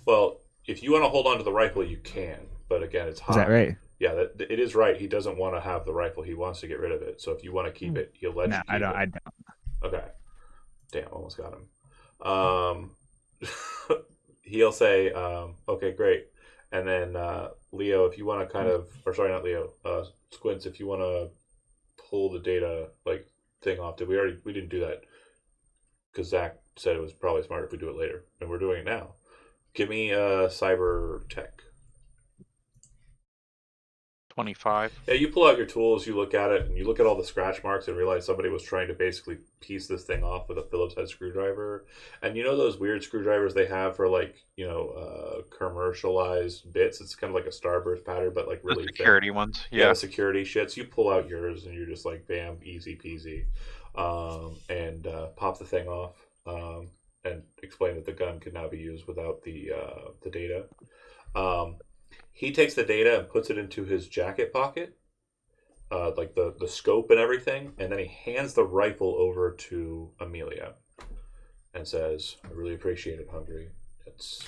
Well, if you want to hold on to the rifle, you can. But again, it's hot. Is that right? Yeah, it is right. He doesn't want to have the rifle. He wants to get rid of it. So if you want to keep it, he'll let you keep I don't. it. I don't. Okay. Damn, almost got him. He'll say, okay, great. And then Leo, if you want to kind of, or sorry, not Leo, Squints, if you want to pull the data like thing off, we didn't do that because Zach said it was probably smarter if we do it later, and we're doing it now. Give me cyber tech. 25. Yeah, you pull out your tools, you look at it, and you look at all the scratch marks and realize somebody was trying to basically piece this thing off with a Phillips head screwdriver. And you know those weird screwdrivers they have for like, commercialized bits? It's kind of like a starburst pattern, but like really The security thin. ones. Yeah, Yeah. security shits. You pull out yours and you're just like, bam, easy peasy. And pop the thing off and explain that the gun could now be used without the data. He takes the data and puts it into his jacket pocket, like the scope and everything, and then he hands the rifle over to Amelia. and says, "I really appreciate it, Hungry. It's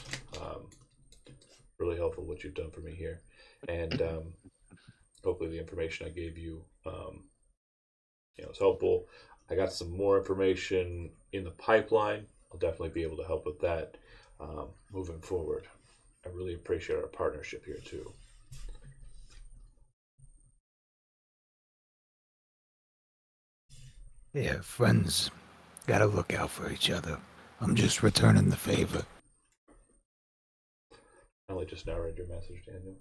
really helpful what you've done for me here, and hopefully the information I gave you, is helpful. I got some more information in the pipeline. I'll definitely be able to help with that moving forward. I really appreciate our partnership here too." Yeah, friends gotta look out for each other. I'm just returning the favor. I only just now read your message, Daniel.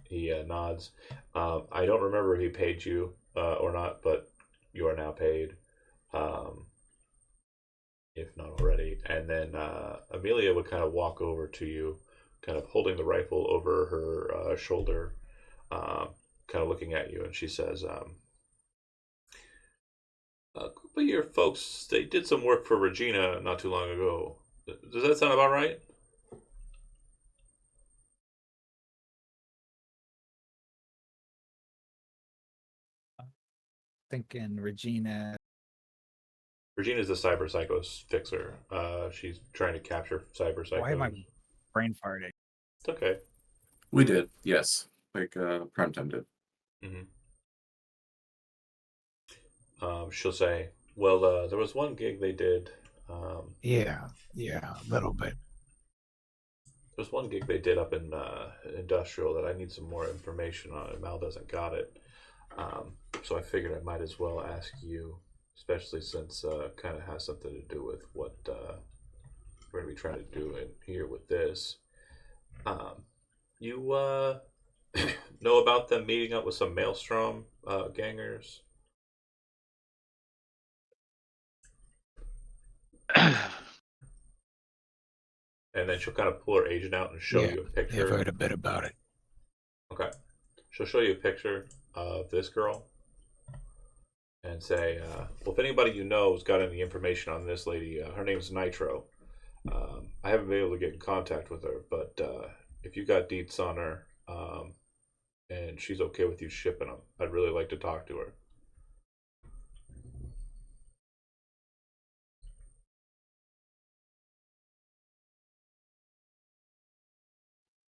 He nods. I don't remember if he paid you or not, but you are now paid, if not already. And then Amelia would kind of walk over to you, kind of holding the rifle over her shoulder, kind of looking at you, and she says, "But your folks, they did some work for Regina not too long ago. Does that sound about right?" Thinking Regina. Regina's the cyber psychos fixer. She's trying to capture cyber psychos. Why am I brain farting? It's okay. We did, yes. Like Primetime did. Mm-hmm. She'll say, "Well, there was one gig they did. Yeah, a little bit. There's one gig they did up in Industrial that I need some more information on, and Mal doesn't got it. So I figured I might as well ask you, especially since kind of has something to do with what we're going to be trying to do in here with this. You know about them meeting up with some Maelstrom gangers?" And then she'll kind of pull her agent out and show you a picture. I've heard a bit about it. Okay. She'll show you a picture of this girl and say, "Well, if anybody you know has got any information on this lady, her name's Nitro. I haven't been able to get in contact with her, but if you got deets on her and she's okay with you shipping them, I'd really like to talk to her."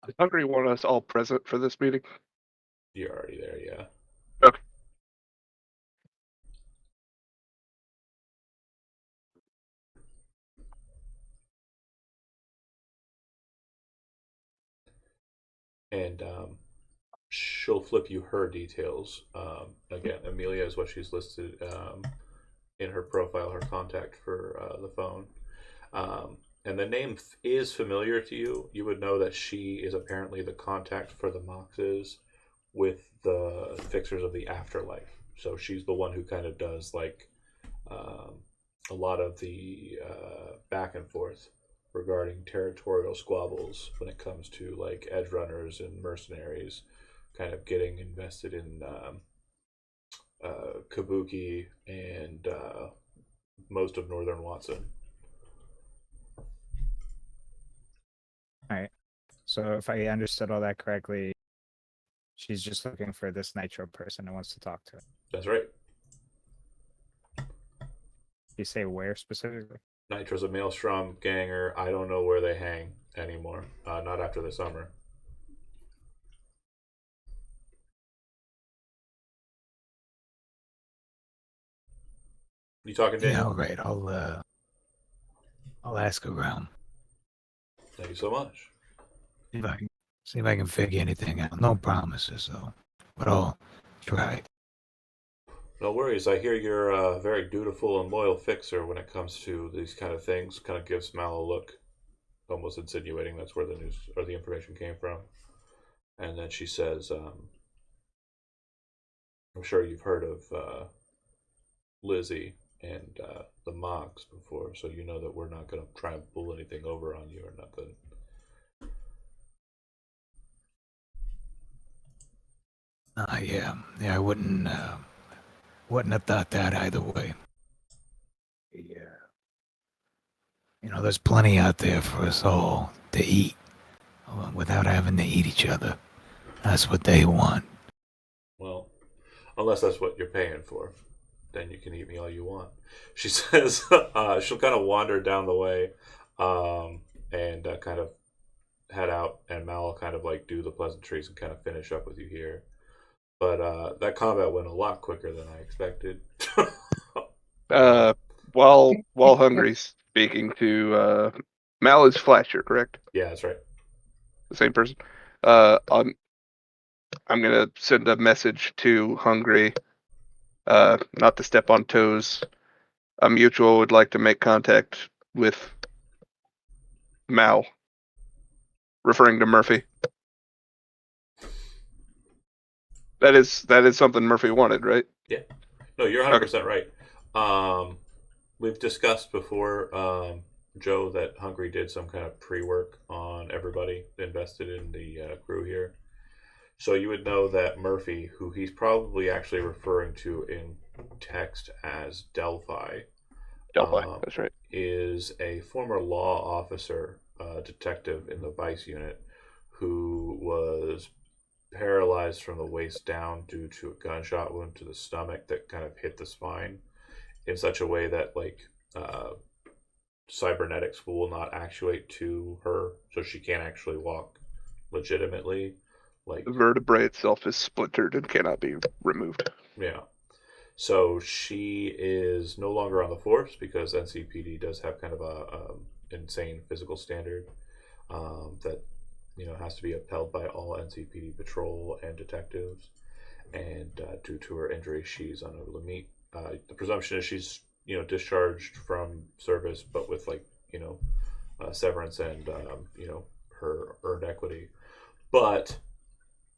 Does Hungry want us all present for this meeting? You're already there, yeah. Okay. And she'll flip you her details. Again, Amelia is what she's listed in her profile, her contact for the phone. And the name is familiar to you. You would know that she is apparently the contact for the Moxes with the fixers of the afterlife. So she's the one who kind of does like a lot of the back and forth regarding territorial squabbles when it comes to like edge runners and mercenaries kind of getting invested in Kabuki and most of northern Watson. All right. So if I understood all that correctly, she's just looking for this Nitro person and wants to talk to her. That's right. You say where specifically? Nitro's a Maelstrom ganger. I don't know where they hang anymore. Not after the summer. You talking, Daniel? Yeah, all right. I'll ask around. Thank you so much. See if I can figure anything out. No promises though, but I'll try. No worries. I hear you're a very dutiful and loyal fixer when it comes to these kind of things. Kind of gives Mal a look, almost insinuating that's where the news or the information came from. And then she says, "I'm sure you've heard of Lizzie and the Mogs before, so you know that we're not going to try and pull anything over on you or nothing." Yeah, I wouldn't have thought that either way. Yeah. There's plenty out there for us all to eat without having to eat each other. That's what they want. Well, unless that's what you're paying for, then you can eat me all you want. She says she'll kind of wander down the way and kind of head out, and Mal will kind of like do the pleasantries and kind of finish up with you here. But that combat went a lot quicker than I expected. While Hungry's speaking to Mal is Flasher, correct? Yeah, that's right. The same person. I'm gonna send a message to Hungry, not to step on toes. A mutual would like to make contact with Mal, referring to Murphy. That is something Murphy wanted, right? Yeah. No, you're 100% right. We've discussed before, Joe, that Hungry did some kind of pre-work on everybody invested in the crew here. So you would know that Murphy, who he's probably actually referring to in text as Delphi, That's right. is a former law officer, detective in the Vice unit, who was paralyzed from the waist down due to a gunshot wound to the stomach that kind of hit the spine in such a way that cybernetics will not actuate to her, so she can't actually walk legitimately. Like the vertebrae itself is splintered and cannot be removed. Yeah. So she is no longer on the force because NCPD does have kind of a insane physical standard that has to be upheld by all NCPD patrol and detectives. And due to her injury, she's unable to meet. The presumption is she's discharged from service, but with severance and her earned equity. But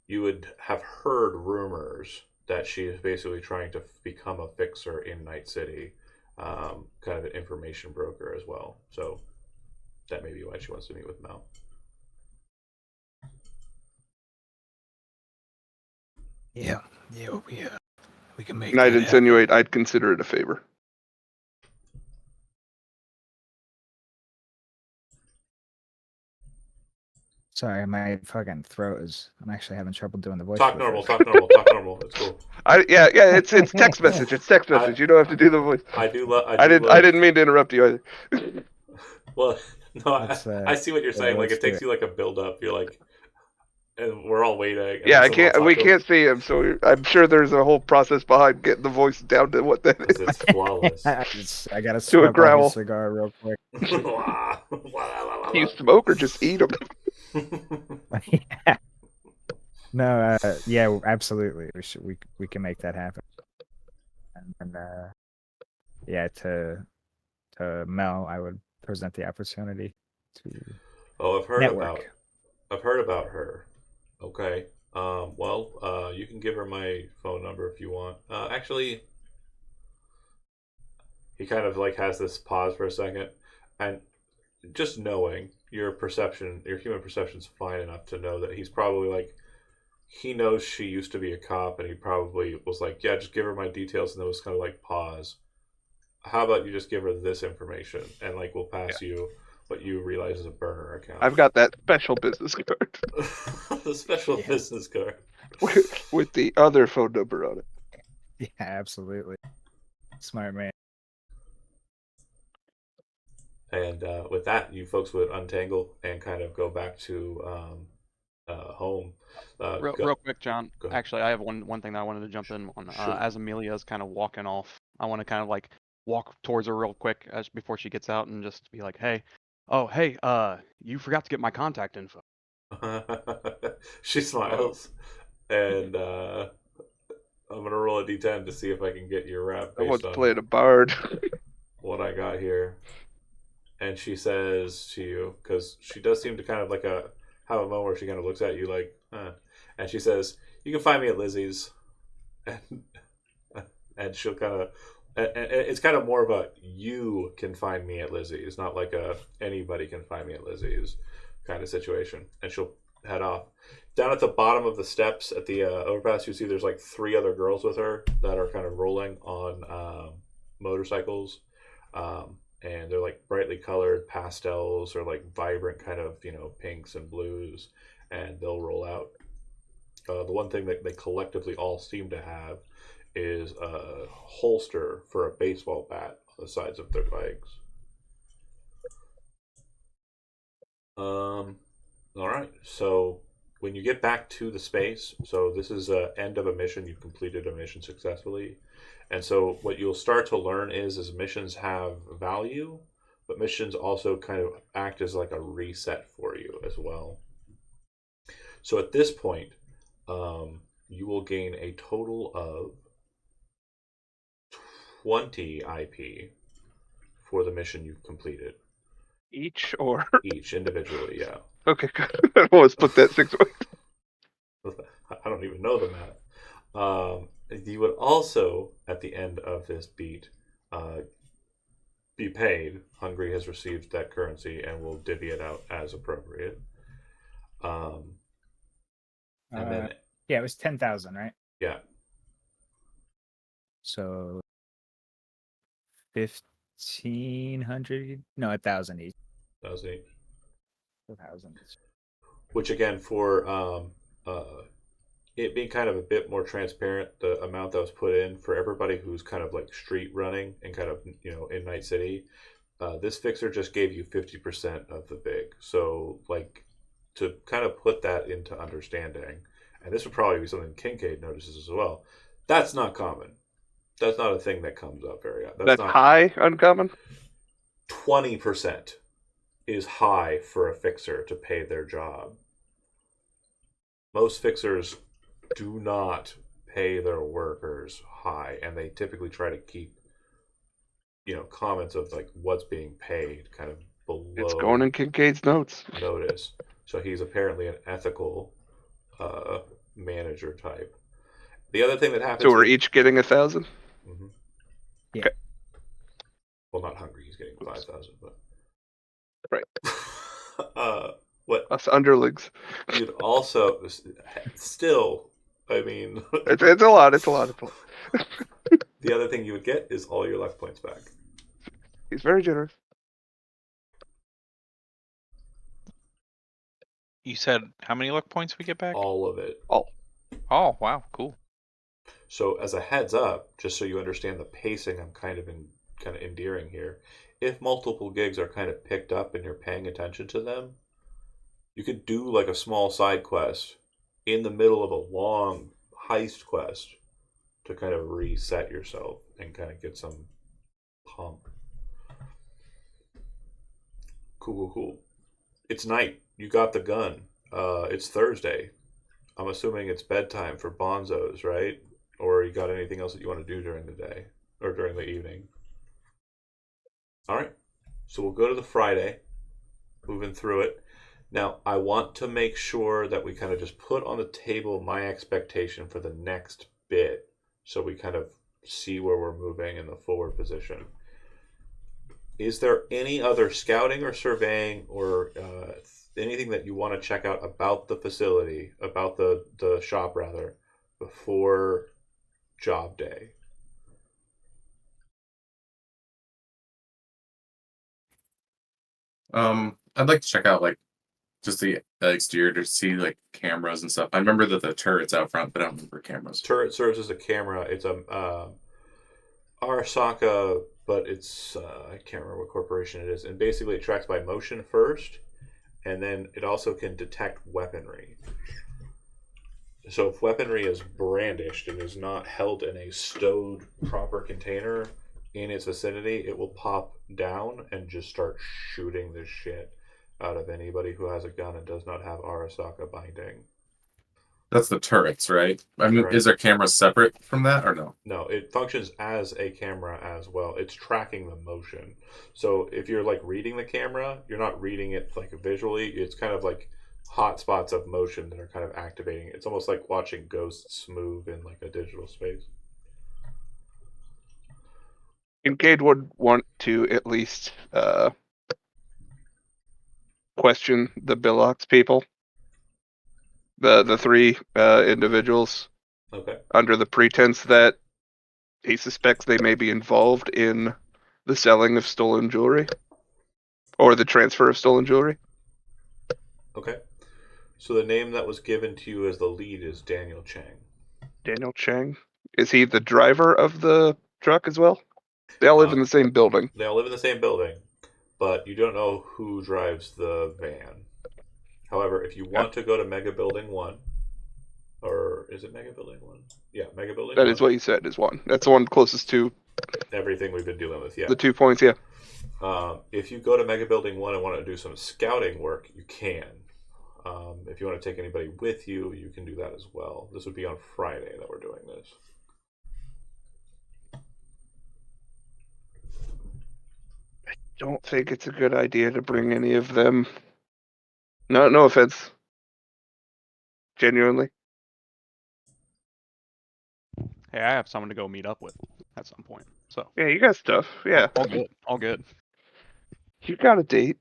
you would have heard rumors that she is basically trying to become a fixer in Night City, kind of an information broker as well. So that may be why she wants to meet with Mel. Yeah, we can make. And I'd that insinuate I'd consider it a favor. Sorry, my fucking throat is. I'm actually having trouble doing the voice. Talk normal. Talk normal. It's cool. It's text message. It's text message. You don't have to do the voice. I didn't mean to interrupt you either. Well, no, I see what you're yeah, saying. Like, it let's do takes you like a build up. You're like, and we're all waiting. And Yeah, then someone will we talk to can't see him, so I'm sure there's a whole process behind getting the voice down to what that him 'cause is. it's flawless. I gotta Do a smoke off growl. a cigar real quick. Do you smoke or just eat them? Yeah. No, yeah, absolutely. We can make that happen. And yeah, to Mel, I would present the opportunity to Oh, I've heard network. about her. Okay. Well, you can give her my phone number if you want. Actually, he kind of like has this pause for a second, and just knowing your human perception's fine enough to know that he's probably like, he knows she used to be a cop, and he probably was like, yeah, just give her my details, and there was kind of like pause. How about you just give her this information, and like we'll pass you what you realize is a burner account. I've got that special business card. The special business card with the other phone number on it. Yeah, absolutely. Smart man. And with that, you folks would untangle and kind of go back to home. Real quick, John. Go ahead. Actually, I have one thing that I wanted to jump in on. Sure. As Amelia's kind of walking off, I want to kind of like walk towards her real quick before she gets out and just be like, hey, you forgot to get my contact info. She smiles, and I'm gonna roll a d10 to see if I can get your rap I was based on playing a bard. what I got here. And she says to you, because she does seem to kind of have a moment where she kind of looks at you like, huh. And she says, "You can find me at Lizzie's," and she'll kind of, and it's kind of more of a you can find me at Lizzie's, not like a anybody can find me at Lizzie's kind of situation. And she'll head off. Down at the bottom of the steps at the overpass, you see there's like 3 other girls with her that are kind of rolling on motorcycles. And they're like brightly colored pastels or like vibrant kind of pinks and blues, and they'll roll out. The one thing that they collectively all seem to have is a holster for a baseball bat on the sides of their legs. All right. So when you get back to the space, so this is a end of a mission. You've completed a mission successfully, and so what you'll start to learn is missions have value, but missions also kind of act as like a reset for you as well. So at this point, you will gain a total of 20 IP for the mission you've completed. Each or Each individually, yeah. okay, good. I almost put that 6 ways. I don't even know the math. You would also, at the end of this beat, be paid. Hungary has received that currency and will divvy it out as appropriate. And then, Yeah, it was 10,000, right? yeah, So 1,500? No, 1,000 each. 1,000 each. 1,000 each. Which again, for it being kind of a bit more transparent, the amount that was put in for everybody who's kind of like street running and kind of in Night City, this fixer just gave you 50% of the vig. So like to kind of put that into understanding, and this would probably be something Kincaid notices as well. That's not common. That's not a thing that comes up very often. That's not high uncommon. 20% is high for a fixer to pay their job. Most fixers do not pay their workers high, and they typically try to keep comments of like what's being paid kind of below. It's going in Kincaid's notes. Notice. So he's apparently an ethical manager type. The other thing that happens. So we're each getting 1,000. Mm-hmm. Yeah. Okay. Well, not Hungry. He's getting 5,000, but right. What us underlings? You'd also still. I mean, it's a lot. It's a lot. The other thing you would get is all your luck points back. He's very generous. You said how many luck points we get back? All of it. All. Oh, wow, cool. So as a heads up, just so you understand the pacing, I'm kind of endearing here. If multiple gigs are kind of picked up and you're paying attention to them, you could do like a small side quest in the middle of a long heist quest to kind of reset yourself and kind of get some pump. Cool. It's night. You got the gun. It's Thursday. I'm assuming it's bedtime for bonzos, right? Or you got anything else that you want to do during the day or during the evening? All right. So we'll go to the Friday, moving through it. Now, I want to make sure that we kind of just put on the table my expectation for the next bit so we kind of see where we're moving in the forward position. Is there any other scouting or surveying or anything that you want to check out about the facility, about the shop rather, before job day? I'd like to check out like just the exterior to see like cameras and stuff. I remember that the turret's out front, but I don't remember cameras. Turret serves as a camera. It's a Arasaka, but it's I can't remember what corporation it is, and basically it tracks by motion first, and then it also can detect weaponry. So if weaponry is brandished and is not held in a stowed proper container in its vicinity, it will pop down and just start shooting the shit out of anybody who has a gun and does not have Arasaka binding. That's the turrets, right? I mean, Correct. Is there cameras separate from that or no? No, it functions as a camera as well. It's tracking the motion. So if you're like reading the camera, you're not reading it like visually. It's kind of like hot spots of motion that are kind of activating it. It's almost like watching ghosts move in like a digital space. Kincaid would want to at least question the Billox people, the three individuals, Okay. under the pretense that he suspects they may be involved in the selling of stolen jewelry or the transfer of stolen jewelry. Okay. So the name that was given to you as the lead is Daniel Chang. Daniel Chang. Is he the driver of the truck as well? They all live in the same building. They all live in the same building, but you don't know who drives the van. However, if you want to go to Mega Building 1, or is it Mega Building 1? Yeah, Mega Building That 1. is what you said is one. That's the one closest to Everything we've been dealing with, yeah. the 2 points, yeah. If you go to Mega Building 1 and want to do some scouting work, you can. If you want to take anybody with you, you can do that as well. This would be on Friday that we're doing this. I don't think it's a good idea to bring any of them. No offense. Genuinely. Hey, I have someone to go meet up with at some point. So Yeah, you got stuff. Yeah. all good. All good. You got a date.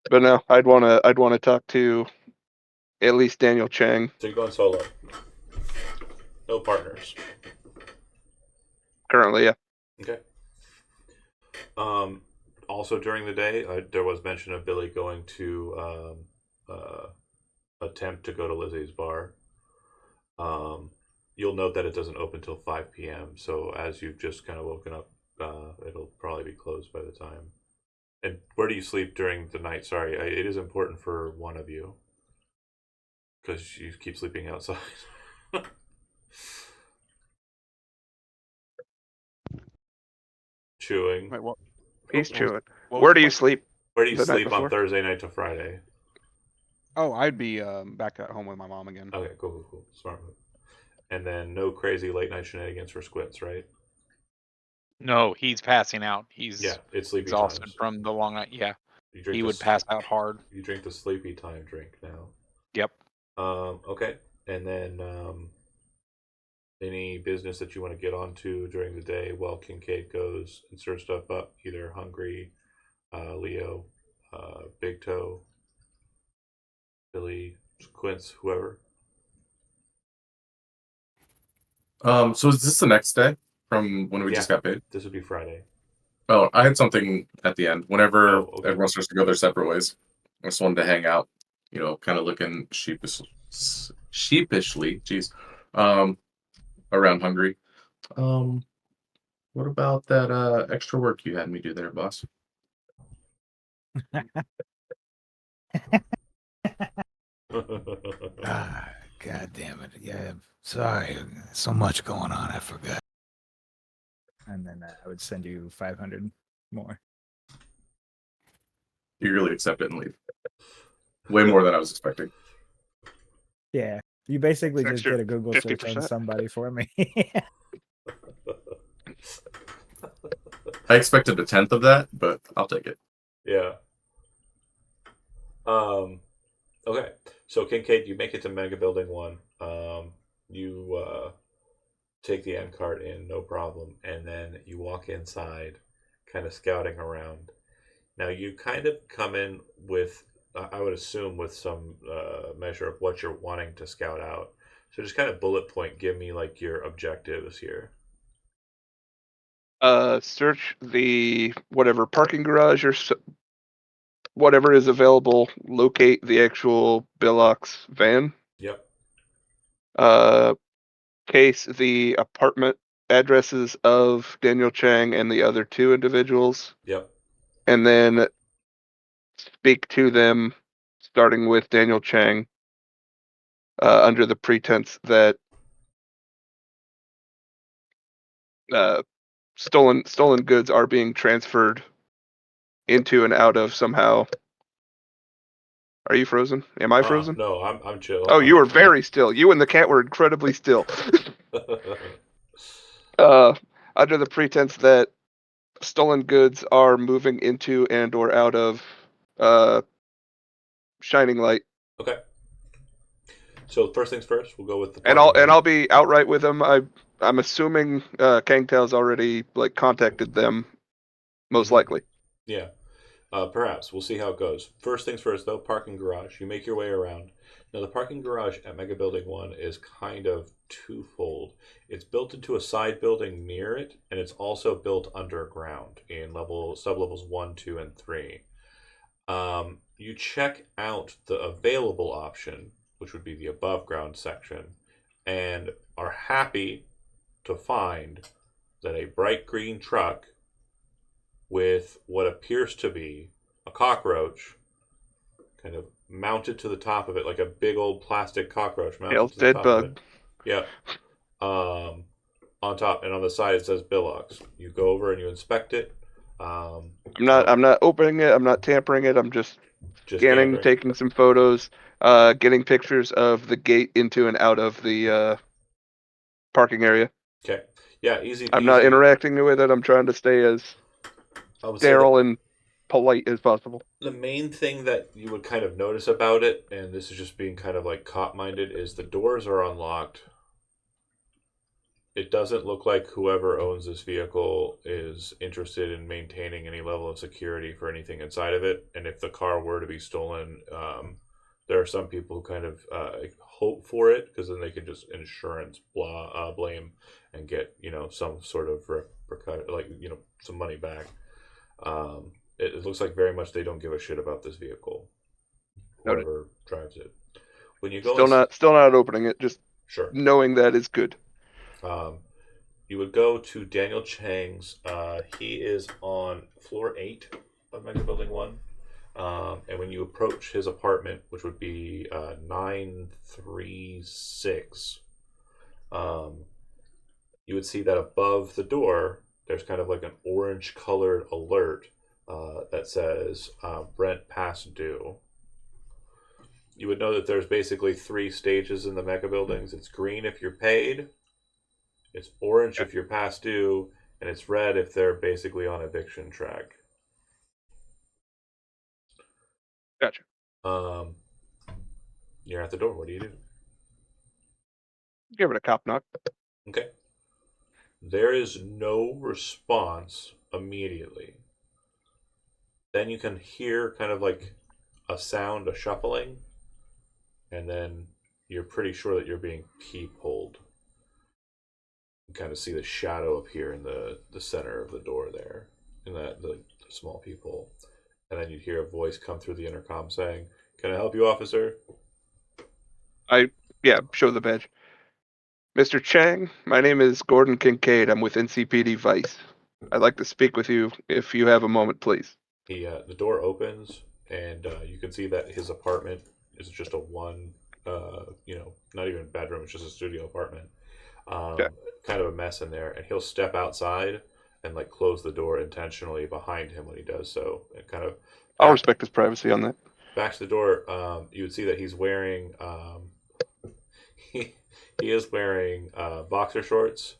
But no, I'd wanna talk to at least Daniel Chang. So you're going solo. No partners. Currently, yeah. Okay. Also during the day, there was mention of Billy going to attempt to go to Lizzie's bar. You'll note that it doesn't open till 5 p.m. So as you've just kind of woken up, it'll probably be closed by the time. And where do you sleep during the night? Sorry, it is important for one of you because you keep sleeping outside. Chewing. Wait, what? He's what chewing. what Where was do the you question? sleep? Where do you The night sleep on before? Thursday night to Friday? Oh, I'd be back at home with my mom again. Okay, cool. Smart move. And then no crazy late night shenanigans for Squints, right? No, he's passing out. He's Yeah, it's sleepy exhausted times. from the long night. Yeah, You drink he the would pass out hard. You drink the sleepy time drink now. Yep. Okay, and then any business that you want to get onto during the day while Kincaid goes and stirs stuff up, either Hungry, Leo, Big Toe, Billy, Quince, whoever. So is this the next day from when we just got paid? This would be Friday. Oh, I had something at the end. Whenever okay. everyone starts to go their separate ways, I just wanted to hang out, kind of looking sheepishly, around Hungry. What about that extra work you had me do there, boss? God damn it. Yeah, sorry. So much going on, I forgot. And then I would send you 500 more. You really accept it and leave. Way more than I was expecting. Yeah, you basically just Extra did a Google search 50%. on somebody for me. I expected a tenth of that, but I'll take it. Yeah. Okay. So Kincaid, you make it to Mega Building 1. You take the end cart in, no problem, and then you walk inside, kind of scouting around. Now you kind of come in with, I would assume, with some measure of what you're wanting to scout out. So just kind of bullet point, give me like your objectives here. Search the whatever parking garage or whatever is available. Locate the actual Billox van. Yep. Case the apartment addresses of Daniel Chang and the other two individuals. Yep. And then speak to them, starting with Daniel Chang, under the pretense that stolen goods are being transferred into and out of somehow. Are you frozen? Am I frozen? No, I'm chill. Oh, you were very still. You and the cat were incredibly still. Under the pretense that stolen goods are moving into and or out of Shining Light. Okay. So first things first, we'll go with the. And I'll be outright with them. I'm assuming Kang Tao's already contacted them, most likely. Yeah. Perhaps. We'll see how it goes. First things first, though, parking garage. You make your way around. Now, the parking garage at Mega Building 1 is kind of twofold. It's built into a side building near it, and it's also built underground in sublevels 1, 2, and 3. You check out the available option, which would be the above ground section, and are happy to find that a bright green truck with what appears to be a cockroach kind of mounted to the top of it, like a big old plastic cockroach mounted Hell's to the dead top bug. of it. Yeah. On top and on the side it says Billox. You go over and you inspect it. I'm not opening it. I'm not tampering it. I'm just scanning, Gathering. taking some photos, getting pictures of the gate into and out of the parking area. Okay. Yeah, easy peasy. I'm not interacting with it. I'm trying to stay as sterile and polite as possible. The main thing that you would kind of notice about it, and this is just being kind of like cop-minded, is the doors are unlocked. It doesn't look like whoever owns this vehicle is interested in maintaining any level of security for anything inside of it. And if the car were to be stolen, there are some people who kind of hope for it because then they can just insurance blame and get some sort of some money back. It looks like very much they don't give a shit about this vehicle, whoever drives it. When you go still not opening it, just sure knowing that is good. You would go to Daniel Chang's. He is on floor 8 of Mega Building 1. And when you approach his apartment, which would be 936, you would see that above the door, there's kind of like an orange colored alert that says rent past due. You would know that there's basically 3 stages in the Mega Buildings. It's green if you're paid. It's orange if you're past due, and it's red if they're basically on eviction track. Gotcha. You're at the door. What do you do? Give it a cop knock. Okay. There is no response immediately. Then you can hear kind of like a sound, a shuffling, and then you're pretty sure that you're being peepholed. Kind of see the shadow appear in the center of the door there, in the small peephole, and then you'd hear a voice come through the intercom saying, "Can I help you, officer?" Show the badge. Mr. Chang, my name is Gordon Kincaid. I'm with NCPD Vice. I'd like to speak with you if you have a moment, please. The door opens, and you can see that his apartment is just a one, not even a bedroom. It's just a studio apartment. Kind of a mess in there, and he'll step outside and like close the door intentionally behind him when he does so. And kind of, I'll respect his privacy on that. Back to the door, you would see that he's wearing he is wearing boxer shorts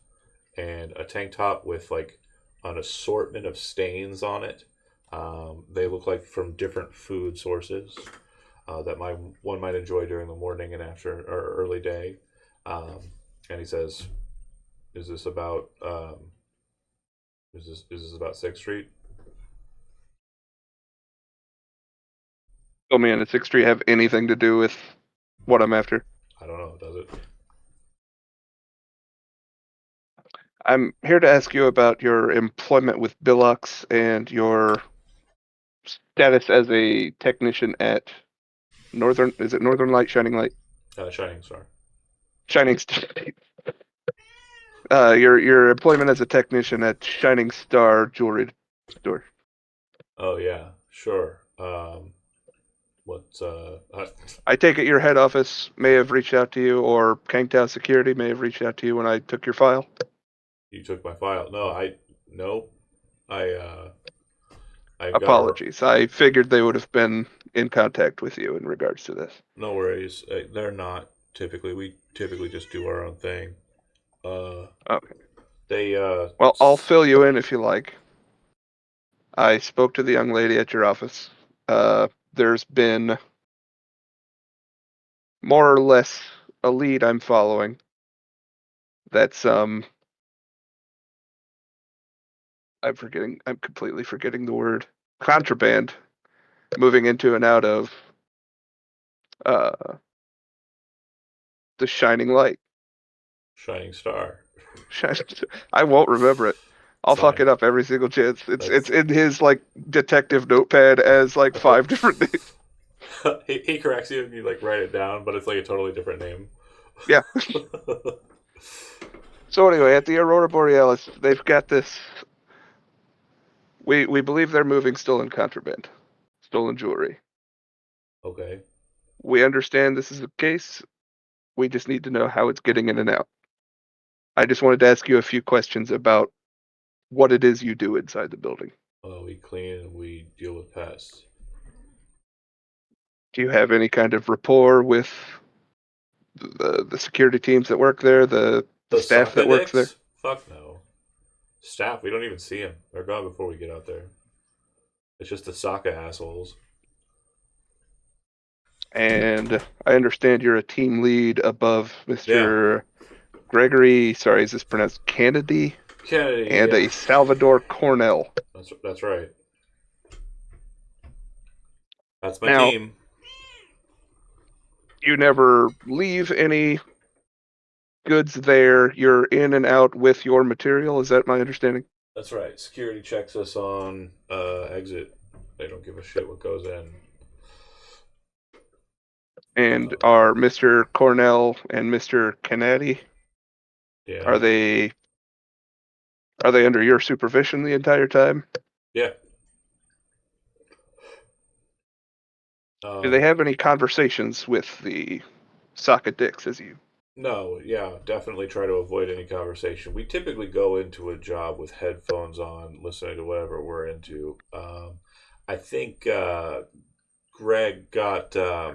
and a tank top with like an assortment of stains on it. They look like from different food sources that one might enjoy during the morning and after or early day. And he says, "Is this about is this about 6th Street?" Oh man, does 6th Street have anything to do with what I'm after? I don't know. Does it? I'm here to ask you about your employment with Billox and your status as a technician at Northern Light, Shining Light? Shining Star. Shining Star. Your employment as a technician at Shining Star Jewelry Store. Oh yeah, sure. I take it your head office may have reached out to you, or Kangtao Security may have reached out to you when I took your file. You took my file. No. Apologies. I figured they would have been in contact with you in regards to this. No worries. They're not typically. We typically just do our own thing. Okay. Well, I'll fill you in if you like. I spoke to the young lady at your office. There's been more or less a lead I'm following. That's I'm completely forgetting the word. Contraband moving into and out of the Shining Light. Shining Star. I won't remember it. I'll Fine. fuck it up every single chance. It's in his like detective notepad as like 5 different names. he corrects you and you like write it down, but it's like a totally different name. Yeah. So anyway, at the Aurora Borealis, they've got this. We believe they're moving stolen contraband, stolen jewelry. Okay. We understand this is the case. We just need to know how it's getting in and out. I just wanted to ask you a few questions about what it is you do inside the building. We clean and we deal with pests. Do you have any kind of rapport with the security teams that work there, the The staff that works there? Sockadicks? Fuck no. Staff, we don't even see them. They're gone before we get out there. It's just the Sokka assholes. And I understand you're a team lead above Yeah. Mr. Gregory. Sorry, is this pronounced Kennedy? Kennedy, And yeah. a Salvador Cornell. That's right. That's my Now, team. you never leave any goods there. You're in and out with your material. Is that my understanding? That's right. Security checks us on exit. They don't give a shit what goes in. And are Mr. Cornell and Mr. Kennedy, Yeah. are they under your supervision the entire time? Yeah. Do they have any conversations with the socket dicks as you? No, yeah, definitely try to avoid any conversation. We typically go into a job with headphones on, listening to whatever we're into. I think Greg got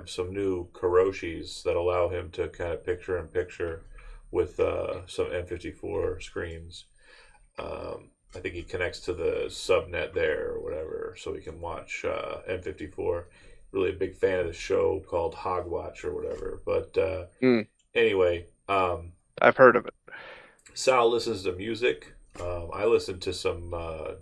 some new Karoshis that allow him to kind of picture in picture with some N54 screens. I think he connects to the subnet there or whatever, so he can watch N54. Really a big fan of the show called Hogwatch or whatever. But anyway, I've heard of it. Sal listens to music. I listen to some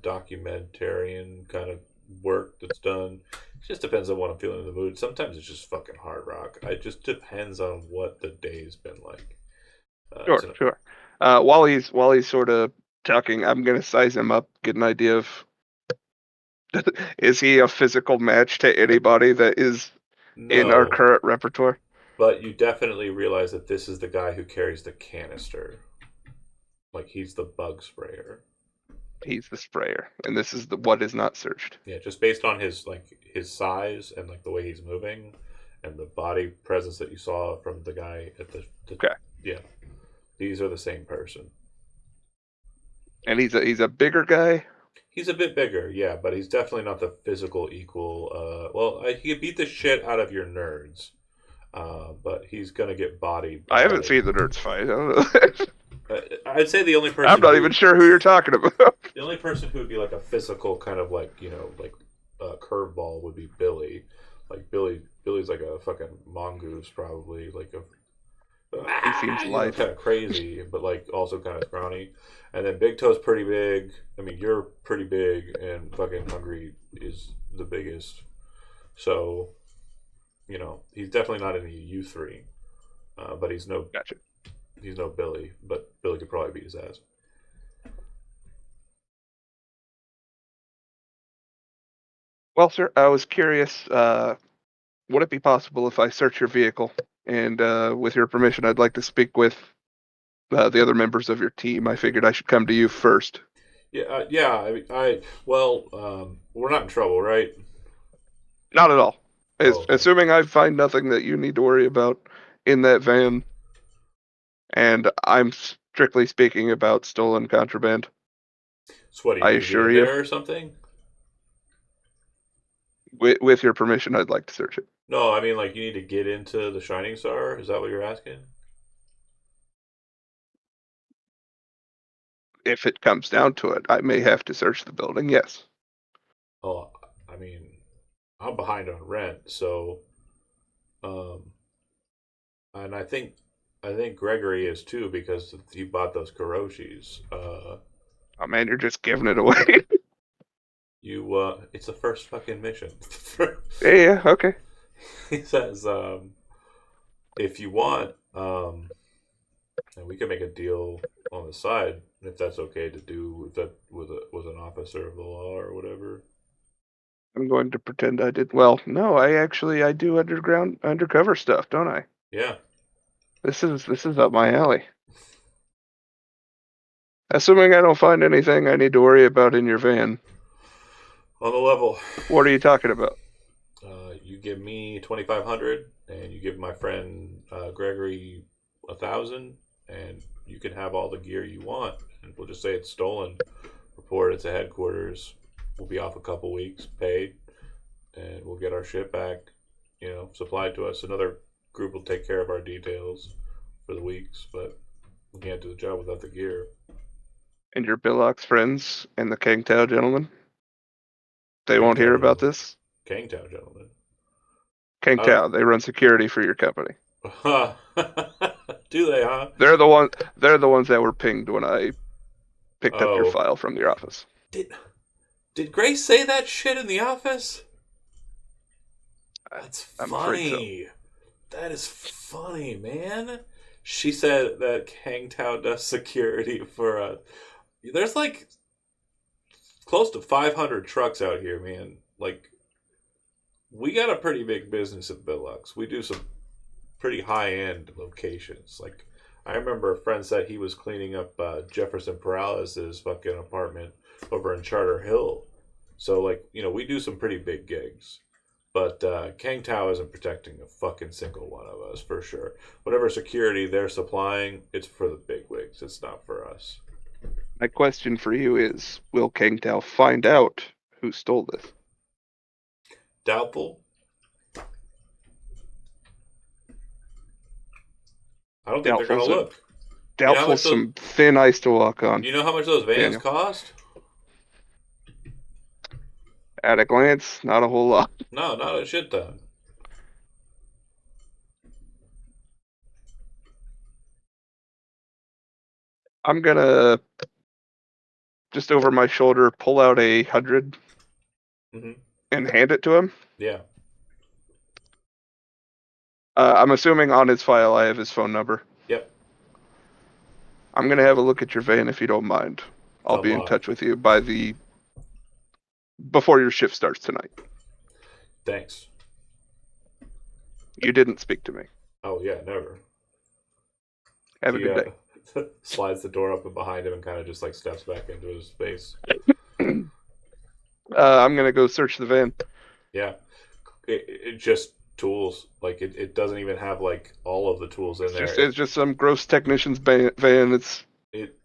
documentarian kind of work that's done. It just depends on what I'm feeling in the mood. Sometimes it's just fucking hard rock. It just depends on what the day's been like. Sure. While he's sort of talking, I'm gonna size him up, get an idea of is he a physical match to anybody that is in our No, current repertoire? but you definitely realize that this is the guy who carries the canister. Like he's the bug sprayer. He's the sprayer, and this is the what is not searched. Yeah, just based on his size and like the way he's moving, and the body presence that you saw from the guy at the Okay. Yeah, these are the same person. And he's a bigger guy. He's a bit bigger, yeah, but he's definitely not the physical equal. He could beat the shit out of your nerds, but he's gonna get bodied. I haven't seen the nerds fight. I don't know. I'd say the only person. I'm not even sure who you're talking about. The only person who would be like a physical kind of like curveball would be Billy. Like Billy's like a fucking mongoose probably. Like He seems light. kind of crazy, but like also kind of scrawny. And then Big Toe's pretty big. I mean, you're pretty big, and fucking Hungry is the biggest. So, he's definitely not any you three. But he's no Gotcha. He's no Billy, but Billy could probably beat his ass. Well, sir, I was curious. Would it be possible if I search your vehicle? And with your permission, I'd like to speak with the other members of your team. I figured I should come to you first. Yeah, yeah. We're not in trouble, right? Not at all. Okay. Assuming I find nothing that you need to worry about in that van, and I'm strictly speaking about stolen contraband. So what, do you I need to assure get in you. there or something? With your permission, I'd like to search it. No, I mean like you need to get into the Shining Star. Is that what you're asking? If it comes down to it, I may have to search the building. Yes. Oh, I mean, I'm behind on rent, so, and I think Gregory is too because he bought those Karoshis. Oh man, you're just giving it away. It's the first fucking mission. Yeah, okay. He says, if you want, and we can make a deal on the side if that's okay to do with that with an officer of the law or whatever. I'm going to pretend I did. Well, no, I do undercover stuff, don't I? Yeah. This is up my alley. Assuming I don't find anything I need to worry about in your van. On the level. What are you talking about? You give me 2,500, and you give my friend Gregory 1,000, and you can have all the gear you want. And we'll just say it's stolen. Report it to headquarters. We'll be off a couple weeks, paid, and we'll get our shit back. Supplied to us. Another group will take care of our details for the weeks, but we can't do the job without the gear. And your Billox friends and the Kangtao gentlemen? They won't Kangtao hear about gentlemen. this? Kangtao gentlemen. Kangtao, they run security for your company. Do they, huh? They're the ones that were pinged when I picked up your file from your office. Did Grace say that shit in the office? That's I'm afraid so. funny. That is funny, man. She said that Kangtao does security for there's like close to 500 trucks out here, man. Like, we got a pretty big business at Billux. We do some pretty high-end locations. Like, I remember a friend said he was cleaning up Jefferson Peralez's fucking apartment over in Charter Hill. So, like, we do some pretty big gigs. But Kangtao isn't protecting a fucking single one of us, for sure. Whatever security they're supplying, it's for the bigwigs. It's not for us. My question for you is, will Kangtao find out who stole this? Doubtful. I don't think they're going to look. Doubtful, some thin ice to walk on. You know how much those vans Daniel. cost? At a glance, not a whole lot. No, not a shit ton. I'm gonna just over my shoulder pull out 100 and hand it to him. Yeah. I'm assuming on his file I have his phone number. Yep. I'm gonna have a look at your van if you don't mind. I'll be in touch with you before your shift starts tonight. Thanks. You didn't speak to me. Oh yeah, never. Have a good day. Slides the door open behind him and kind of just like steps back into his space. I'm gonna go search the van. Yeah, it just tools. Like it doesn't even have like all of the tools in there. It's just some gross technician's van.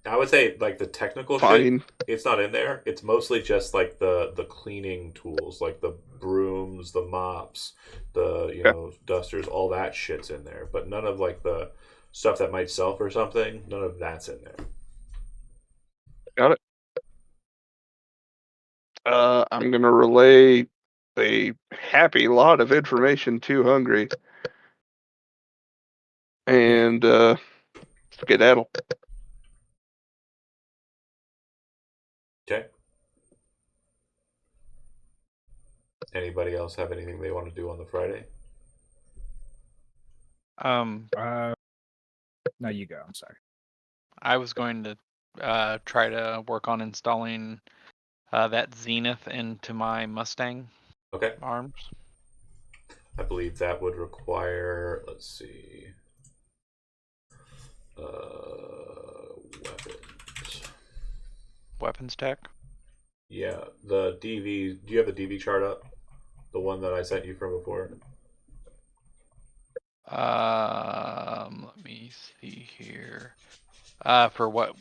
I would say like the technical shit, it's not in there. It's mostly just like the cleaning tools, like the brooms, the mops, the dusters, all that shit's in there. But none of like the stuff that might sell for something, none of that's in there. Got it. I'm gonna relay a happy lot of information to Hungry. And skedaddle. Okay. Anybody else have anything they want to do on the Friday? No, you go. I'm sorry. I was going to try to work on installing that Zenith into my Mustang. Okay. Arms. I believe that would require, let's see, weapons. Weapons tech? Yeah, the DV. Do you have the DV chart up? The one that I sent you from before? Let me see here. For what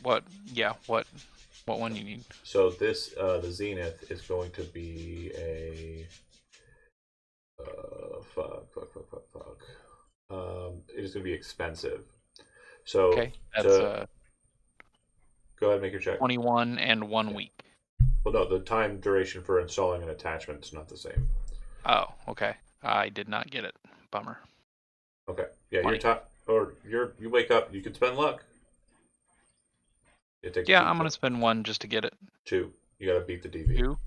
one you need? So this, the Zenith is going to be a, fuck. It is going to be expensive. So, okay, that's go ahead and make your check. 21 and 1 week. Well, no, the time duration for installing an attachment is not the same. Oh, okay. I did not get it. Bummer. Okay. Yeah, you wake up, you can spend luck. I'm gonna spend 1 just to get it. 2. You gotta beat the DV. 2?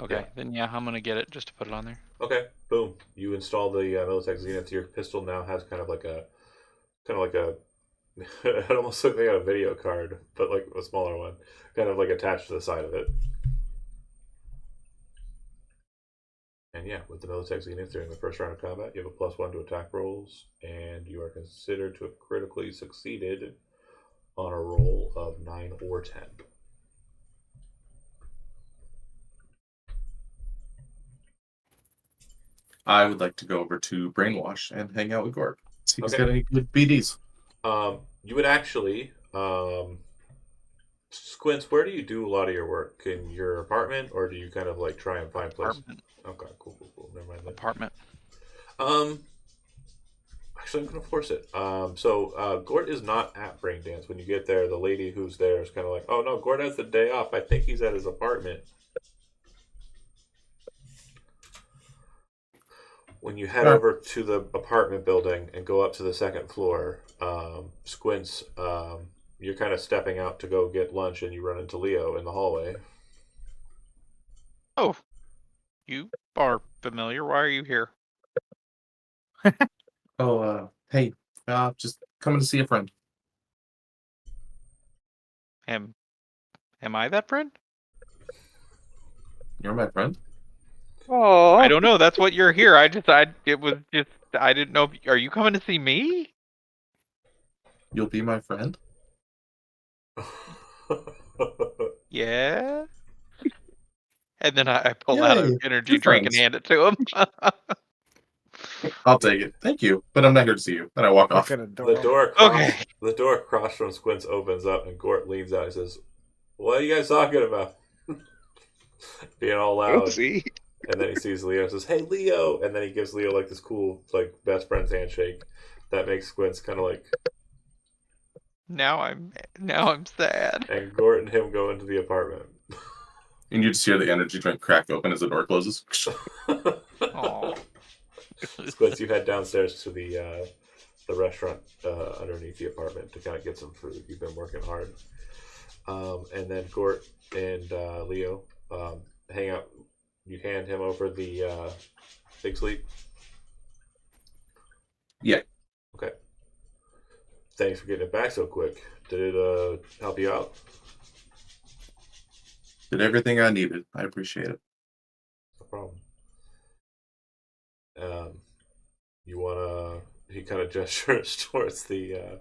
Okay, then I'm gonna get it just to put it on there. Okay, boom. You install the Militech Zenith. Your pistol now has kind of like a it almost looks like a video card, but like a smaller one, kind of like attached to the side of it. And yeah, with the Militech Zenith during the first round of combat, you have a +1 to attack rolls, and you are considered to have critically succeeded on a roll of 9 or 10. I would like to go over to Brainwash and hang out with Gort. See if he's Okay. got any good BDs. You would actually, Squints, where do you do a lot of your work? In your apartment, or do you kind of like try and find places? Apartment. Okay, cool. Never mind that. Apartment. Actually, I'm gonna force it. Gort is not at Brain Dance. When you get there, the lady who's there is kind of like, "Oh no, Gort has the day off. I think he's at his apartment." When you head over to the apartment building and go up to the second floor, Squints, you're kind of stepping out to go get lunch, and you run into Leo in the hallway. Oh, you are familiar. Why are you here? Hey, just coming to see a friend. Am I that friend? You're my friend? Oh, I don't know. That's what you're here. I didn't know. Are you coming to see me? You'll be my friend? Yeah. And then I pull out an Yay, energy two drink and friends. hand it to him. I'll take it. Thank you, but I'm not here to see you. And I walk off. Look at it. The door across from Squints opens up, and Gort leans out and says, "What are you guys talking about?" Being all loud. see. And then he sees Leo and says, "Hey, Leo!" And then he gives Leo like this cool, like, best friend's handshake that makes Squints kind of like. Now I'm sad. And Gort and him go into the apartment. And you just hear the energy drink crack open as the door closes. Oh. Squints, you head downstairs to the restaurant underneath the apartment to kind of get some food. You've been working hard. And then Gort and Leo hang out. You hand him over the Big Sleep? Yeah. Okay. Thanks for getting it back so quick. Did it help you out? Did everything I needed. I appreciate it. No problem. You wanna? He kind of gestures towards the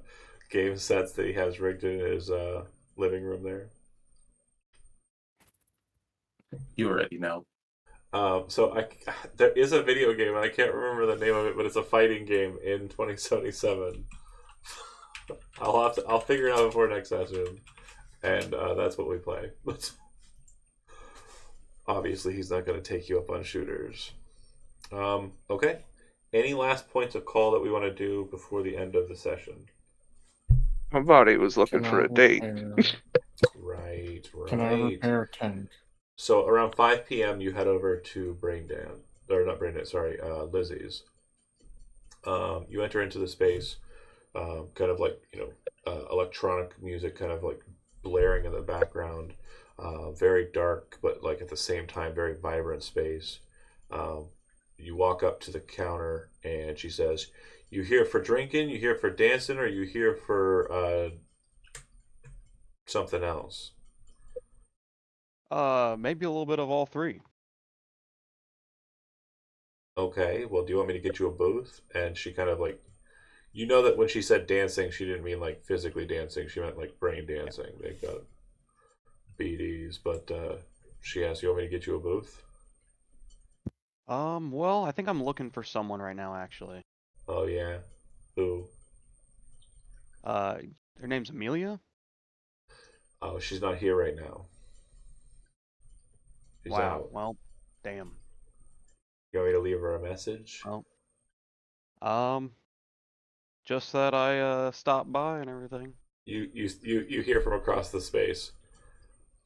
game sets that he has rigged in his living room there. You already know. There is a video game, and I can't remember the name of it, but it's a fighting game in 2077. I'll figure it out before next session, and that's what we play. Obviously, he's not going to take you up on shooters. Okay. Any last points of call that we want to do before the end of the session? My body was looking for a date. Right. Can I repair a tank? So around 5 p.m., you head over to Lizzie's. You enter into the space, kind of like, electronic music kind of like blaring in the background. Very dark, but like at the same time, very vibrant space. You walk up to the counter, and she says, "You here for drinking? You here for dancing? Or you here for something else?" Maybe a little bit of all three. Okay, well, do you want me to get you a booth? And she kind of like, you know that when she said dancing, she didn't mean like physically dancing. She meant like brain dancing. They've got BDs, but she asked, "You want me to get you a booth?" Well, I think I'm looking for someone right now, actually. Oh, yeah. Who? Her name's Amelia? Oh, she's not here right now. She's Wow, out. well, damn. You want me to leave her a message? Oh. Just that I stopped by and everything. You hear from across the space.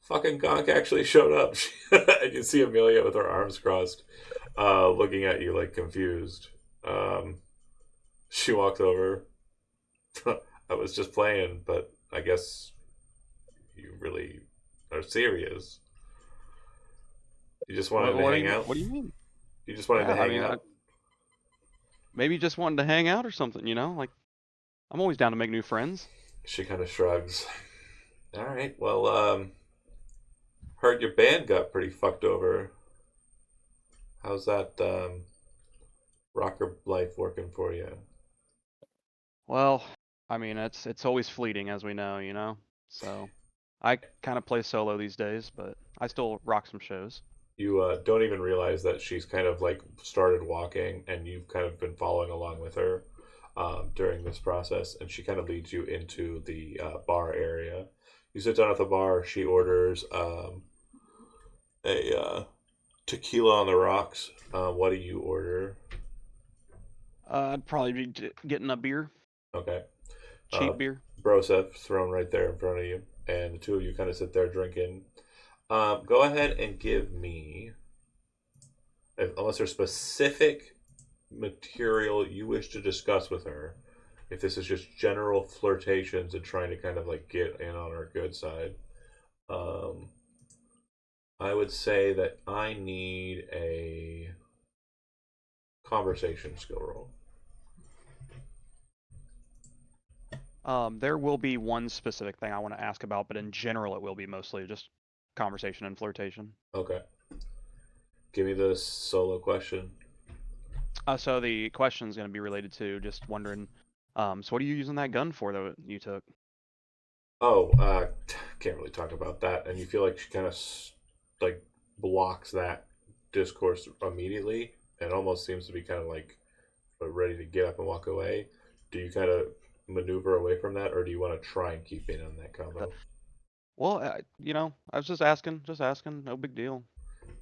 Fucking Gonk actually showed up. And you see Amelia with her arms crossed, looking at you like confused. She walks over. I was just playing, but I guess you really are serious. You just wanted to hang out? What do you mean? You just wanted to Yeah, I hang mean, out? maybe just wanted to hang out or something, Like, I'm always down to make new friends. She kind of shrugs. All right, well, heard your band got pretty fucked over. How's that rocker life working for you? Well, I mean, it's always fleeting, as we know, you know. So I kind of play solo these days, but I still rock some shows. You don't even realize that she's kind of like started walking, and you've kind of been following along with her during this process, and she kind of leads you into the bar area. You sit down at the bar. She orders a tequila on the rocks. What do you order? I'd probably be getting a beer, Okay. cheap beer. Broseph thrown right there in front of you, and the two of you kind of sit there drinking. Go ahead and give me, unless there's specific material you wish to discuss with her, if this is just general flirtations and trying to kind of like get in on her good side, um, I would say that I need a conversation skill roll. There will be one specific thing I want to ask about, but in general, it will be mostly just conversation and flirtation. Okay. Give me the solo question. So the question is going to be related to just wondering. So what are you using that gun for that you took? Oh, can't really talk about that. And you feel like she kind of like blocks that discourse immediately, and almost seems to be kind of like ready to get up and walk away. Do you kind of maneuver away from that, or do you want to try and keep in on that combo? Well, you know, I was just asking, no big deal.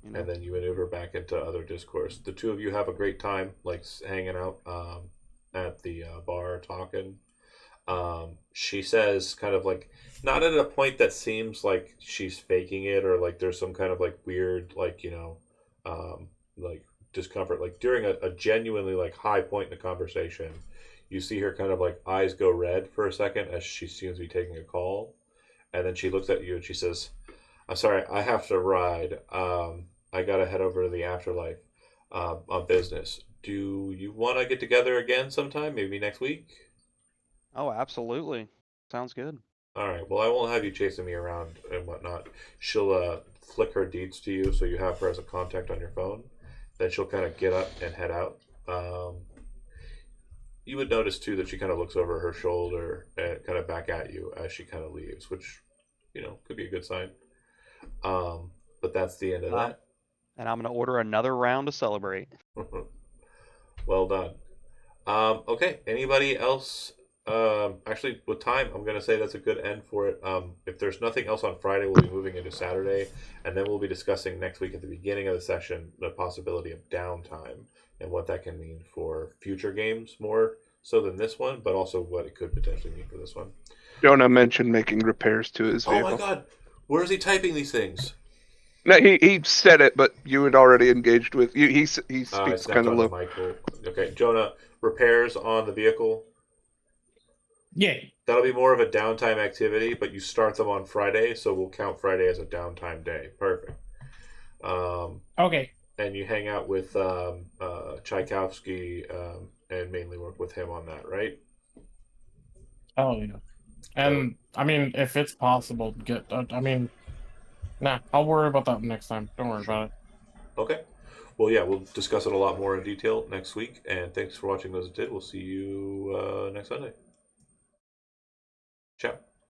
You know. And then you maneuver back into other discourse. The two of you have a great time, like hanging out at the bar, talking. She says, kind of like, not at a point that seems like she's faking it, or like there's some kind of like weird, like, like discomfort. Like during a genuinely like high point in the conversation, you see her kind of like eyes go red for a second as she seems to be taking a call, and then she looks at you and she says, "I'm sorry, I have to ride. I gotta head over to the afterlife on business. Do you want to get together again sometime? Maybe next week?" Oh, absolutely. Sounds good. All right. Well, I won't have you chasing me around and whatnot. She'll flick her deets to you, so you have her as a contact on your phone. Then she'll kind of get up and head out. You would notice too that she kind of looks over her shoulder and kind of back at you as she kind of leaves, which could be a good sign. But that's the end of that. And I'm gonna order another round to celebrate. Well done. Okay. Anybody else? Actually, with time, I'm going to say that's a good end for it. If there's nothing else on Friday, we'll be moving into Saturday, and then we'll be discussing next week at the beginning of the session the possibility of downtime and what that can mean for future games, more so than this one, but also what it could potentially mean for this one. Jonah mentioned making repairs to his vehicle. Oh my god, where is he typing these things? No, he said it, but you had already engaged with you. He speaks kind of low. Michael. Okay, Jonah, repairs on the vehicle. Yeah. That'll be more of a downtime activity, but you start them on Friday, so we'll count Friday as a downtime day. Perfect. Okay. And you hang out with Tchaikovsky and mainly work with him on that, right? Oh yeah. And I mean, if it's possible, I'll worry about that next time. Don't worry about it. Okay. Well, yeah, we'll discuss it a lot more in detail next week. And thanks for watching those that did. We'll see you next Sunday. Ciao.